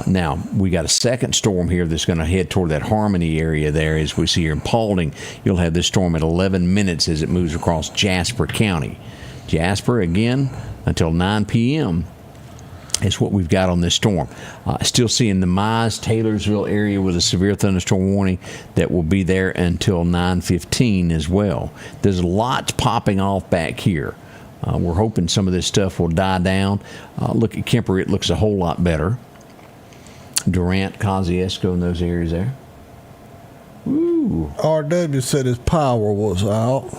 Now, we got a second storm here that's going to head toward that Harmony area there. As we see here in Paulding, you'll have this storm at 11 minutes as it moves across Jasper County. Jasper, again, until 9 p.m., is what we've got on this storm. Still seeing the Mize, Taylorsville area with a severe thunderstorm warning that will be there until 9:15 as well. There's lots popping off back here. We're hoping some of this stuff will die down. Look at Kemper, it looks a whole lot better. Durant, Kosciuszko in those areas there. Ooh. RW said his power was out.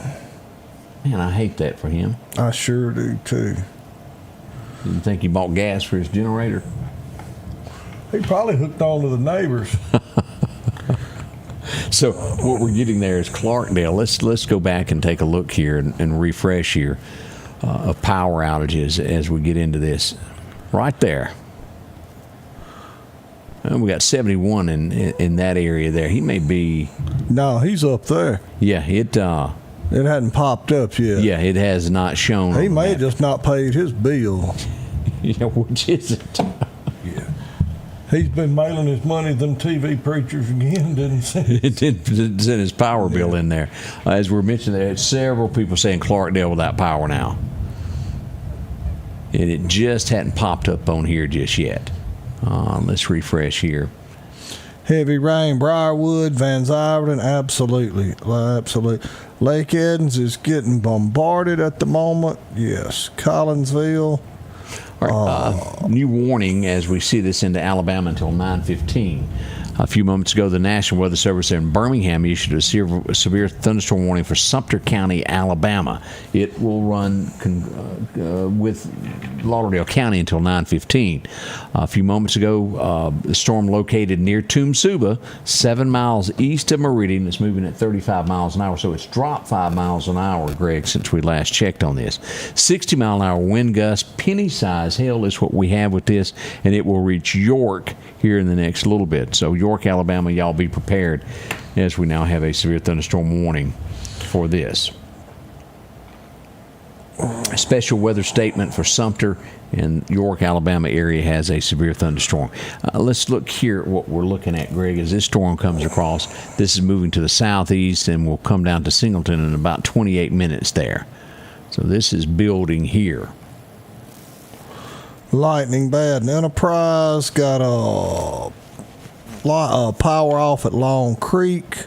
Man, I hate that for him. I sure do too. Didn't think he bought gas for his generator. He probably hooked on to the neighbors. So what we're getting there is Clarkdale. Let's go back and take a look here and refresh here of power outages as we get into this. Right there. We got 71 in that area there. He may be. No, he's up there. Yeah, it hadn't popped up yet. Yeah, it has not shown. He may have just not paid his bill. Yeah, which is it? Yeah. He's been mailing his money to them TV preachers again, didn't he? It didn't send his power bill in there. As we mentioned, there several people saying Clarkdale without power now. And it just hadn't popped up on here just yet. Let's refresh here. Heavy rain, Briarwood, Van Zyverton, absolutely. Lake Edens is getting bombarded at the moment. Yes. Collinsville. All right, new warning as we see this into Alabama until 9:15. A few moments ago, the National Weather Service in Birmingham issued a severe thunderstorm warning for Sumter County, Alabama. It will run with Lauderdale County until 9:15. A few moments ago, the storm located near Tumsuba, 7 miles east of Meridian. It's moving at 35 miles an hour, so it's dropped 5 miles an hour, Greg, since we last checked on this. 60-mile-an-hour wind gust, penny-size hail is what we have with this, and it will reach York here in the next little bit. So York, Alabama, y'all be prepared as we now have a severe thunderstorm warning for this. A special weather statement for Sumter and York, Alabama area has a severe thunderstorm. Let's look here at what we're looking at, Greg, as this storm comes across. This is moving to the southeast and will come down to Singleton in about 28 minutes there. So this is building here. Lightning bad in Enterprise. Got a power off at Long Creek.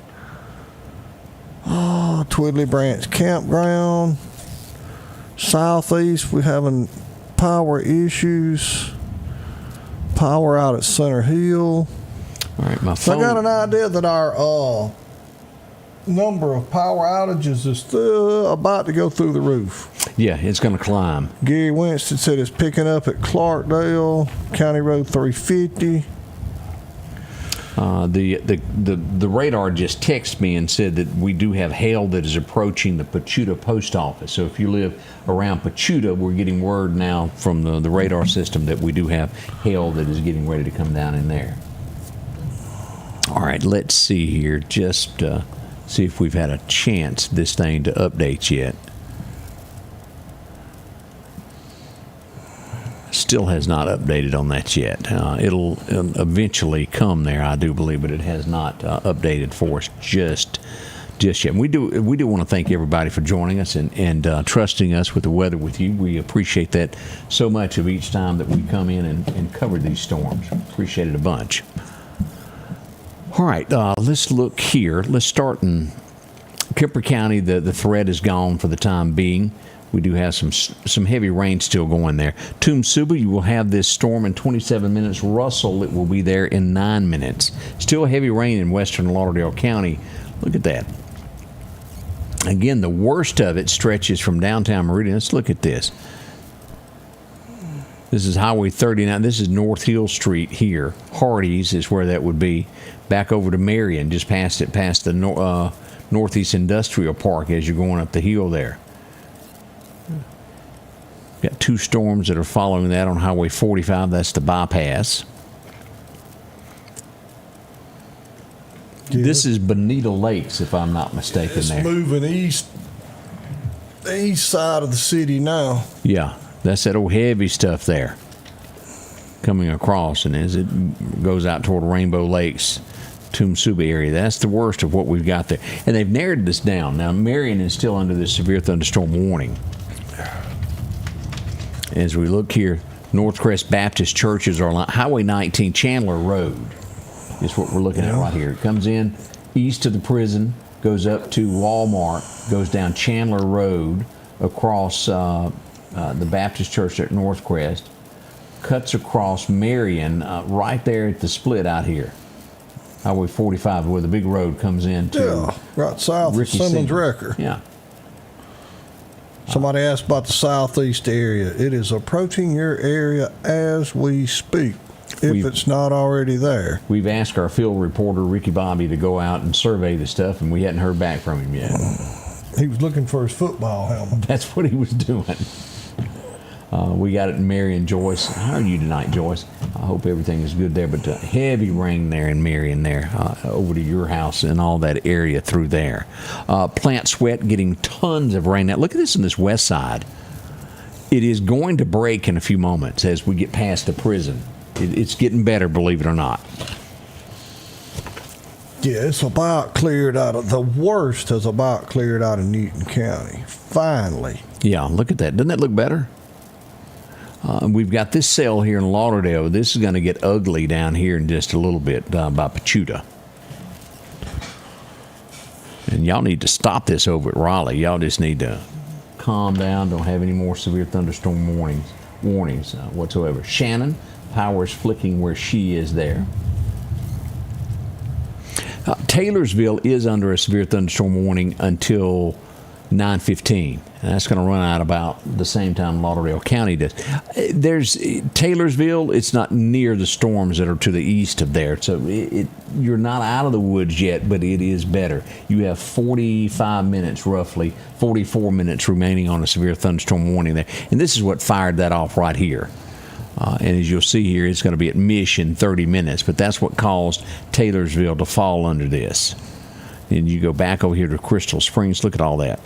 Twiddly Branch Campground. Southeast, we're having power issues. Power out at Center Hill. All right, my So phone. I got an idea that our number of power outages is still about to go through the roof. Yeah, it's going to climb. Gary Winston said it's picking up at Clarkdale, County Road 350. The radar just texted me and said that we do have hail that is approaching the Pachuta post office. So if you live around Pachuta, we're getting word now from the radar system that we do have hail that is getting ready to come down in there. All right, let's see here. Just see if we've had a chance this thing to update yet. Still has not updated on that yet. It'll eventually come there, I do believe, but it has not updated for us just yet. And we do want to thank everybody for joining us and trusting us with the weather with you. We appreciate that so much of each time that we come in and cover these storms. Appreciate it a bunch. All right, let's look here. Let's start in Kemper County. The threat is gone for the time being. We do have some heavy rain still going there. Tumsuba, you will have this storm in 27 minutes. Russell, it will be there in 9 minutes. Still heavy rain in western Lauderdale County. Look at that. Again, the worst of it stretches from downtown Meridian. Let's look at this. This is Highway 39. This is North Hill Street here. Hardee's is where that would be. Back over to Marion, just past the Northeast Industrial Park as you're going up the hill there. Got two storms that are following that on Highway 45. That's the bypass. Yeah. This is Bonita Lakes, if I'm not mistaken. It's there. moving east, the east side of the city now. Yeah, that's that old heavy stuff there coming across, and as it goes out toward Rainbow Lakes, Tumsuba area, that's the worst of what we've got there. And they've narrowed this down. Now, Marion is still under this severe thunderstorm warning. As we look here, Northcrest Baptist Churches are on Highway 19, Chandler Road is what we're looking at right here. It comes in east of the prison, goes up to Walmart, goes down Chandler Road across the Baptist Church at Northcrest, cuts across Marion right there at the split out here. Highway 45, where the big road comes in to right south of Simmons Wrecker. Yeah. Somebody asked about the southeast area. It is approaching your area as we speak, if it's not already there. We've asked our field reporter, Ricky Bobby, to go out and survey the stuff, and we hadn't heard back from him yet. He was looking for his football helmet. That's what he was doing. We got it in Marion, Joyce. How are you tonight, Joyce? I hope everything is good there. But heavy rain there in Marion there, over to your house and all that area through there. Plant Sweat getting tons of rain. Now, look at this on this west side. It is going to break in a few moments as we get past the prison. It's getting better, believe it or not. Yeah, it's about cleared out of, the worst is about cleared out of Newton County. Finally. Yeah, look at that. Doesn't that look better? We've got this cell here in Lauderdale. This is going to get ugly down here in just a little bit by Pachuta. And y'all need to stop this over at Raleigh. Y'all just need to calm down. Don't have any more severe thunderstorm warnings whatsoever. Shannon, power is flicking where she is there. Taylorsville is under a severe thunderstorm warning until 9:15. And that's going to run out about the same time Lauderdale County does. There's Taylorsville. It's not near the storms that are to the east of there, so you're not out of the woods yet, but it is better. You have 45 minutes, roughly 44 minutes remaining on a severe thunderstorm warning there, and this is what fired that off right here. And as you'll see here, it's going to be at Mission 30 minutes, but that's what caused Taylorsville to fall under this. And you go back over here to Crystal Springs. Look at all that.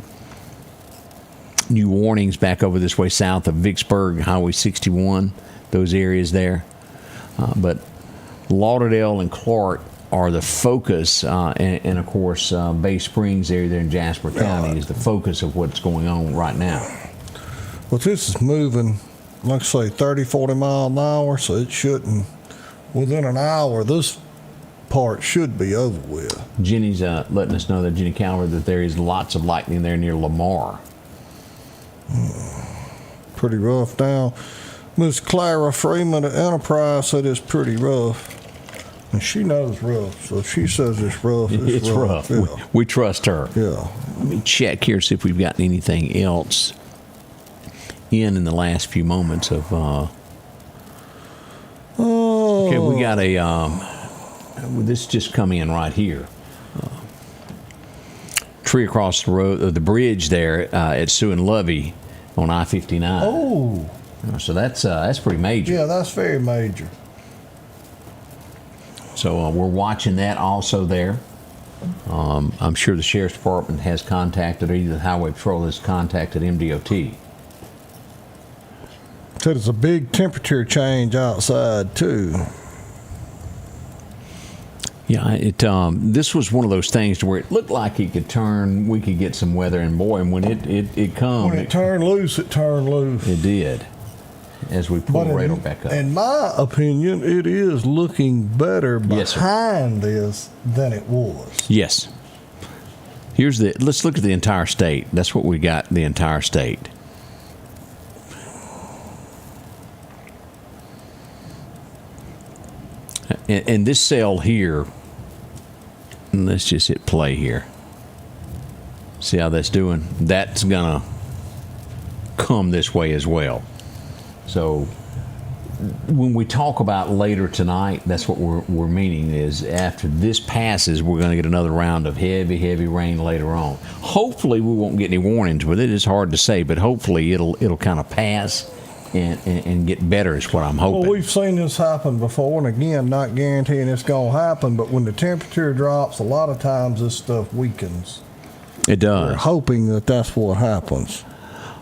New warnings back over this way south of Vicksburg, Highway 61, those areas there. But Lauderdale and Clark are the focus, and of course, Bay Springs area there in Jasper County is the focus of what's going on right now. Well, this is moving, like I say, 30, 40 miles an hour, so it shouldn't, within an hour, this part should be over with. Jenny's letting us know, that Jenny Calvert, that there is lots of lightning there near Lamar. Pretty rough now. Miss Clara Freeman at Enterprise said it's pretty rough. And she knows rough, so if she says it's rough, it's rough. Yeah. We trust her. Yeah. Let me check here, see if we've gotten anything else in the last few moments of... Okay, we got a... this just come in right here. Tree across the road, the bridge there at Sue and Lovey on I-59. Oh. So that's pretty major. Yeah, that's very major. So we're watching that also there. I'm sure the Sheriff's Department has contacted, or either the Highway Patrol has contacted MDOT. Said it's a big temperature change outside, too. Yeah, this was one of those things to where it looked like it could turn, we could get some weather, and boy, and when it come. When it turned loose, it turned loose. It did, as we pull the radar back up. In my opinion, it is looking better Yes, sir. behind this than it was. Yes. Let's look at the entire state. That's what we got, the entire state. And this cell here, and let's just hit play here. See how that's doing? That's gonna come this way as well. So when we talk about later tonight, that's what we're meaning is after this passes, we're going to get another round of heavy rain later on. Hopefully we won't get any warnings with it. It's hard to say, but hopefully it'll kind of pass and get better is what I'm hoping. Well, we've seen this happen before, and again, not guaranteeing it's going to happen, but when the temperature drops, a lot of times this stuff weakens. It does. We're hoping that that's what happens.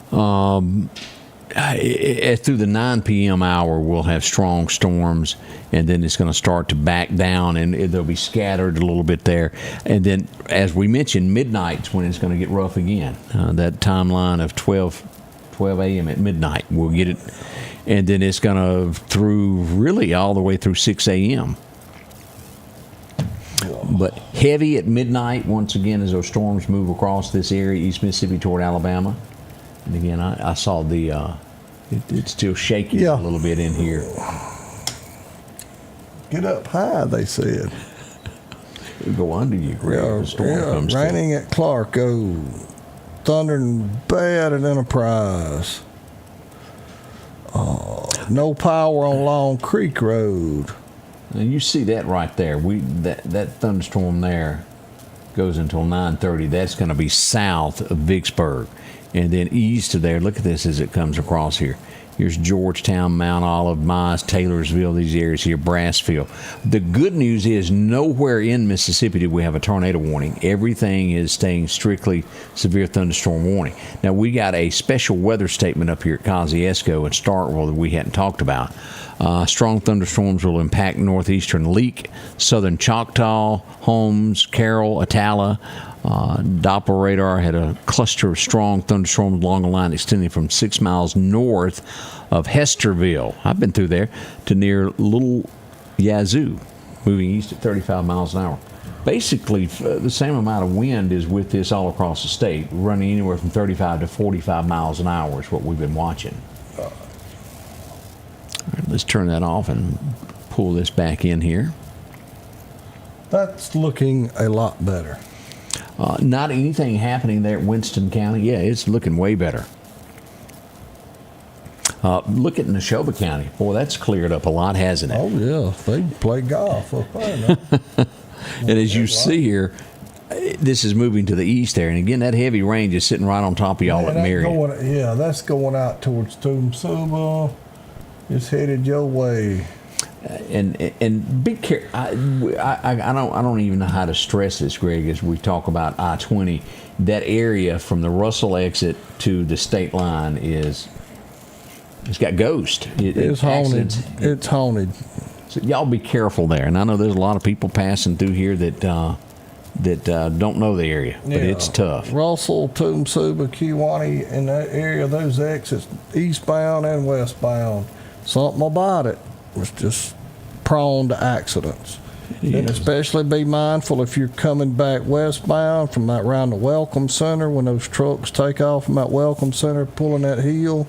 Through the 9 p.m. hour, we'll have strong storms, and then it's going to start to back down, and they'll be scattered a little bit there. And then, as we mentioned, midnight's when it's going to get rough again. That timeline of 12 a.m. at midnight, we'll get it, and then it's going to through really all the way through 6 a.m. But heavy at midnight, once again, as those storms move across this area, East Mississippi toward Alabama. And again, I saw it's still shaking a little bit in here. Get up high, they said. It'll go under you, Greg. The storm comes raining at Clark. Oh, thundering bad at Enterprise. No power on Long Creek Road. And you see that right there. That thunderstorm there goes until 9:30. That's going to be south of Vicksburg. And then east of there, look at this as it comes across here. Here's Georgetown, Mount Olive, Mize, Taylorsville, these areas here, Brassfield. The good news is nowhere in Mississippi do we have a tornado warning. Everything is staying strictly severe thunderstorm warning. Now, we got a special weather statement up here at Kosciuszko and Starkville that we hadn't talked about. Strong thunderstorms will impact northeastern Leake, southern Choctaw, Holmes, Carroll, Attala. Doppler radar had a cluster of strong thunderstorms along a line extending from 6 miles north of Hesterville. I've been through there to near Little Yazoo, moving east at 35 miles an hour. Basically, the same amount of wind is with this all across the state, running anywhere from 35 to 45 miles an hour is what we've been watching. All right, let's turn that off and pull this back in here. That's looking a lot better. Not anything happening there at Winston County. Yeah, it's looking way better. Look at Neshoba County. Boy, that's cleared up a lot, hasn't it? Oh, yeah. They play golf up there. And as you see here, this is moving to the east there. And again, that heavy range is sitting right on top of y'all at Marion. That's going out towards Toomsuba. It's headed your way. And be careful. I don't even know how to stress this, Greg, as we talk about I-20. That area from the Russell exit to the state line it's got ghost. It's haunted. It's haunted. So y'all be careful there. And I know there's a lot of people passing through here that don't know the area, but it's tough. Russell, Toomsuba, Kewanee, in that area, those exits, eastbound and westbound, something about it was just prone to accidents. And especially be mindful if you're coming back westbound from that around the Welcome Center, when those trucks take off from that Welcome Center pulling that hill,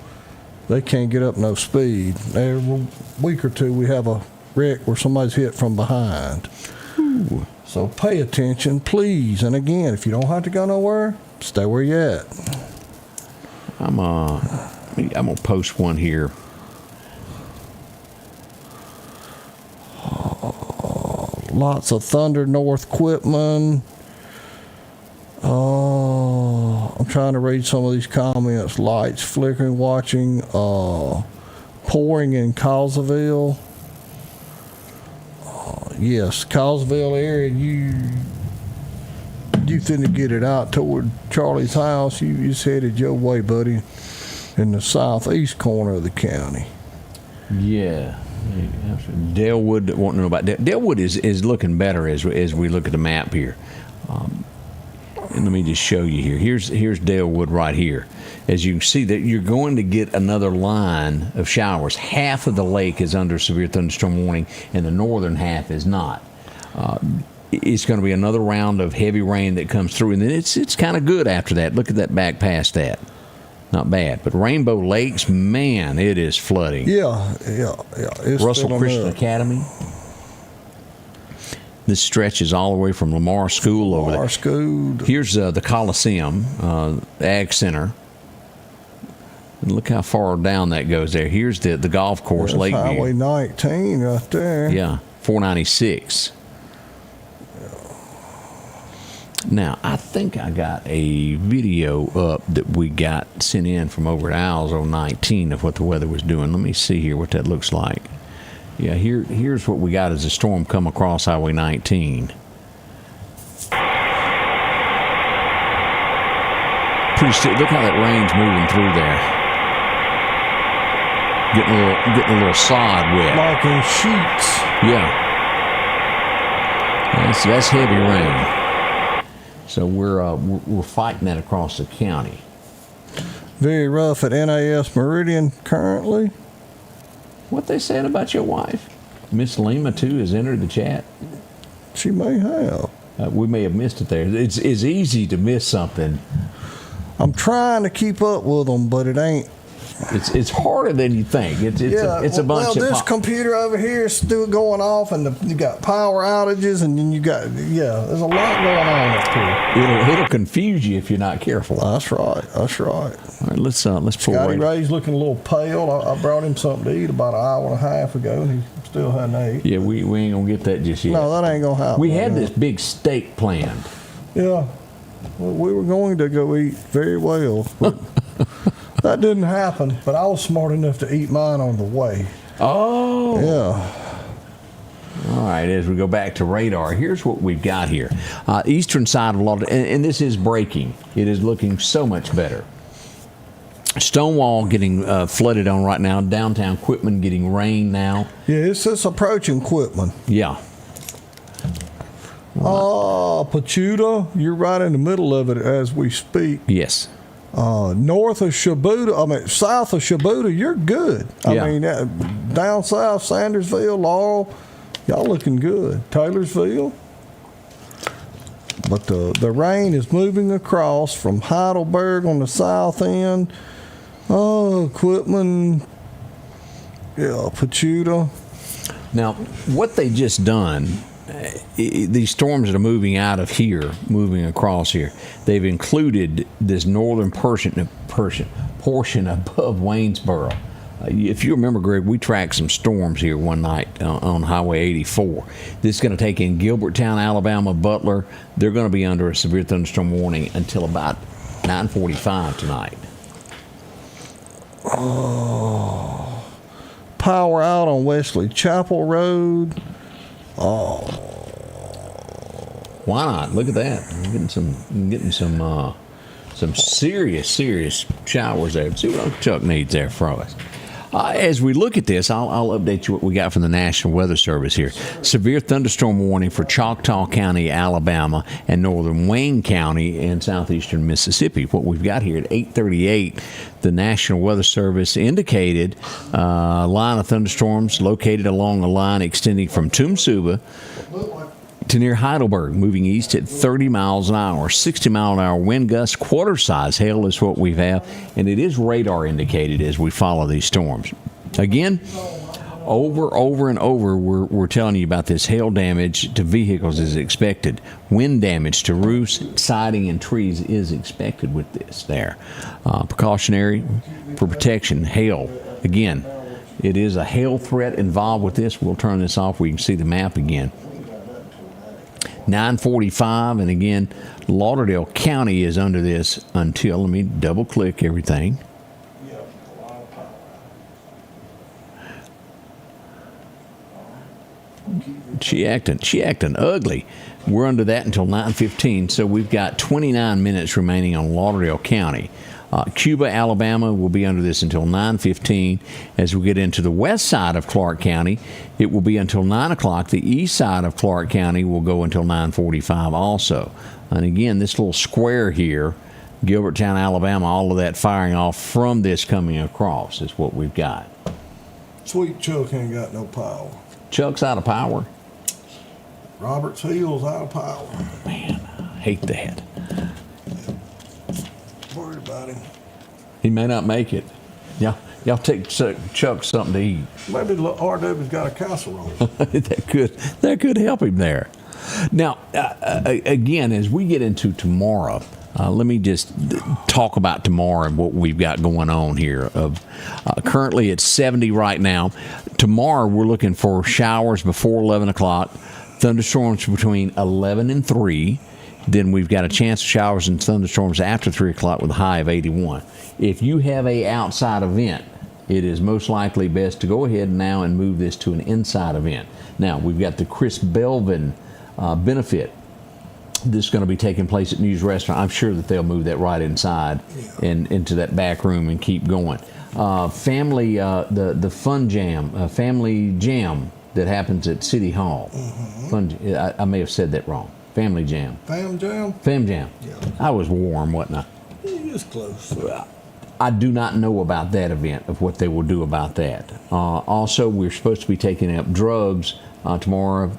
they can't get up no speed. Every week or two we have a wreck where somebody's hit from behind. Ooh. So pay attention, please. And again, if you don't have to go nowhere, stay where you at. I'm gonna post one here. Lots of thunder north Quitman. I'm trying to read some of these comments. Lights flickering, watching. Pouring in Causeville. Yes, Causeville area. You finna get it out toward Charlie's house. You just headed your way, buddy, in the southeast corner of the county. Yeah. Dalewood, want to know about Dalewood is looking better as we look at the map here. And let me just show you here. Here's Dalewood right here. As you can see, that you're going to get another line of showers. Half of the lake is under severe thunderstorm warning, and the northern half is not. It's going to be another round of heavy rain that comes through, and then it's kind of good after that. Look at that back past that. Not bad. But Rainbow Lakes, man, it is flooding. Yeah. It's Russell Christian Academy. This stretches all the way from Lamar School over there. School. Here's the Coliseum, Ag Center. And look how far down that goes there. Here's the golf course, That's Lakeview. Highway 19 right there. Yeah, 496. Now, I think I got a video up that we got sent in from over at Owls on 19 of what the weather was doing. Let me see here what that looks like. Yeah, here's what we got as a storm come across Highway 19. Look how that rain's moving through there. Getting a little sod wet. Like in sheets. Yeah. That's heavy rain. So we're fighting that across the county. Very rough at NAS Meridian currently. What they saying about your wife? Miss Lima too has entered the chat. She may have. We may have missed it there. It's easy to miss something. I'm trying to keep up with them, but it ain't. It's harder than you think. It's a bunch of. Well, this computer over here is still going off, and you got power outages, and then you got there's a lot going on up here. It'll confuse you if you're not careful. That's right. All right, let's pull. Scotty Ray's looking a little pale. I brought him something to eat about an hour and a half ago, and he still hadn't ate. Yeah, we ain't gonna get that just yet. No, that ain't gonna happen. We had this big steak planned. Yeah, well, we were going to go eat very well. But that didn't happen, but I was smart enough to eat mine on the way. Oh. Yeah. All right, as we go back to radar, here's what we've got here. Eastern side of Lauderdale, and this is breaking. It is looking so much better. Stonewall getting flooded on right now. Downtown Quitman getting rain now. Yeah, it's approaching Quitman. Yeah. Pachuta, you're right in the middle of it as we speak. Yes. South of Shabuta, you're good. Yeah. I mean, down south, Sandersville, Laurel, y'all looking good. Taylorsville. But the rain is moving across from Heidelberg on the south end. Quitman, Pachuta. Now, what they just done these storms that are moving out of here, moving across here, they've included this northern portion above Waynesboro. If you remember, Greg, we tracked some storms here one night on Highway 84. This is going to take in Gilberttown, Alabama, Butler. They're going to be under a severe thunderstorm warning until about 9:45 tonight. Oh, power out on Wesley Chapel Road. Oh, why not? Look at that. I'm getting some serious showers there. See what Uncle Chuck needs there for us. As we look at this, I'll update you what we got from the National Weather Service here. Severe thunderstorm warning for Choctaw County, Alabama, and northern Wayne County and southeastern Mississippi. What we've got here at 8:38, the National Weather Service indicated a line of thunderstorms located along a line extending from Tumsuba to near Heidelberg, moving east at 30 miles an hour, 60 mile an hour wind gusts, quarter size hail is what we have, and it is radar indicated as we follow these storms. Again, over and over, we're telling you about this hail damage to vehicles is expected. Wind damage to roofs, siding, and trees is expected with this there. Precautionary for protection, hail. Again, it is a hail threat involved with this. We'll turn this off. We can see the map again. 9:45, and again, Lauderdale County is under this until, let me double click everything. She acting ugly. We're under that until 9:15, so we've got 29 minutes remaining on Lauderdale County. Cuba, Alabama will be under this until 9:15. As we get into the west side of Clark County, it will be until 9 o'clock. The east side of Clark County will go until 9:45 also. And again, this little square here, Gilberttown, Alabama, all of that firing off from this coming across is what we've got. Sweet Chuck ain't got no power. Chuck's out of power. Roberts Hill's out of power. Man, I hate that. Worried about him. He may not make it. Y'all take Chuck something to eat. Maybe RW's got a casserole. that could help him there. Now, again, as we get into tomorrow, let me just talk about tomorrow and what we've got going on here. Currently, it's 70 right now. Tomorrow, we're looking for showers before 11 o'clock, thunderstorms between 11 and 3. Then we've got a chance of showers and thunderstorms after 3 o'clock with a high of 81. If you have a outside event, it is most likely best to go ahead now and move this to an inside event. Now, we've got the Chris Belvin benefit. This is going to be taking place at News Restaurant. I'm sure that they'll move that right inside and into that back room and keep going. The Fun Jam, Family Jam that happens at City Hall. I may have said that wrong. Family Jam. Fam Jam? Fam Jam. Yeah. I was warm, wasn't I? He is close. I do not know about that event, of what they will do about that. Also, we're supposed to be taking up drugs tomorrow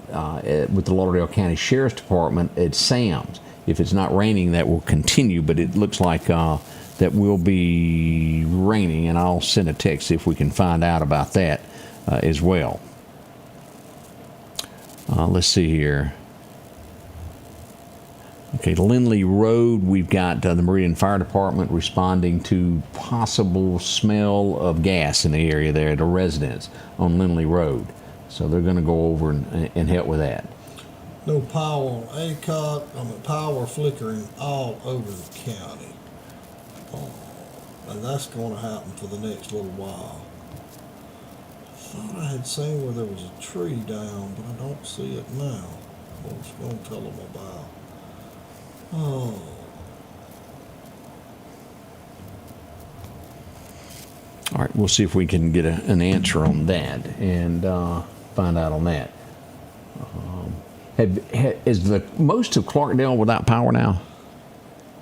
with the Lauderdale County Sheriff's Department at Sam's. If it's not raining, that will continue, but it looks like that will be raining, and I'll send a text if we can find out about that as well. Let's see here. Okay, Lindley Road, we've got the Meridian Fire Department responding to possible smell of gas in the area there at a residence on Lindley Road. So they're going to go over and help with that. No power on ACOT. Power flickering all over the county. And that's going to happen for the next little while. Thought I had seen where there was a tree down, but I don't see it now. I was going to tell them about. Oh. All right, we'll see if we can get an answer on that and find out on that. Is the most of Clarkdale without power now?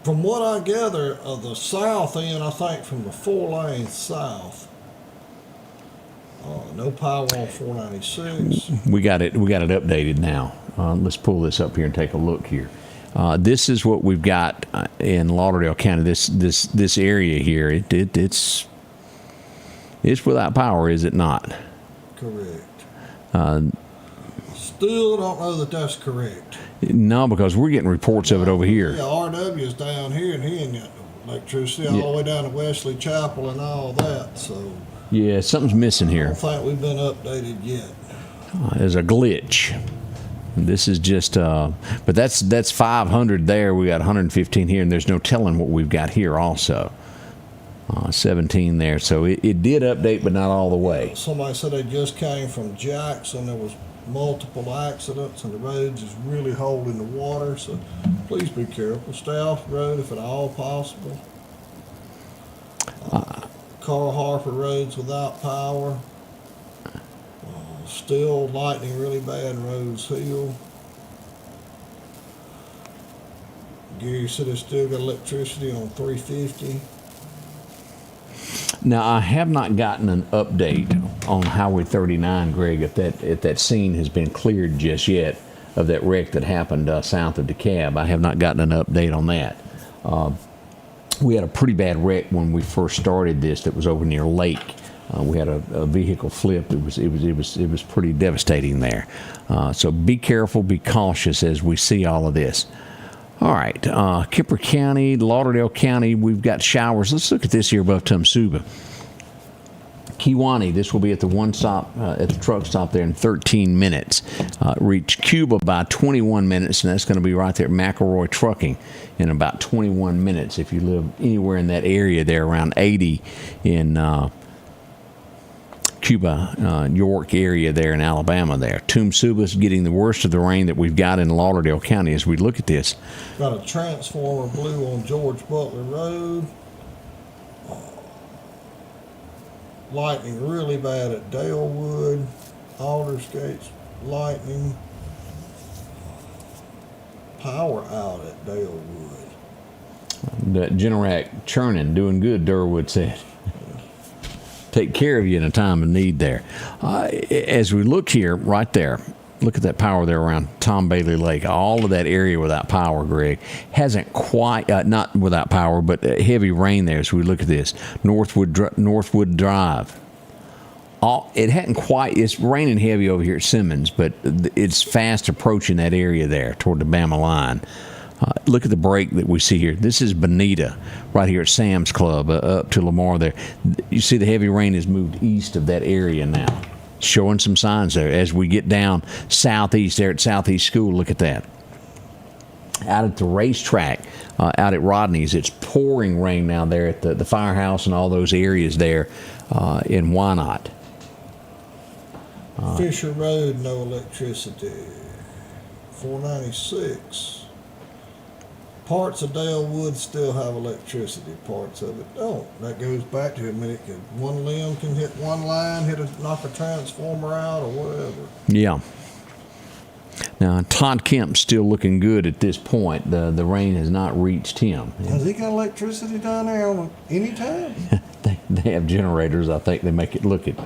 From what I gather, the south end, I think from the 4 lanes south, no power on 496. We got it updated now. Let's pull this up here and take a look here. This is what we've got in Lauderdale County. This area here, it's without power, is it not? Correct. Still don't know that that's correct. No, because we're getting reports of it over here. Yeah, RW is down here, and he ain't got no electricity all the way down to Wesley Chapel and all that. So Yeah, something's missing I here. don't think we've been updated yet. There's a glitch. This is just, but that's 500 there. We got 115 here, and there's no telling what we've got here also. 17 there. So it did update, but not all the way. Somebody said they just came from Jackson. There was multiple accidents, and the roads is really holding the water. So please be careful. Stay off the road if at all possible. Carl Harper roads without power. Still lightning really bad in Rose Hill. Gary said they still got electricity on 350. Now, I have not gotten an update on Highway 39, Greg, if that scene has been cleared just yet of that wreck that happened south of DeKalb. I have not gotten an update on that. We had a pretty bad wreck when we first started this that was over near Lake. We had a vehicle flip. It was pretty devastating there. So be careful, be cautious as we see all of this. All right, Kemper County, Lauderdale County, we've got showers. Let's look at this here above Tumsuba. Kewanee, this will be at the one stop, at the truck stop there in 13 minutes. Reach Cuba by 21 minutes, and that's going to be right there at McElroy Trucking in about 21 minutes. If you live anywhere in that area there, around 80 in Cuba, York area there in Alabama there. Tumsuba's getting the worst of the rain that we've got in Lauderdale County as we look at this. Got a transformer blew on George Butler Road. Lightning really bad at Dalewood. Aldersgate's lightning. Power out at Dalewood. That Generac churning, doing good, Durwood said. Take care of you in a time of need there. As we look here, right there, look at that power there around Tom Bailey Lake. All of that area without power, Greg, hasn't quite, not without power, but heavy rain there as we look at this. Northwood Drive. It hadn't quite, it's raining heavy over here at Simmons, but it's fast approaching that area there toward the Bama line. Look at the break that we see here. This is Bonita, right here at Sam's Club, up to Lamar there. You see the heavy rain has moved east of that area now, showing some signs there. As we get down southeast there at Southeast School, look at that. Out at the racetrack, out at Rodney's, it's pouring rain now there at the firehouse and all those areas there in Wynot. Fisher Road, no electricity. 496. Parts of Dalewood still have electricity. Parts of it don't. That goes back to one limb can hit one line, knock a transformer out or whatever. Yeah. Now, Todd Kemp's still looking good at this point. The rain has not reached him. Has he got electricity down there on any time? They have generators. I think they make it look it.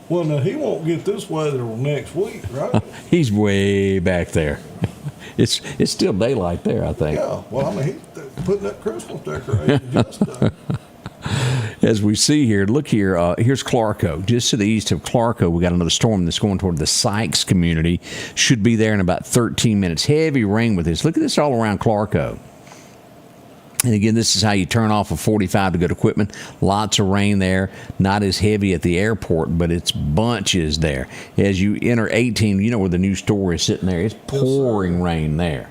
Well, now, he won't get this weather next week, right? He's way back there. It's still daylight there, I think. Yeah, well, I mean, he's putting up Christmas decorations yesterday. As we see here, look here, here's Clarko. Just to the east of Clarko, we got another storm that's going toward the Sykes community. Should be there in about 13 minutes. Heavy rain with this. Look at this all around Clarko. And again, this is how you turn off a 45 to go to Quitman. Lots of rain there. Not as heavy at the airport, but it's bunches there. As you enter 18, you know where the new store is sitting there. It's pouring rain there.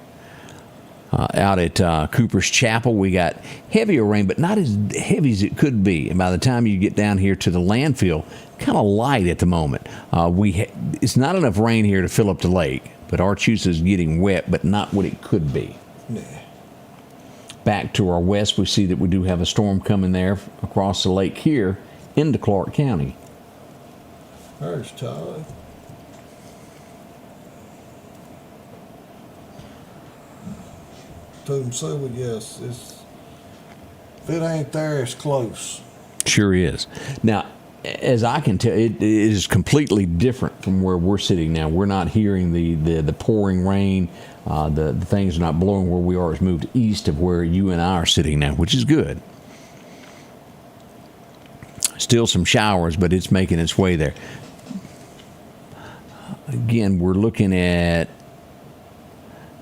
Out at Cooper's Chapel, we got heavier rain, but not as heavy as it could be. And by the time you get down here to the landfill, kind of light at the moment. It's not enough rain here to fill up the lake, but Archusa is getting wet, but not what it could be. Nah. Back to our west, we see that we do have a storm coming there across the lake here into Clark County. There's Todd. Tumsuba, yes. If it ain't there, it's close. Sure is. Now, as I can tell, it is completely different from where we're sitting now. We're not hearing the pouring rain. The things are not blowing where we are. It's moved east of where you and I are sitting now, which is good. Still some showers, but it's making its way there. Again, we're looking at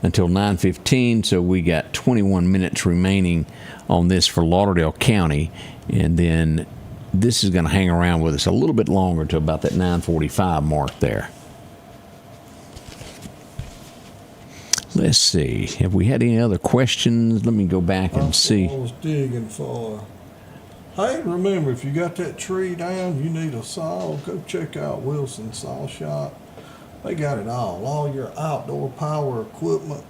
until 9:15, so we got 21 minutes remaining on this for Lauderdale County, and then this is going to hang around with us a little bit longer to about that 9:45 mark there. Let's see. Have we had any other questions? Let me go back and see. I was digging for. Hey, remember, if you got that tree down, you need a saw, go check out Wilson Saw Shop. They got it all your outdoor power equipment.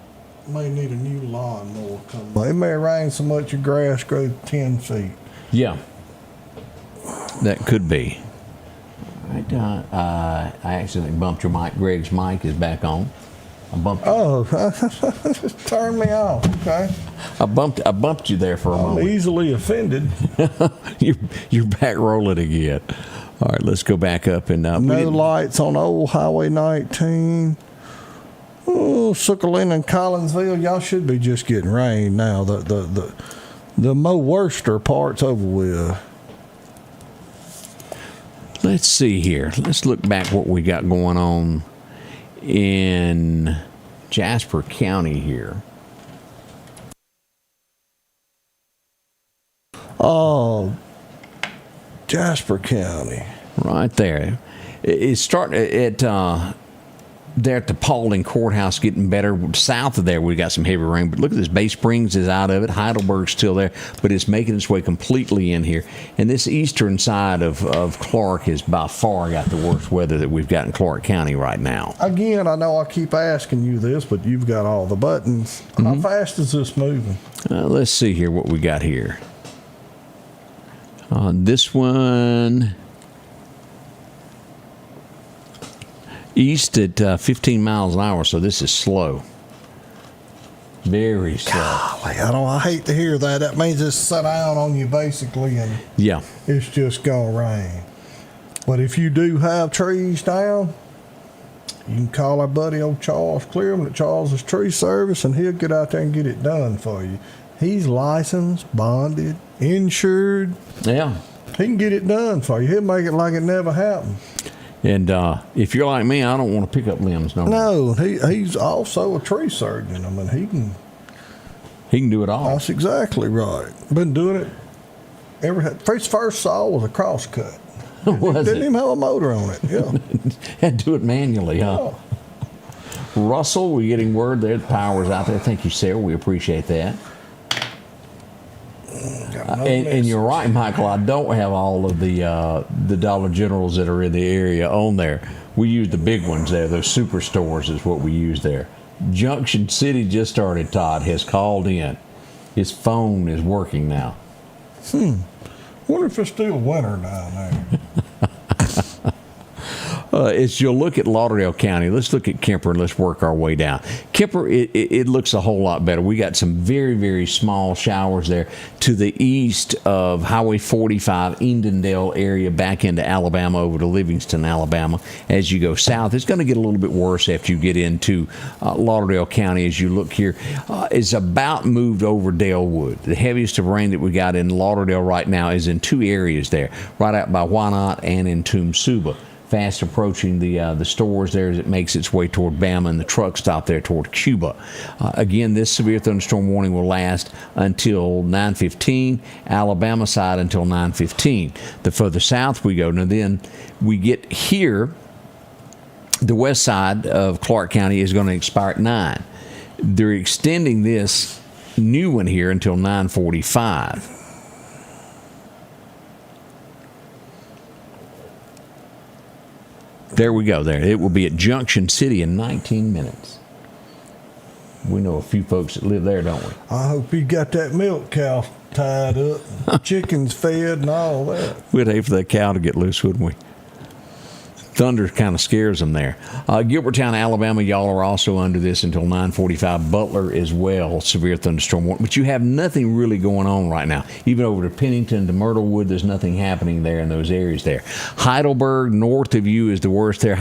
May need a new lawnmower coming. It may rain so much your grass grows 10 feet. Yeah, that could be. All right, I accidentally bumped your mic. Greg's mic is back on. I bumped. Oh, turn me off. Okay. I bumped you there for a moment. I'm easily offended. You're back rolling again. All right, let's go back up and no lights on old Highway 19. Oh, Suckerlin and Collinsville, y'all should be just getting rain now. The more worster part's over with. Let's see here. Let's look back what we got going on in Jasper County here. Oh, Jasper County. Right there. It's starting at there at the Paulding Courthouse getting better. South of there, we got some heavy rain. But look at this. Bay Springs is out of it. Heidelberg's still there, but it's making its way completely in here. And this eastern side of Clark has by far got the worst weather that we've got in Clark County right now. Again, I know I keep asking you this, but you've got all the buttons. How fast is this moving? Let's see here what we got here. This one east at 15 miles an hour, so this is slow. Very slow. Golly, I hate to hear that. That means it's set down on you basically, and yeah, it's just gonna rain. But if you do have trees down, you can call our buddy old Charles Clearman at Charles's Tree Service, and he'll get out there and get it done for you. He's licensed, bonded, insured. Yeah. He can get it done for you. He'll make it like it never happened. And if you're like me, I don't want to pick up limbs no more. No, he's also a tree surgeon. I mean, he can do it all. That's exactly right. Been doing it his first saw was a cross cut. Didn't even have a motor on it. Yeah. Had to do it manually, huh? Oh. Russell, we're getting word that power's out there. Thank you, Sarah. We appreciate that. And you're right, Michael. I don't have all of the Dollar Generals that are in the area on there. We use the big ones there. Those superstores is what we use there. Junction City just started. Todd has called in. His phone is working now. Wonder if it's still winter down there. As you'll look at Lauderdale County, let's look at Kemper and let's work our way down. Kemper, it looks a whole lot better. We got some very, very small showers there to the east of Highway 45, Edendale area, back into Alabama, over to Livingston, Alabama. As you go south, it's going to get a little bit worse after you get into Lauderdale County. As you look here, it's about moved over Dalewood. The heaviest of rain that we got in Lauderdale right now is in two areas there, right out by Wynot and in Tumsuba. Fast approaching the stores there as it makes its way toward Bama and the truck stop there toward Cuba. Again, this severe thunderstorm warning will last until 9:15. Alabama side until 9:15. The further south we go, now then we get here, the west side of Clark County is going to expire at 9. They're extending this new one here until 9:45. There we go there. It will be at Junction City in 19 minutes. We know a few folks that live there, don't we? I hope you got that milk cow tied up, chickens fed and all that. We'd hate for that cow to get loose, wouldn't we? Thunder kind of scares them there. Gilbertown, Alabama, y'all are also under this until 9:45. Butler as well, severe thunderstorm warning. But you have nothing really going on right now. Even over to Pennington, to Myrtlewood, there's nothing happening there in those areas there. Heidelberg, north of you, is the worst there.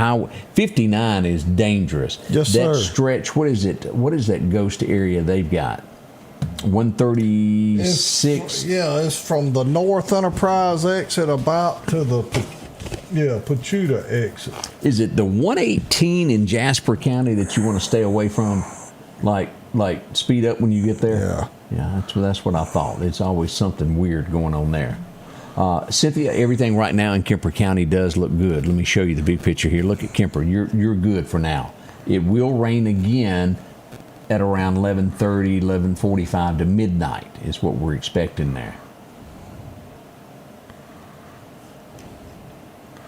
59 is dangerous. Yes, that sir. Stretch, what is it? What is that ghost area they've got? 136? It's from the North Enterprise exit about to the Yeah, Pachuta exit. Is it the 118 in Jasper County that you want to stay away from? Like speed up when you get there? Yeah. Yeah, that's what I thought. It's always something weird going on there. Cynthia, everything right now in Kemper County does look good. Let me show you the big picture here. Look at Kemper. You're good for now. It will rain again at around 11:30, 11:45 to midnight is what we're expecting there.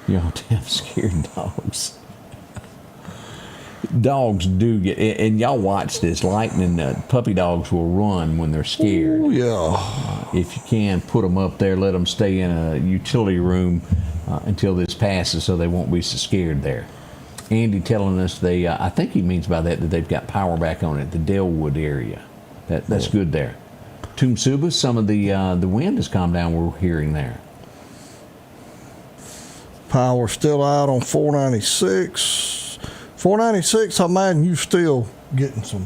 You don't have scared dogs. Dogs do get, and y'all watch this. Lightning, puppy dogs will run when they're scared. Oh, yeah. If you can, put them up there, let them stay in a utility room until this passes so they won't be so scared there. Andy telling us I think he means by that they've got power back on it, the Dalewood area. That's good there. Tumsuba, some of the wind has calmed down, we're hearing there. Power still out on 496. 496, I imagine you still getting some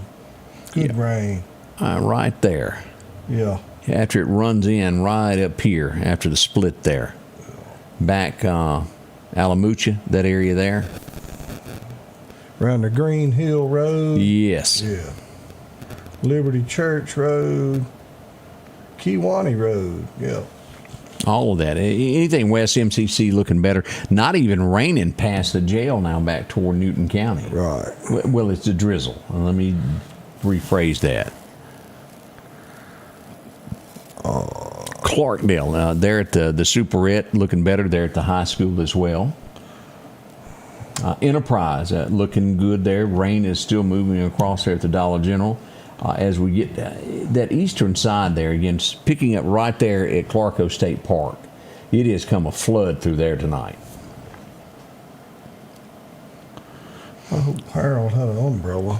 good rain. Right there. Yeah. After it runs in right up here after the split there. Back Alamucha, that area there. Around the Green Hill Road. Yes. Yeah. Liberty Church Road. Kiwani Road. Yeah. All of that. Anything west MCC looking better. Not even raining past the jail now back toward Newton County. Right. Well, it's a drizzle. Let me rephrase that. Clarkdale, there at the Superette, looking better there at the high school as well. Enterprise, looking good there. Rain is still moving across there at the Dollar General. As we get that eastern side there, again, picking up right there at Clarko State Park. It has come a flood through there tonight. I hope Harold had an umbrella.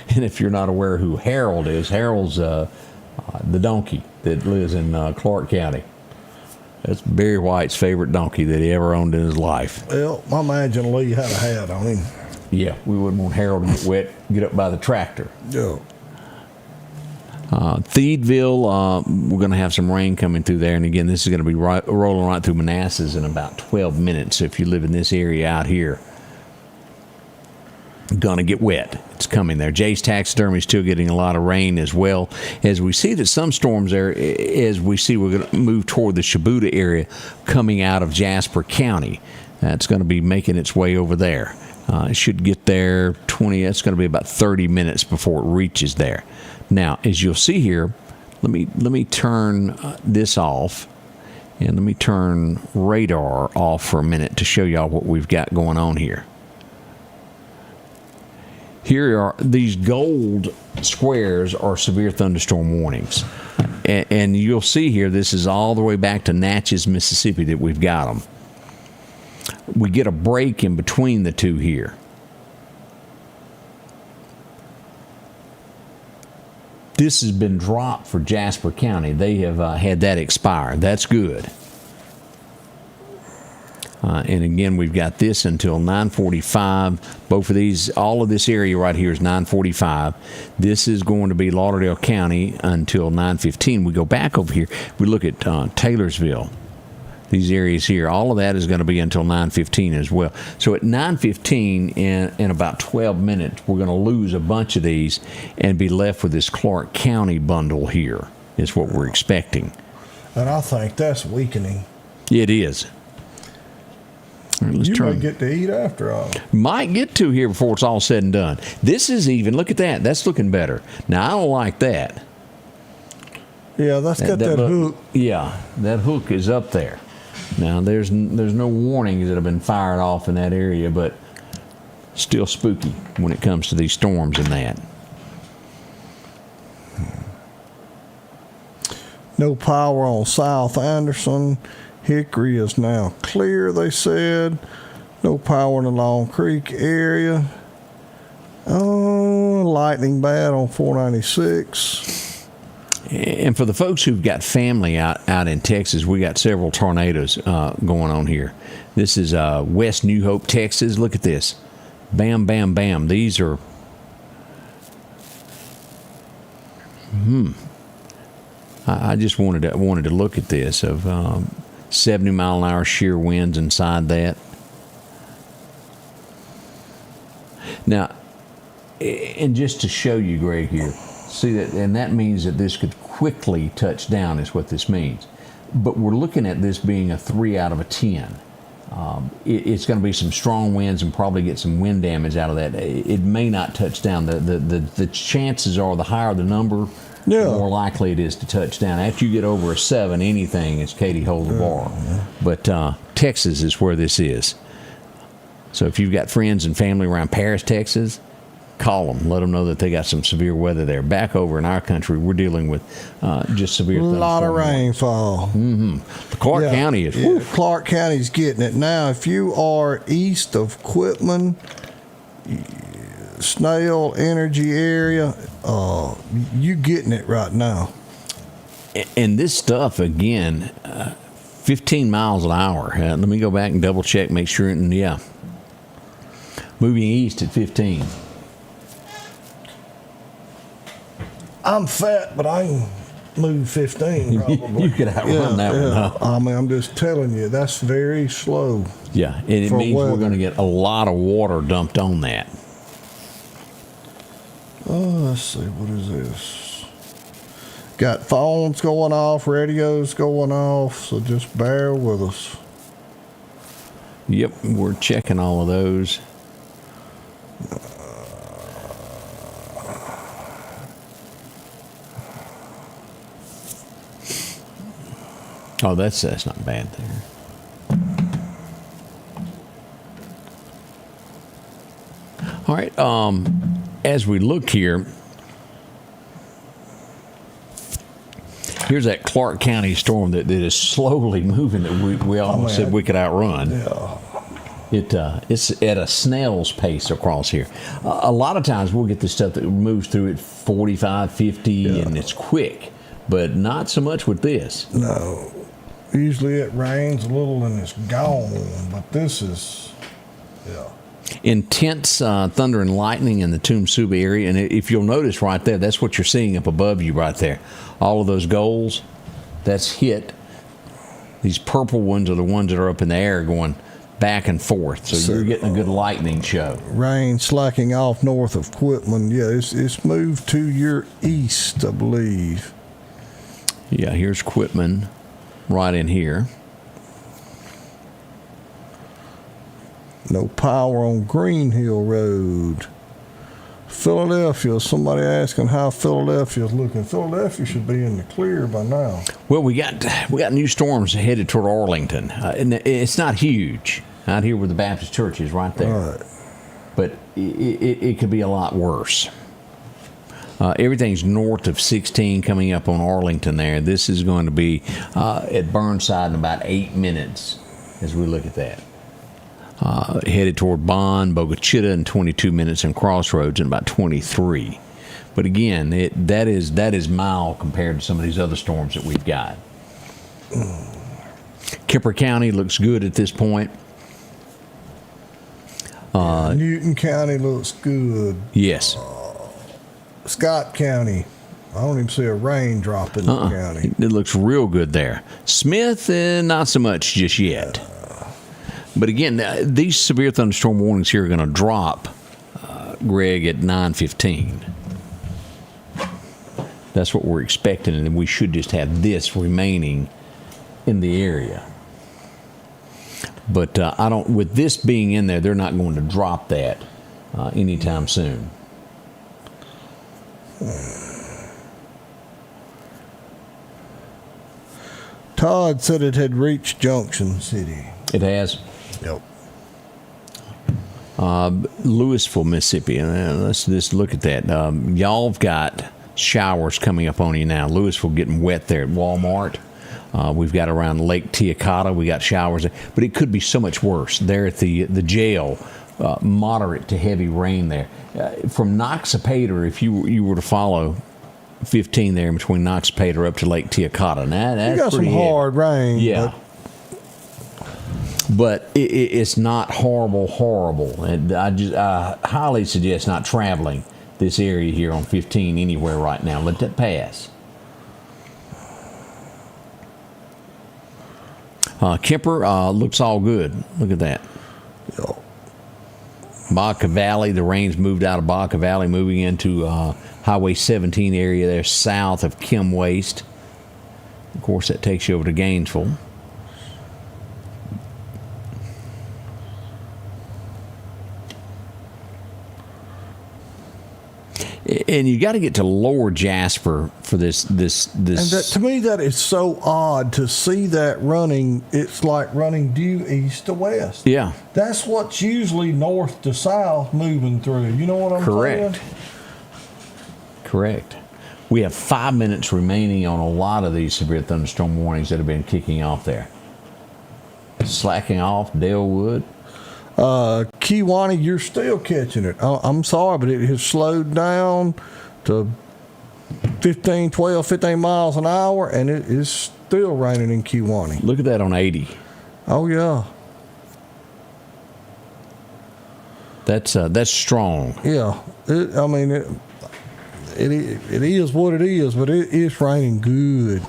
And if you're not aware who Harold is, Harold's the donkey that lives in Clark County. That's Barry White's favorite donkey that he ever owned in his life. Well, I imagine Lee had a hat on him. Yeah, we wouldn't want Harold to get wet, get up by the tractor. Yeah. Theedville, we're going to have some rain coming through there. And again, this is going to be rolling right through Manassas in about 12 minutes. So if you live in this area out here, going to get wet. It's coming there. Jay's Taxidermy is still getting a lot of rain as well. As we see that some storms there, as we see we're going to move toward the Shibuda area coming out of Jasper County. That's going to be making its way over there. It should get there it's going to be about 30 minutes before it reaches there. Now, as you'll see here, let me turn this off, and let me turn radar off for a minute to show y'all what we've got going on here. Here are these gold squares are severe thunderstorm warnings. And you'll see here, this is all the way back to Natchez, Mississippi that we've got them. We get a break in between the two here. This has been dropped for Jasper County. They have had that expire. That's good. And again, we've got this until 9:45. Both of these, all of this area right here is 9:45. This is going to be Lauderdale County until 9:15. We go back over here. We look at Taylorsville. These areas here, all of that is going to be until 9:15 as well. So at 9:15, in about 12 minutes, we're going to lose a bunch of these and be left with this Clark County bundle here, is what we're expecting. And I think that's weakening. It is. All right, you might get to eat after all. Might get to here before it's all said and done. This is even, look at that. That's looking better. Now, I don't like that. Yeah, that's got that hook. Yeah, that hook is up there. Now, there's no warnings that have been fired off in that area, but still spooky when it comes to these storms and that. No power on South Anderson. Hickory is now clear, they said. No power in the Long Creek area. Lightning bad on 496. And for the folks who've got family out in Texas, we got several tornadoes going on here. This is West New Hope, Texas. Look at this. Bam, bam, bam. These are... I just wanted to look at this. 70-mile-an-hour shear winds inside that. Now, and just to show you, Greg, here, see that, and that means that this could quickly touch down is what this means. But we're looking at this being a 3 out of a 10. It's going to be some strong winds and probably get some wind damage out of that. It may not touch down. The chances are the higher the number, the more likely it is to touch down. After you get over a 7, anything is Katie hold the bar. But Texas is where this is. So if you've got friends and family around Paris, Texas, call them. Let them know that they got some severe weather there. Back over in our country, we're dealing with just severe thunderstorm. A lot of rainfall. Clark County is. Yeah, Clark County's getting it now. If you are east of Quitman, Snail Energy area, you getting it right now. And this stuff again, 15 miles an hour. Let me go back and double check, make sure. And moving east at 15. I'm fat, but I can move 15 probably. You could outrun that one. Huh? I mean, I'm just telling you, that's very slow. Yeah, and it means we're going to get a lot of water dumped on that. Let's see, what is this? Got phones going off, radios going off, so just bear with us. Yep, we're checking all of those. Oh, that's not bad there. All right. As we look here, here's that Clark County storm that is slowly moving that we almost said we could outrun. Yeah. It's at a snail's pace across here. A lot of times we'll get this stuff that moves through at 45, 50, and it's quick, but not so much with this. No. Usually it rains a little and it's gone, but this is, intense thunder and lightning in the Tumsuba area. And if you'll notice right there, that's what you're seeing up above you right there. All of those goals, that's hit. These purple ones are the ones that are up in the air going back and forth. So you're getting a good lightning show. Rain slacking off north of Quitman. Yeah, it's moved to your east, I believe. Yeah, here's Quitman right in here. No power on Green Hill Road. Philadelphia, somebody asking how Philadelphia's looking. Philadelphia should be in the clear by now. Well, we got new storms headed toward Arlington. And it's not huge. Out here where the Baptist church is right there. Right. But it could be a lot worse. Everything's north of 16 coming up on Arlington there. This is going to be at Burnside in about 8 minutes as we look at that. Headed toward Bond, Bogachita in 22 minutes, and Crossroads in about 23. But again, that is mild compared to some of these other storms that we've got. Kemper County looks good at this point. Newton County looks good. Yes. Scott County, I don't even see a raindrop in the county. It looks real good there. Smith, not so much just yet. But again, these severe thunderstorm warnings here are going to drop, Greg, at 9:15. That's what we're expecting, and we should just have this remaining in the area. But with this being in there, they're not going to drop that anytime soon. Todd said it had reached Junction City. It has. Yep. Louisville, Mississippi. Let's just look at that. Y'all have got showers coming up on you now. Louisville getting wet there at Walmart. We've got around Lake Teocata. We got showers there. But it could be so much worse. There at the jail, moderate to heavy rain there. From Noxapater, if you were to follow 15 there in between Noxapater up to Lake Teocata. Now, that's you got some hard rain. Yeah. But it's not horrible. And I highly suggest not traveling this area here on 15 anywhere right now. Let that pass. Kemper looks all good. Look at that. Yeah. Baca Valley, the rain's moved out of Baca Valley, moving into Highway 17 area there south of Kim Waste. Of course, that takes you over to Gainesville. And you got to get to Lower Jasper for this. And that, to me, that is so odd to see that running. It's like running due east to west. Yeah. That's what's usually north to south moving through. You know what I'm saying? Correct. We have 5 minutes remaining on a lot of these severe thunderstorm warnings that have been kicking off there. Slacking off, Dalewood. Kewanee, you're still catching it. I'm sorry, but it has slowed down to 15 miles an hour, and it is still raining in Kewanee. Look at that on 80. Oh, yeah. That's strong. Yeah. It is what it is, but it is raining good.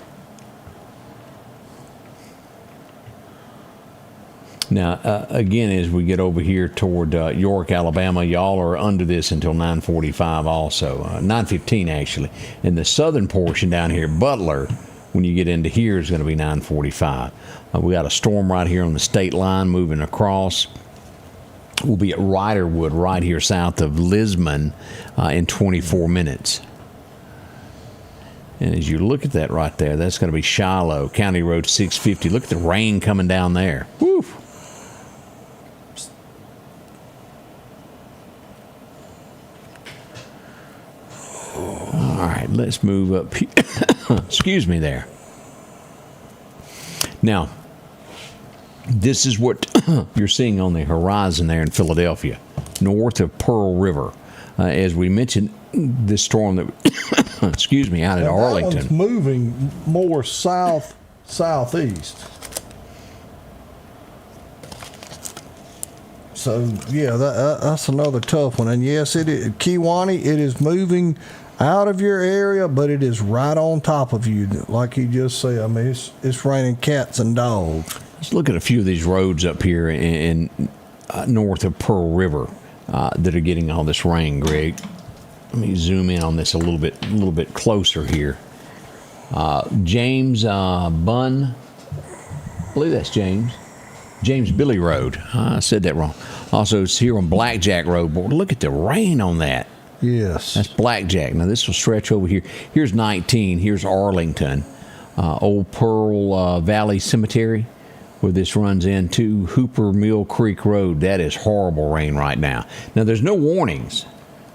Now, again, as we get over here toward York, Alabama, y'all are under this until 9:45 also. 9:15, actually. And the southern portion down here, Butler, when you get into here, is going to be 9:45. We got a storm right here on the state line moving across. We'll be at Riderwood right here south of Lisbon in 24 minutes. And as you look at that right there, that's going to be Shiloh, County Road 650. Look at the rain coming down there. Woo! All right, let's move up here. Excuse me there. Now, this is what you're seeing on the horizon there in Philadelphia, north of Pearl River. As we mentioned, this storm that, excuse me, out at Arlington. That one's moving more southeast. So, yeah, that's another tough one. And, yes, Kewanee, it is moving out of your area, but it is right on top of you, like you just said. I mean, it's raining cats and dogs. Let's look at a few of these roads up here in north of Pearl River that are getting all this rain, Greg. Let me zoom in on this a little bit closer here. James Bunn, I believe that's James Billy Road. I said that wrong. Also, it's here on Blackjack Road. Boy, look at the rain on that. Yes. That's Blackjack. Now, this will stretch over here. Here's 19. Here's Arlington. Old Pearl Valley Cemetery, where this runs into Hooper Mill Creek Road. That is horrible rain right now. Now, there's no warnings.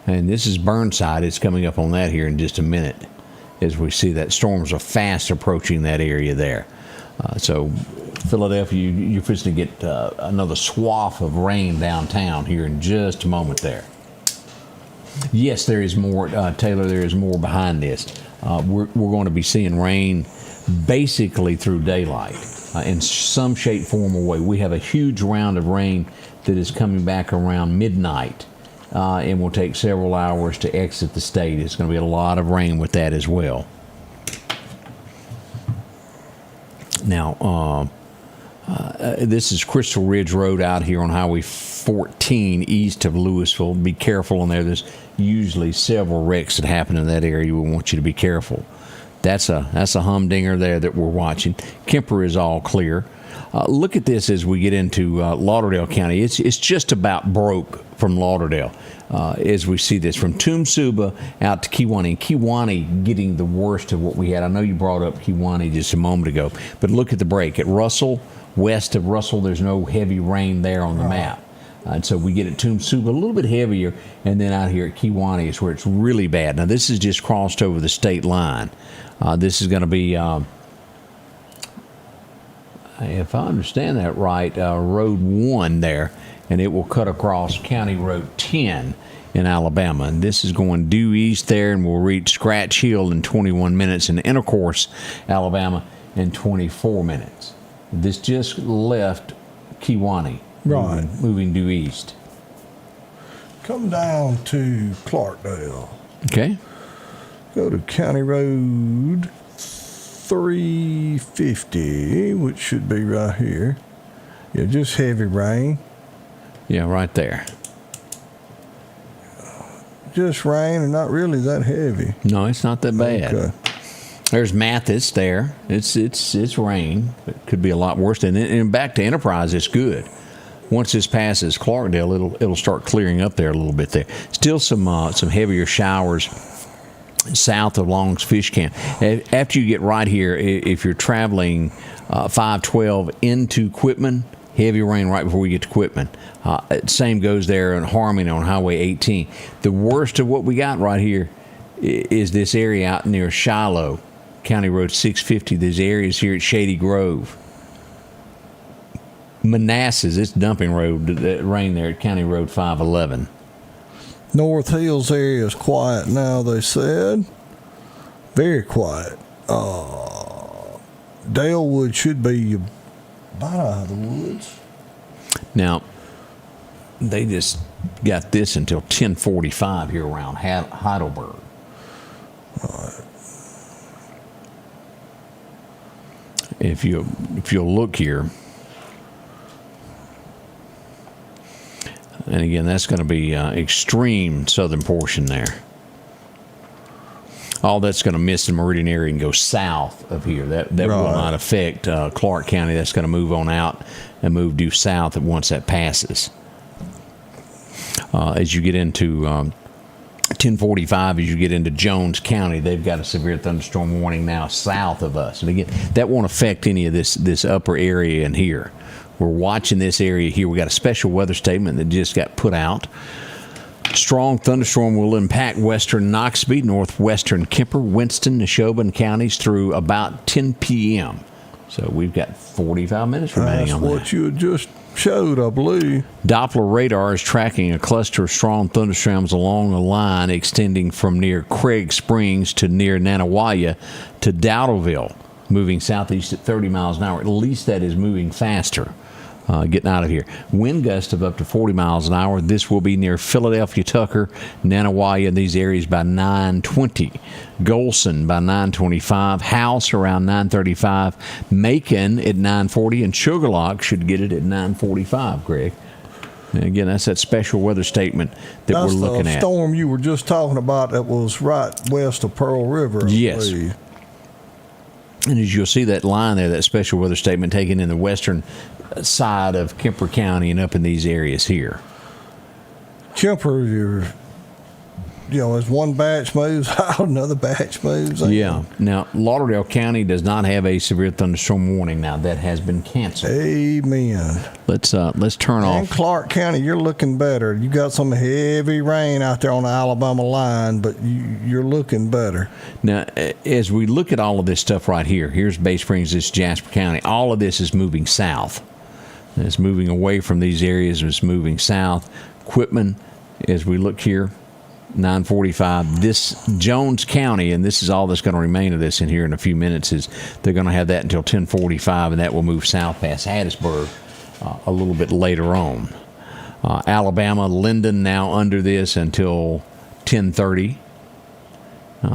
And this is Burnside. It's coming up on that here in just a minute as we see that storms are fast approaching that area there. So, Philadelphia, you're fixing to get another swath of rain downtown here in just a moment there. Yes, there is more, Taylor, there is more behind this. We're going to be seeing rain basically through daylight in some shape, form, or way. We have a huge round of rain that is coming back around midnight and will take several hours to exit the state. It's going to be a lot of rain with that as well. Now, this is Crystal Ridge Road out here on Highway 14 east of Louisville. Be careful on there. There's usually several wrecks that happen in that area. We want you to be careful. That's a humdinger there that we're watching. Kemper is all clear. Look at this as we get into Lauderdale County. It's just about broke from Lauderdale as we see this from Tumsuba out to Kewanee. Kewanee getting the worst of what we had. I know you brought up Kewanee just a moment ago, but look at the break. At Russell, west of Russell, there's no heavy rain there on the map. And so we get at Tumsuba a little bit heavier, and then out here at Kewanee is where it's really bad. Now, this is just crossed over the state line. This is going to be, if I understand that right, Road 1 there, and it will cut across County Road 10 in Alabama. And this is going due east there, and we'll reach Scratch Hill in 21 minutes, and Intercourse, Alabama, in 24 minutes. This just left Kewanee. Right. Moving due east. Come down to Clarkdale. Okay. Go to County Road 350, which should be right here. Yeah, just heavy rain. Yeah, right there. Just rain and not really that heavy. No, it's not that bad. Okay. There's Mathis there. It's rain. It could be a lot worse. And back to Enterprise, it's good. Once this passes Clarkdale, it'll start clearing up there a little bit there. Still some heavier showers south of Long's Fish Camp. After you get right here, if you're traveling 512 into Quitman, heavy rain right before we get to Quitman. Same goes there in Harmony on Highway 18. The worst of what we got right here is this area out near Shiloh, County Road 650. These areas here at Shady Grove. Manassas, it's dumping road, that rain there at County Road 511. North Hills area is quiet now, they said. Very quiet. Dalewood should be about out of the woods. Now, they just got this until 10:45 here around Heidelberg. If you'll look here, and again, that's going to be extreme southern portion there. All that's going to miss the Meridian area and go south of here. That Right. will not affect Clark County. That's going to move on out and move due south once that passes. As you get into 1045, as you get into Jones County, they've got a severe thunderstorm warning now south of us. And again, that won't affect any of this upper area in here. We're watching this area here. We got a special weather statement that just got put out. Strong thunderstorm will impact western Noxubee, northwestern Kemper, Winston, Neshoba counties through about 10 p.m. So we've got 45 minutes remaining on that. That's what you had just showed, I believe. Doppler radar is tracking a cluster of strong thunderstorms along a line extending from near Craig Springs to near Nanawaya to Dowdleville, moving southeast at 30 miles an hour. At least that is moving faster. Getting out of here. Wind gust of up to 40 miles an hour. This will be near Philadelphia, Tucker, Nanawaya, in these areas by 9:20. Golson by 9:25. House around 9:35. Macon at 9:40. And Sugarlock should get it at 9:45, Greg. And again, that's that special weather statement that That's we're looking the at. storm you were just talking about that was right west of Pearl River, I Yes. believe. And as you'll see that line there, that special weather statement taken in the western side of Kemper County and up in these areas here. Kemper, as one batch moves out, another batch moves in. Yeah. Now, Lauderdale County does not have a severe thunderstorm warning now. That has been canceled. Amen. Let's turn In off. Clark County, you're looking better. You got some heavy rain out there on the Alabama line, but you're looking better. Now, as we look at all of this stuff right here, here's Bay Springs, this is Jasper County. All of this is moving south. It's moving away from these areas. It's moving south. Quitman, as we look here, 9:45. This Jones County, and this is all that's going to remain of this in here in a few minutes, is they're going to have that until 10:45, and that will move south past Hattiesburg a little bit later on. Alabama, Linden now under this until 10:30.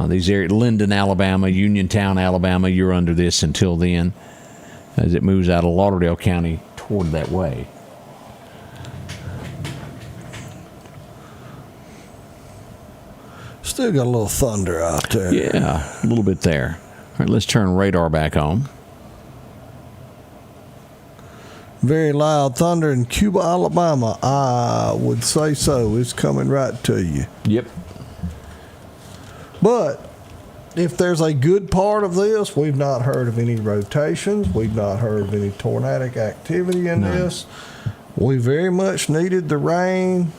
These areas, Linden, Alabama, Uniontown, Alabama, you're under this until then, as it moves out of Lauderdale County toward that way. Still got a little thunder out there. Yeah, a little bit there. All right, let's turn radar back on. Very loud thunder in Cuba, Alabama. I would say so. It's coming right to you. Yep. But if there's a good part of this, we've not heard of any rotations. We've not heard of any tornadic activity in this. We very much needed the rain.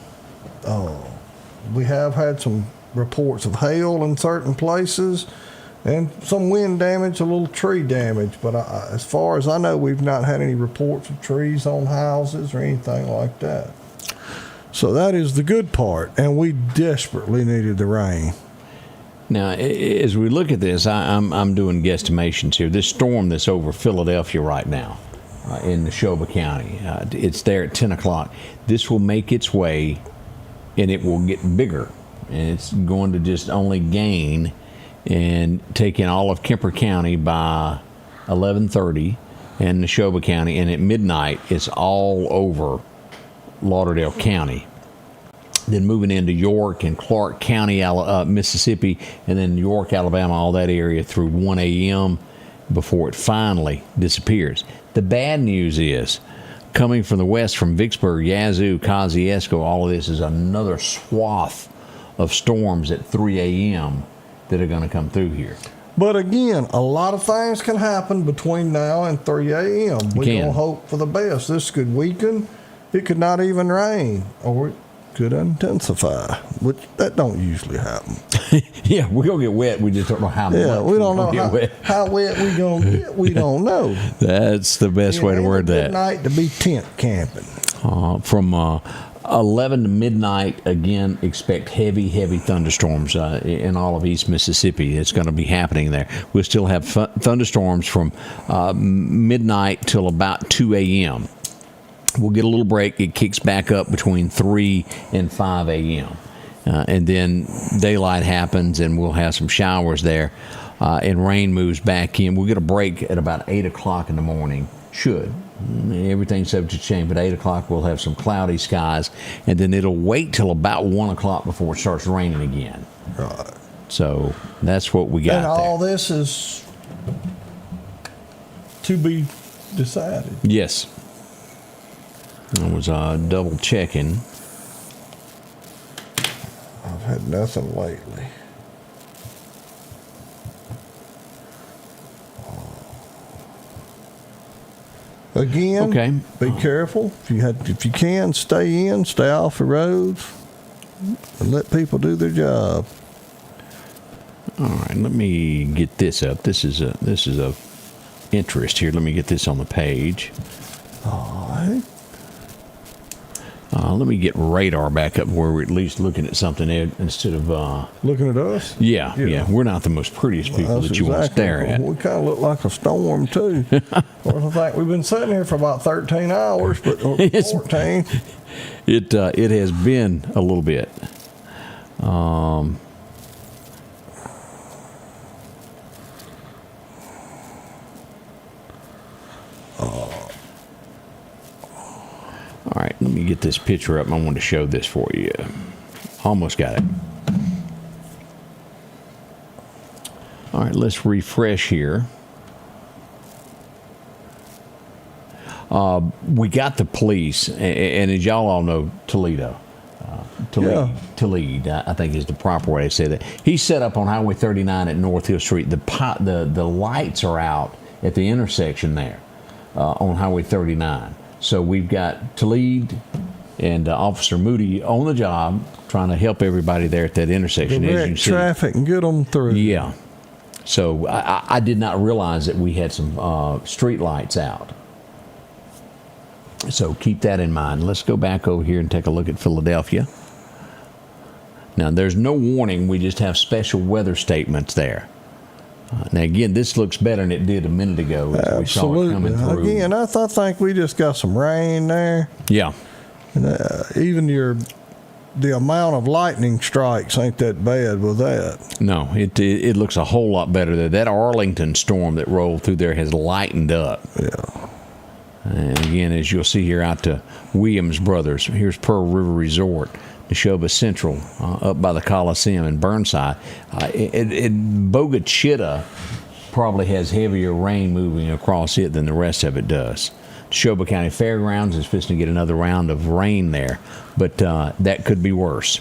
We have had some reports of hail in certain places and some wind damage, a little tree damage. But as far as I know, we've not had any reports of trees on houses or anything like that. So that is the good part, and we desperately needed the rain. Now, as we look at this, I'm doing guesstimations here. This storm that's over Philadelphia right now in Neshoba County, it's there at 10 o'clock. This will make its way, and it will get bigger. And it's going to just only gain and take in all of Kemper County by 11:30, and Neshoba County, and at midnight it's all over Lauderdale County. Then moving into York and Clark County, Mississippi, and then York, Alabama, all that area through 1 a.m. before it finally disappears. The bad news is, coming from the west, from Vicksburg, Yazoo, Kosciuszko, all of this is another swath of storms at 3 a.m. that are going to come through here. But again, a lot of things can happen between now and 3 a.m. We're going to hope for the best. This could weaken. It could not even rain, or it could intensify, which that don't usually happen. Yeah, we're going to get wet. We just don't know how much. Yeah, we don't know how wet we're going to get. We don't know. That's the best way to word that. Good night to be tent camping. From 11 to midnight, again, expect heavy thunderstorms in all of East Mississippi. It's going to be happening there. We'll still have thunderstorms from midnight till about 2 a.m. We'll get a little break. It kicks back up between 3 and 5 a.m. And then daylight happens, and we'll have some showers there, and rain moves back in. We'll get a break at about 8 o'clock in the morning. Should. Everything's subject to change, but 8 o'clock we'll have some cloudy skies, and then it'll wait till about 1 o'clock before it starts raining again. Right. So that's what we got and all there. this is to be decided. Yes. I was double checking. I've had nothing lately. Again, okay. Be careful. If you can, stay in, stay off the roads, and let people do their job. All right, let me get this up. This is of interest here. Let me get this on the page. All right. Let me get radar back up where we're at least looking at something instead of looking at us. Yeah. We're not the most prettiest people that you want to stare at. We kind of look like a storm too. Well, I think we've been sitting here for about 13 hours, but 14. It has been a little bit. All right, let me get this picture up. I want to show this for you. Almost got it. All right, let's refresh here. We got the police, and as y'all all know, Toledo. Toledo, I think is the proper way to say that. He's set up on Highway 39 at North Hill Street. The lights are out at the intersection there on Highway 39. So we've got Toledo and Officer Moody on the job trying to help everybody there at that intersection. Direct as you see. Traffic and get them through. Yeah. So I did not realize that we had some street lights out. So keep that in mind. Let's go back over here and take a look at Philadelphia. Now, there's no warning. We just have special weather statements there. Now, again, this looks better than it did a minute ago. As we saw it coming through. Again, I think we just got some rain there. Yeah. And, even the amount of lightning strikes ain't that bad with that. No, it looks a whole lot better there. That Arlington storm that rolled through there has lightened up. Yeah. And again, as you'll see here out to Williams Brothers, here's Pearl River Resort, Neshoba Central, up by the Coliseum in Burnside. Bogachita probably has heavier rain moving across it than the rest of it does. Neshoba County Fairgrounds is fixing to get another round of rain there, but that could be worse.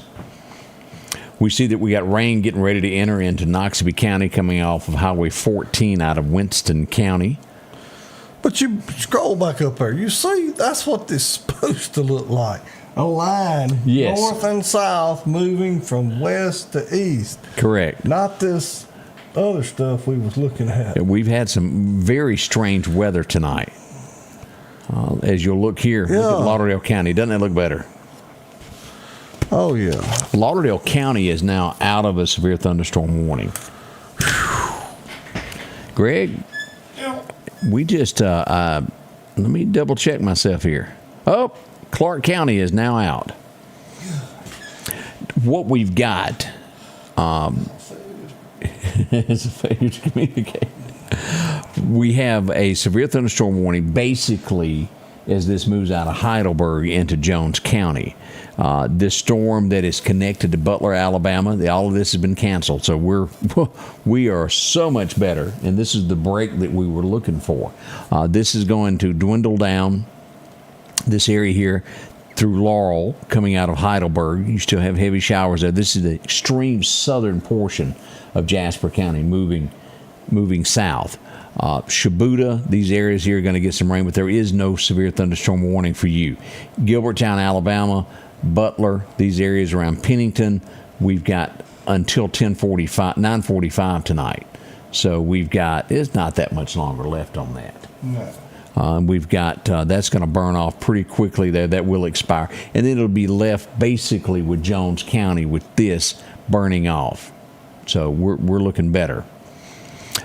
We see that we got rain getting ready to enter into Noxubee County coming off of Highway 14 out of Winston County. But you scroll back up there, you see that's what this is supposed to look like. A line, yes. North and south, moving from west to east. Correct. Not this other stuff we was looking at. We've had some very strange weather tonight. As you'll look here, look at Lauderdale County. Doesn't that look better? Oh, yeah. Lauderdale County is now out of a severe thunderstorm warning. Greg, we just, let me double check myself here. Oh, Clark County is now out. What we've got, It's a failure to communicate. We have a severe thunderstorm warning basically as this moves out of Heidelberg into Jones County. This storm that is connected to Butler, Alabama, all of this has been canceled. So we are so much better, and this is the break that we were looking for. This is going to dwindle down this area here through Laurel coming out of Heidelberg. You still have heavy showers there. This is the extreme southern portion of Jasper County moving south. Shabuta, these areas here are going to get some rain, but there is no severe thunderstorm warning for you. Gilberttown, Alabama, Butler, these areas around Pennington, we've got until 9:45 tonight. So it's not that much longer left on that. No. We've got, that's going to burn off pretty quickly there. That will expire. And then it'll be left basically with Jones County with this burning off. So we're looking better.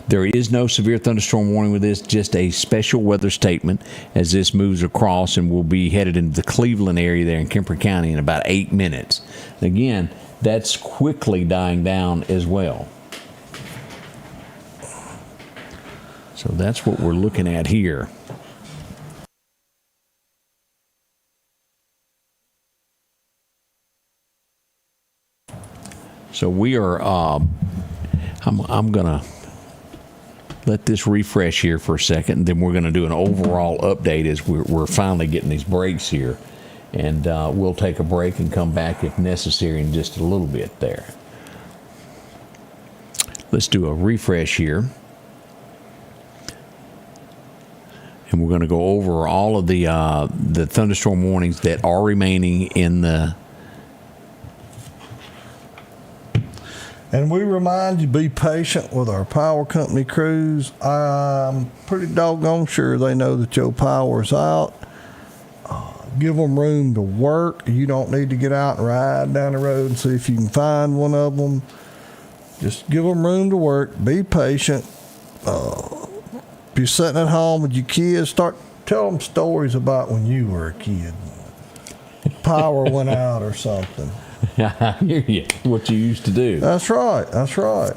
There is no severe thunderstorm warning with this, just a special weather statement as this moves across, and we'll be headed into the Cleveland area there in Kemper County in about 8 minutes. Again, that's quickly dying down as well. So that's what we're looking at here. So we are, I'm going to let this refresh here for a second, and then we're going to do an overall update as we're finally getting these breaks here. And we'll take a break and come back if necessary in just a little bit there. Let's do a refresh here. And we're going to go over all of the thunderstorm warnings that are remaining in the... And we remind you, be patient with our power company crews. I'm pretty doggone sure they know that your power's out. Give them room to work. You don't need to get out and ride down the road and see if you can find one of them. Just give them room to work. Be patient. If you're sitting at home with your kids, tell them stories about when you were a kid. Power went out or something. I hear you. What you used to do. That's right. That's right.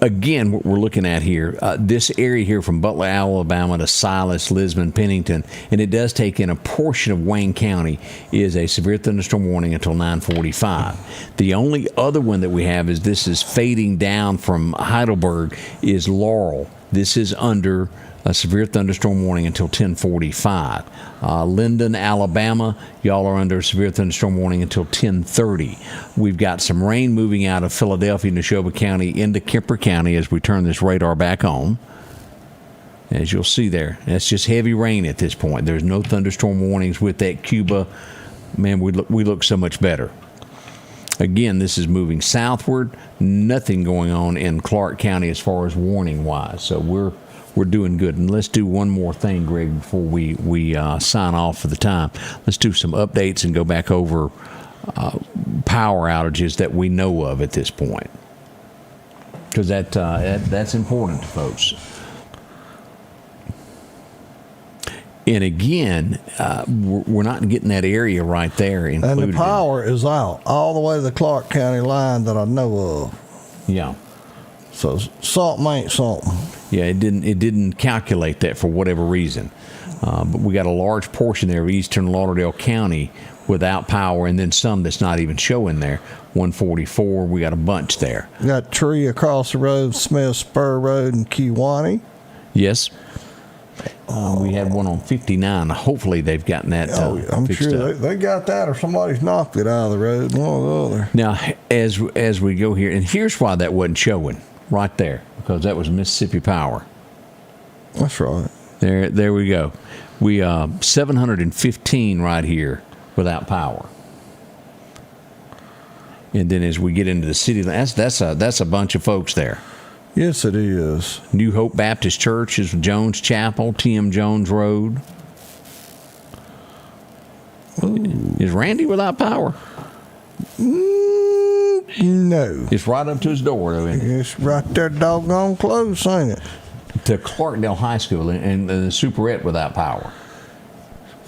Again, what we're looking at here, this area here from Butler, Alabama to Silas, Lisbon, Pennington, and it does take in a portion of Wayne County, is a severe thunderstorm warning until 9:45. The only other one that we have is this is fading down from Heidelberg is Laurel. This is under a severe thunderstorm warning until 10:45. Linden, Alabama, y'all are under a severe thunderstorm warning until 10:30. We've got some rain moving out of Philadelphia, Neshoba County into Kemper County as we turn this radar back on. As you'll see there, that's just heavy rain at this point. There's no thunderstorm warnings with that Cuba. Man, we look so much better. Again, this is moving southward. Nothing going on in Clark County as far as warning-wise. So we're doing good. And let's do one more thing, Greg, before we sign off for the time. Let's do some updates and go back over power outages that we know of at this point, because that's important to folks. And again, we're not getting that area right there included. And the power is out all the way to the Clark County line that I know of. Yeah. So something ain't something. Yeah, it didn't calculate that for whatever reason. But we got a large portion there of Eastern Lauderdale County without power, and then some that's not even showing there. 144, we got a bunch there. You got a tree across the road, Smith Spur Road in Kewanee. Yes. We had one on 59. Hopefully they've gotten that I'm fixed sure up. they got that, or somebody's knocked it out of the road, one or the other. Now, as we go here, and here's why that wasn't showing right there, because that was Mississippi Power. That's right. There we go. We 715 right here without power. And then as we get into the city, that's a bunch of folks there. Yes, it is. New Hope Baptist Church is Jones Chapel, T.M. Jones Road. Ooh. Is Randy without power? No. It's right up to his door, though, isn't it? It's right there, doggone close, ain't it? To Clarkdale High School and the Superette without power.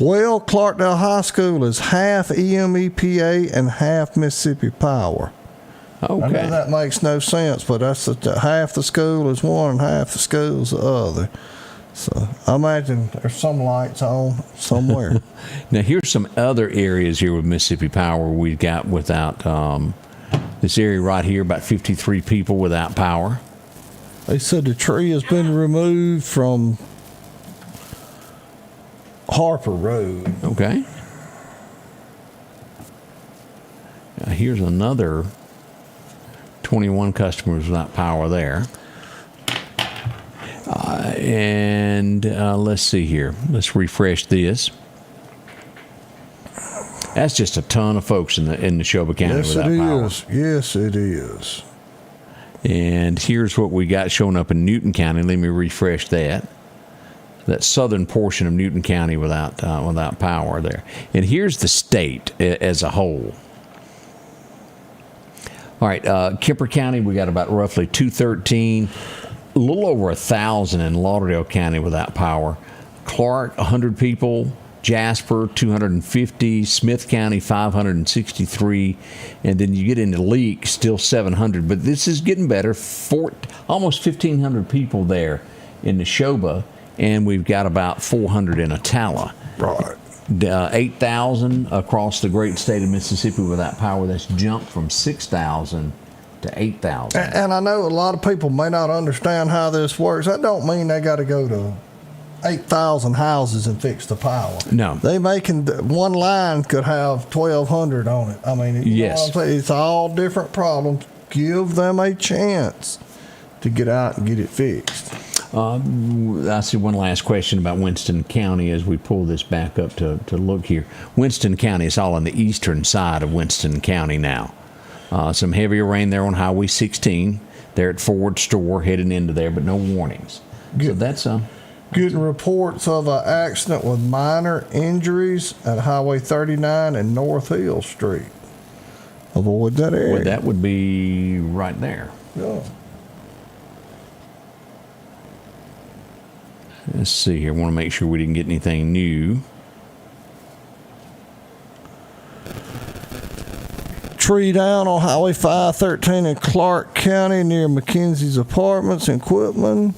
Well, Clarkdale High School is half EMEPA and half Mississippi Power. I Okay. know that makes no sense, but that's half the school is one and half the school is the other. So I imagine there's some lights on somewhere. Now, here's some other areas here with Mississippi Power we've got without this area right here, about 53 people without power. They said the tree has been removed from Harper Road. Okay. Now, here's another 21 customers without power there. And let's see here. Let's refresh this. That's just a ton of folks in Neshoba County Yes, without it power. is. Yes, it is. And here's what we got showing up in Newton County. Let me refresh that. That southern portion of Newton County without power there. And here's the state as a whole. All right, Kemper County, we got about roughly 213, a little over 1,000 in Lauderdale County without power. Clark, 100 people. Jasper, 250. Smith County, 563. And then you get into Leake, still 700. But this is getting better. Almost 1,500 people there in Neshoba, and we've got about 400 in Attala. Right. 8,000 across the great state of Mississippi without power. That's jumped from 6,000 to 8,000. And I know a lot of people may not understand how this works. That don't mean they got to go to 8,000 houses and fix the power. No. They making one line could have 1,200 on it. I mean, you know what I'm saying? It's all different problems. Give them a chance to get out and get it fixed. I see one last question about Winston County as we pull this back up to look here. Winston County is all on the eastern side of Winston County now. Some heavier rain there on Highway 16. There at Ford Store heading into there, but no warnings. So that's Getting reports of an accident with minor injuries at Highway 39 and North Hill Street. Avoid that area. well, that would be right there. Yeah. Let's see here. I want to make sure we didn't get anything new. Tree down on Highway 513 in Clark County near McKenzie's Apartments in Quitman.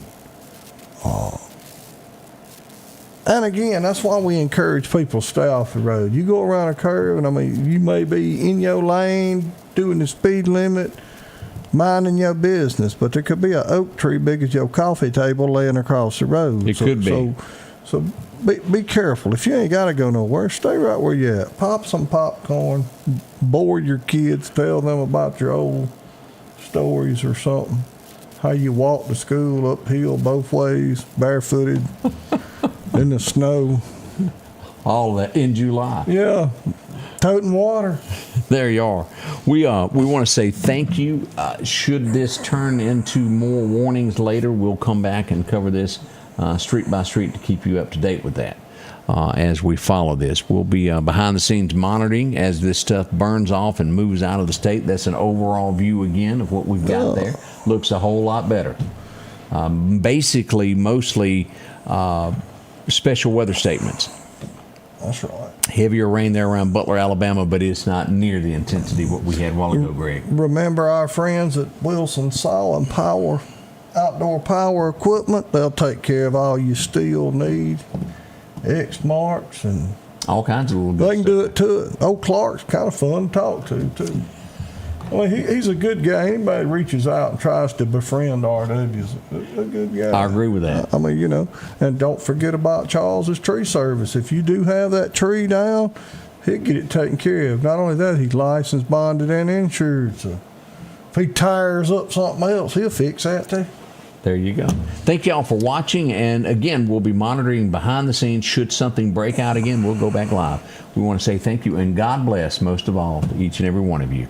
And again, that's why we encourage people to stay off the road. You go around a curve, and I mean, you may be in your lane doing the speed limit, minding your business, but there could be an oak tree big as your coffee table laying across the road. It could be. So be careful. If you ain't got to go nowhere, stay right where you at. Pop some popcorn, bore your kids, tell them about your old stories or something. How you walk to school uphill both ways, barefooted, in the snow. All of that in July. Yeah, toting water. There you are. We want to say thank you. Should this turn into more warnings later, we'll come back and cover this street by street to keep you up to date with that. As we follow this, we'll be behind the scenes monitoring as this stuff burns off and moves out of the state. That's an overall view again of what we've got there. Looks a whole lot better. Basically, mostly special weather statements. That's right. Heavier rain there around Butler, Alabama, but it's not near the intensity what we had a while ago, Greg. Remember our friends at Wilson Saw and Power, Outdoor Power Equipment. They'll take care of all your steel need, X marks, and All kinds of little good they can stuff. do it to it. Old Clark's kind of fun to talk to, too. I mean, he's a good guy. Anybody reaches out and tries to befriend RW is a good guy. I agree with that. I mean, you know, and don't forget about Charles's tree service. If you do have that tree down, he'll get it taken care of. Not only that, he's licensed, bonded, and insured. So if he tires up something else, he'll fix that too. There you go. Thank y'all for watching. And again, we'll be monitoring behind the scenes. Should something break out again, we'll go back live. We want to say thank you and God bless most of all to each and every one of you.